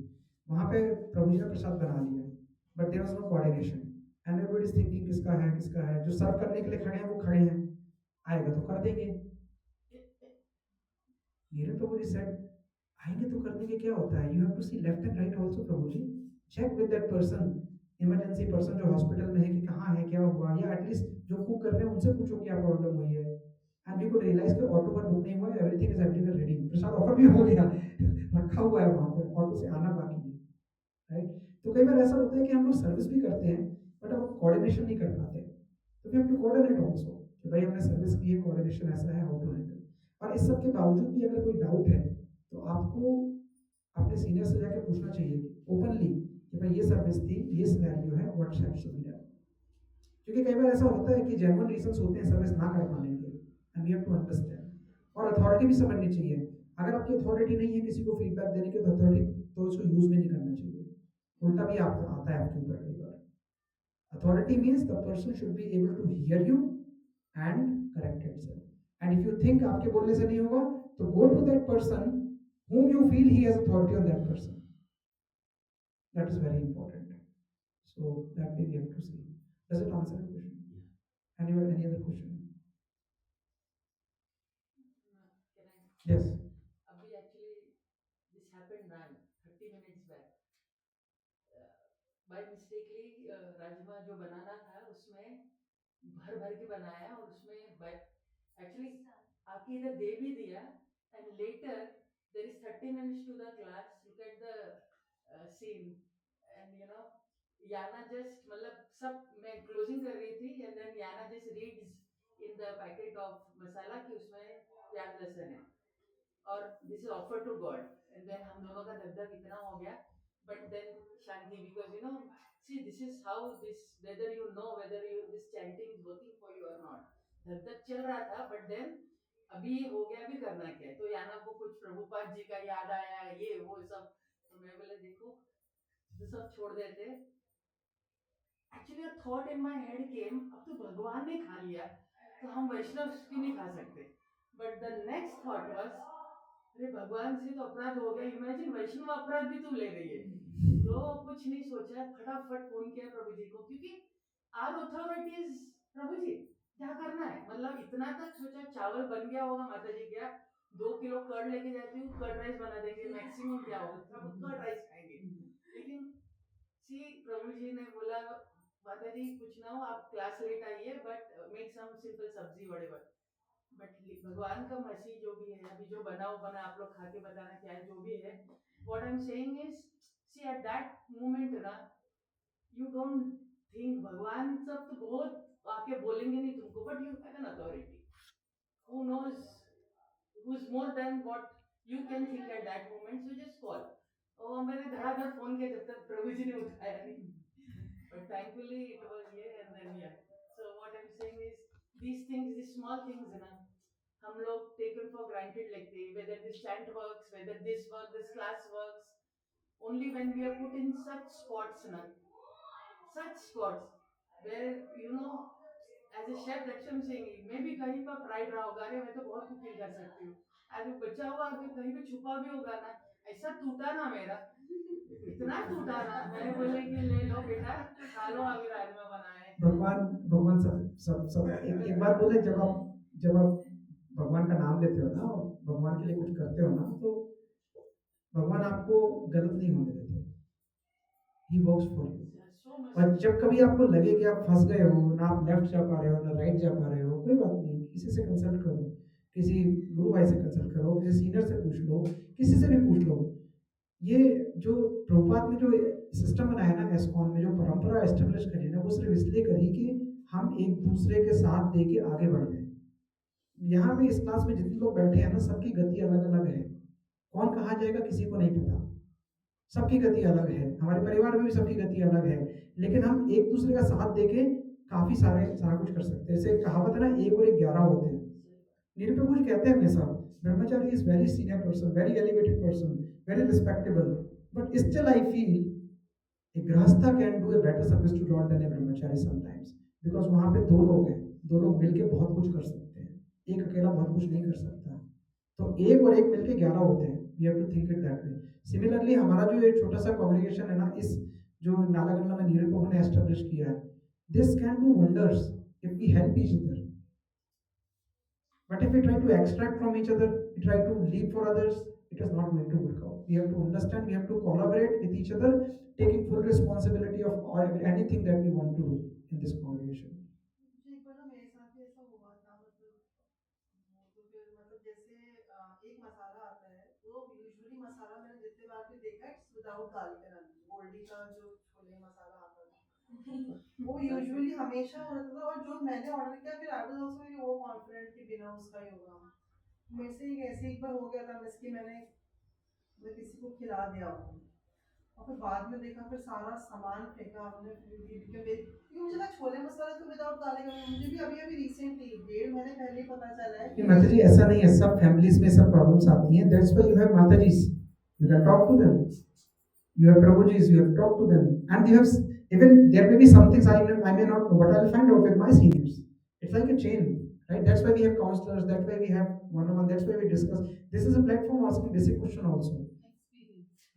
वहाँ पे प्रभु जी ने प्रसाद बना लिया, but there was no coordination and everybody is thinking किसका है, जो सर्व करने के लिए खड़े हैं वो खड़े हैं, आएगा तो कर देंगे। मेरे प्रभु जी सेड, आएंगे तो कर देंगे क्या होता है, you have to see left and right also Prabhu ji, check with that person, emergency person जो हॉस्पिटल में है कि कहाँ है, क्या हुआ, या एटलीस्ट जो कुक कर रहे हैं उनसे पूछो क्या प्रॉब्लम हुई है। एंड वी कुड रियलाइज कि ऑटो पर बुक नहीं हुआ है, everything is everywhere ready, Prasad offer भी हो गया रखा हुआ है वहाँ पे, ऑटो से आना बाकी है, राइट। तो कई बार ऐसा होता है कि हम लोग सर्विस भी करते हैं बट हम कोऑर्डिनेशन नहीं कर पाते, तो we have to coordinate also कि भाई हमने सर्विस की है, कोऑर्डिनेशन ऐसा है, हाउ टू हैंडल। और इस सब के बावजूद भी अगर कोई डाउट है तो आपको अपने सीनियर से जाके पूछना चाहिए ओपनली कि भाई ये सर्विस थी, ये सिनेरियो है, व्हाट शुड बी डन। क्योंकि कई बार ऐसा होता है कि जेन्युइन रीजंस होते हैं सर्विस ना कर पाने के, and we have to understand. और अथॉरिटी भी समझनी चाहिए, अगर आपकी अथॉरिटी नहीं है किसी को फीडबैक देने की, तो अथॉरिटी तो इसको यूज भी नहीं करना चाहिए, उल्टा भी आता है आपके ऊपर कई बार। Authority means the person should be able to hear you and correct himself, and if you think आपके बोलने से नहीं होगा तो go to that person whom you feel he has authority on that person. That is very important. So that way we have to see. Does it answer your question? Yeah. Any other question? Can I? Yes. Abhi actually this happened now 30 minutes back. By mistakenly rajma जो बनाना था उसमें भर भर के बनाया और उसमें actually आके इधर दे भी दिया, and later there is 30 minutes to the class. Look at the scene, and you know Yana just मतलब सब मैं closing कर रही थी and then Yana just reads in the packet of मसाला कि उसमें प्याज लहसुन है और this is offered to God, and then हम दोनों का दगदग इतना हो गया, but then Shanti, because you know see this is how this, whether you know whether you this chanting is working for you or not, दगदग चल रहा था, but then अभी हो गया, अभी करना क्या है, तो याना को कुछ प्रभुपाद जी का याद आया, ये वो सब, तो मैं बोले देखो तो सब छोड़ देते। Actually a thought in my head came, अब तो भगवान ने खा लिया तो हम वैष्णव क्यों नहीं खा सकते, but the next thought was अरे भगवान से तो अपराध हो गया, इमेजिन वैष्णव अपराध भी तू ले रही है, तो कुछ नहीं सोचा, फटाफट फोन किया प्रभु जी को, क्योंकि आर अथॉरिटीज प्रभु जी क्या करना है, मतलब इतना तक सोचा, चावल बन गया होगा, माता जी क्या 2 किलो कर्ड लेके जाती हूँ, कर्ड राइस बना देंगे, मैक्सिमम क्या होगा, सब कर्ड राइस खाएंगे, लेकिन सी प्रभु जी ने बोला माता जी कुछ ना हो, आप क्लास लेट आइए, बट मेक सम सिंपल सब्जी वड़ेवर, बट भगवान का मसीह जो भी है, अभी जो बना वो बना, आप लोग खा के बताना क्या है, जो भी है, what I am saying is see at that moment ना, यू डोंट थिंक भगवान सब तो बहुत आके बोलेंगे नहीं तुमको, but you have an authority who knows who is more than what you can think at that moment, so just call. और मैंने धड़ाधड़ फोन किया जब तक प्रभु जी ने उठाया नहीं, but thankfully it was here, and then yeah, so what I'm saying is these things, these small things ना हम लोग taken for granted लगते हैं, whether this chant works, whether this works, this class works, only when we are put in such spots ना, such spots where you know as a chef, that's what I'm saying, मैं भी कहीं पर pride रहा होगा, अरे मैं तो बहुत कुकिंग कर सकती हूँ, अरे बचा हुआ अगर कहीं भी छुपा भी होगा ना, ऐसा टूटा ना मेरा, इतना टूटा ना, मैं बोले कि ले लो बेटा खा लो, अभी राजमा बनाए। भगवान भगवान सब एक बात बोले, जब आप भगवान का नाम लेते हो ना, भगवान के लिए कुछ करते हो ना, तो भगवान आपको गलत नहीं होने देते। He works for you. So much. और जब कभी आपको लगे कि आप फँस गए हो, ना आप लेफ्ट जा पा रहे हो, ना राइट जा पा रहे हो, कोई बात नहीं, किसी से कंसल्ट करो, किसी गुरु भाई से कंसल्ट करो, किसी सीनियर से पूछ लो, किसी से भी पूछ लो। ये जो प्रभुपाद ने जो सिस्टम बनाया ना एस्कॉन में, जो परंपरा एस्टेब्लिश करी ना, वो सिर्फ इसलिए करी कि हम एक दूसरे के साथ दे के आगे बढ़ जाएं। यहाँ पे इस क्लास में जितने लोग बैठे हैं ना, सबकी गति अलग अलग है। कौन कहाँ जाएगा किसी को नहीं पता, सबकी गति अलग है। हमारे परिवार में भी सबकी गति अलग है, लेकिन हम एक दूसरे का साथ देके काफी सारा कुछ कर सकते हैं। जैसे एक कहावत है ना, 1 और 1 11 होते हैं। निरुपमा जी कहते हैं हमेशा, ब्रह्मचारी is very senior person, very elevated person, very respectable, but still I feel a grahastha can do a better service to Lord than a brahmachari sometimes, because वहाँ पे 2 लोग हैं, 2 लोग मिलके बहुत कुछ कर सकते हैं, एक अकेला बहुत कुछ नहीं कर सकता। तो 1 और 1 मिलके 11 होते हैं। We have to think it that way. Similarly हमारा जो ये छोटा सा कॉन्ग्रीगेशन है ना, इस जो नालागंडा में नीरज प्रभु ने एस्टेब्लिश किया है, this can do wonders if we help each other. But if we try to extract from each other, we try to leave for others, it is not going to work out. We have to understand, we have to collaborate with each other, taking full responsibility of anything that we want to do in this congregation. जी, एक बार ना मेरे साथ भी ऐसा हुआ था, मतलब तो फिर मतलब जैसे एक मसाला आता है, वो यूजुअली मसाला मैंने जितने बार भी देखा है, it's without garlic and onion. Goldie का जो छोले मसाला आता था वो यूजुअली हमेशा होता था, और जो मैंने ऑर्डर किया, फिर आई वाज आल्सो वो कॉन्फिडेंट कि बिना उसका ही होगा। मेरे से ऐसे एक बार हो गया था, मैं किसी को खिला दिया वो, और फिर बाद में देखा, फिर सारा सामान फेंका हमने, क्योंकि मुझे ना छोले मसाला तो विदाउट गार्लिक, मुझे भी अभी रिसेंटली 1.5 महीने पहले ही पता चला है कि माता जी ऐसा नहीं है, सब फैमिलीज में सब प्रॉब्लम्स आती हैं। That's why you have Mata ji, you can talk to them, you have Prabhuji's, you have talked to them, and you have even there may be some things I may not know, but I'll find out with my seniors. It's like a chain, right? That's why we have counselors, that's why we have one-on-one, that's why we discuss. This is a platform asking basic question also,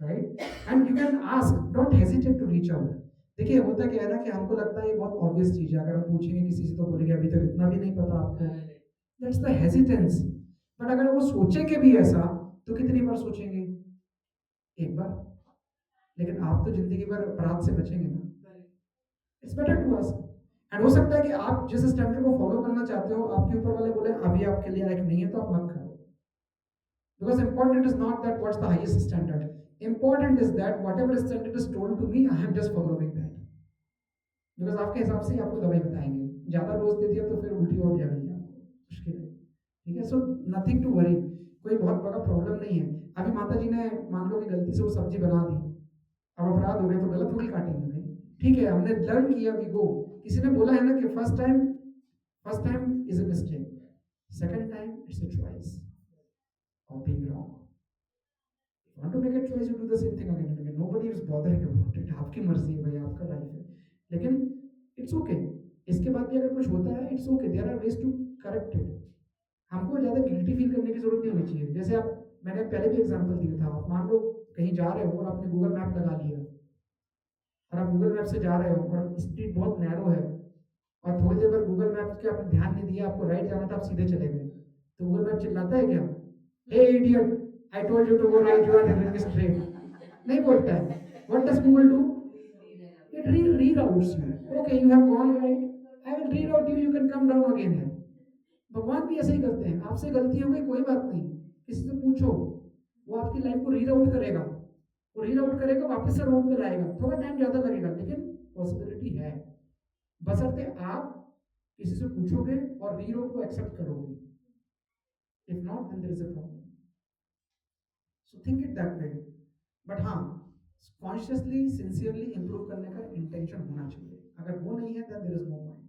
right? And you can ask, don't hesitate to reach out. देखिए होता क्या है ना कि हमको लगता है ये बहुत ऑब्वियस चीज है, अगर हम पूछेंगे किसी से तो बोलेंगे अभी तक इतना भी नहीं पता आपको। That's the hesitance. बट अगर वो सोचेंगे भी ऐसा तो कितनी बार सोचेंगे? एक बार। लेकिन आप तो जिंदगी भर अपराध से बचेंगे ना। It's better to ask. And हो सकता है कि आप जिस स्टैंडर्ड को फॉलो करना चाहते हो, आपके ऊपर वाले बोले अभी आपके लिए लायक नहीं है, तो आप मत करो। Because important is not that what's the highest standard, important is that whatever standard is told to me, I am just following that. Because आपके हिसाब से ही आपको दवाई बताएंगे, ज्यादा डोज दे दिया तो फिर उल्टी हो जाएगी, मुश्किल है। ठीक है, सो नथिंग टू वरी, कोई बहुत बड़ा प्रॉब्लम नहीं है। अभी माता जी ने मान लो कि गलती से वो सब्जी बना दी, अब अपराध हो गए तो गलत थोड़ी काटेंगे भाई, ठीक है, हमने लर्न किया, वी गो। किसी ने बोला है ना कि first time is a mistake, second time it's a choice of being wrong. Want to make a choice, you do the same thing again and again, nobody is bothering about it, आपकी मर्जी है भाई, आपका life है, लेकिन it's okay. इसके बाद भी अगर कुछ होता है, it's okay, there are ways to correct it. हमको ज्यादा गिल्टी फील करने की जरूरत नहीं होनी चाहिए। जैसे आप, मैंने पहले भी एग्जांपल दिया था, आप मान लो कहीं जा रहे हो और आपने गूगल मैप लगा लिया, और आप गूगल मैप से जा रहे हो और स्ट्रीट बहुत नैरो है, और थोड़ी देर बाद गूगल मैप के आपने ध्यान नहीं दिया, आपको राइट जाना था, आप सीधे चले गए, तो गूगल मैप चिल्लाता है क्या, hey idiot, I told you to go right, you are going straight? नहीं बोलता है। What does Google do? It reroutes you. Okay, you have gone right, I will reroute you, you can come down again है। भगवान भी ऐसे ही करते हैं, आपसे गलती हो गई कोई बात नहीं, किसी से पूछो, वो आपकी लाइफ को रीराउट करेगा, वो रीराउट करेगा, वापस से रोड पे लाएगा, थोड़ा टाइम ज्यादा लगेगा, लेकिन पॉसिबिलिटी है, बशर्ते आप किसी से पूछोगे और रीराउट को एक्सेप्ट करोगे। If not then there is a problem, so think it that way. But हाँ, कॉन्शियसली सिंसियरली इंप्रूव करने का इंटेंशन होना चाहिए, अगर वो नहीं है then there is no point.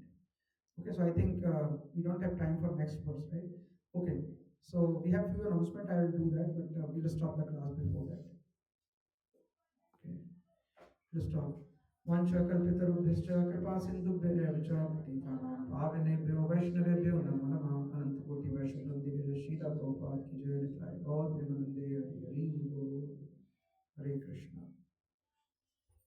Okay, so I think we don't have time for next verse, right? Okay, so we have few announcement. I will do that, but we'll stop the class before that. Okay, we'll stop. Vancha kalpitarubbhischa kripa sindhubhya च पतितानां पावनेभ्यो वैष्णवेभ्यो नमो नमः। अनंत कोटि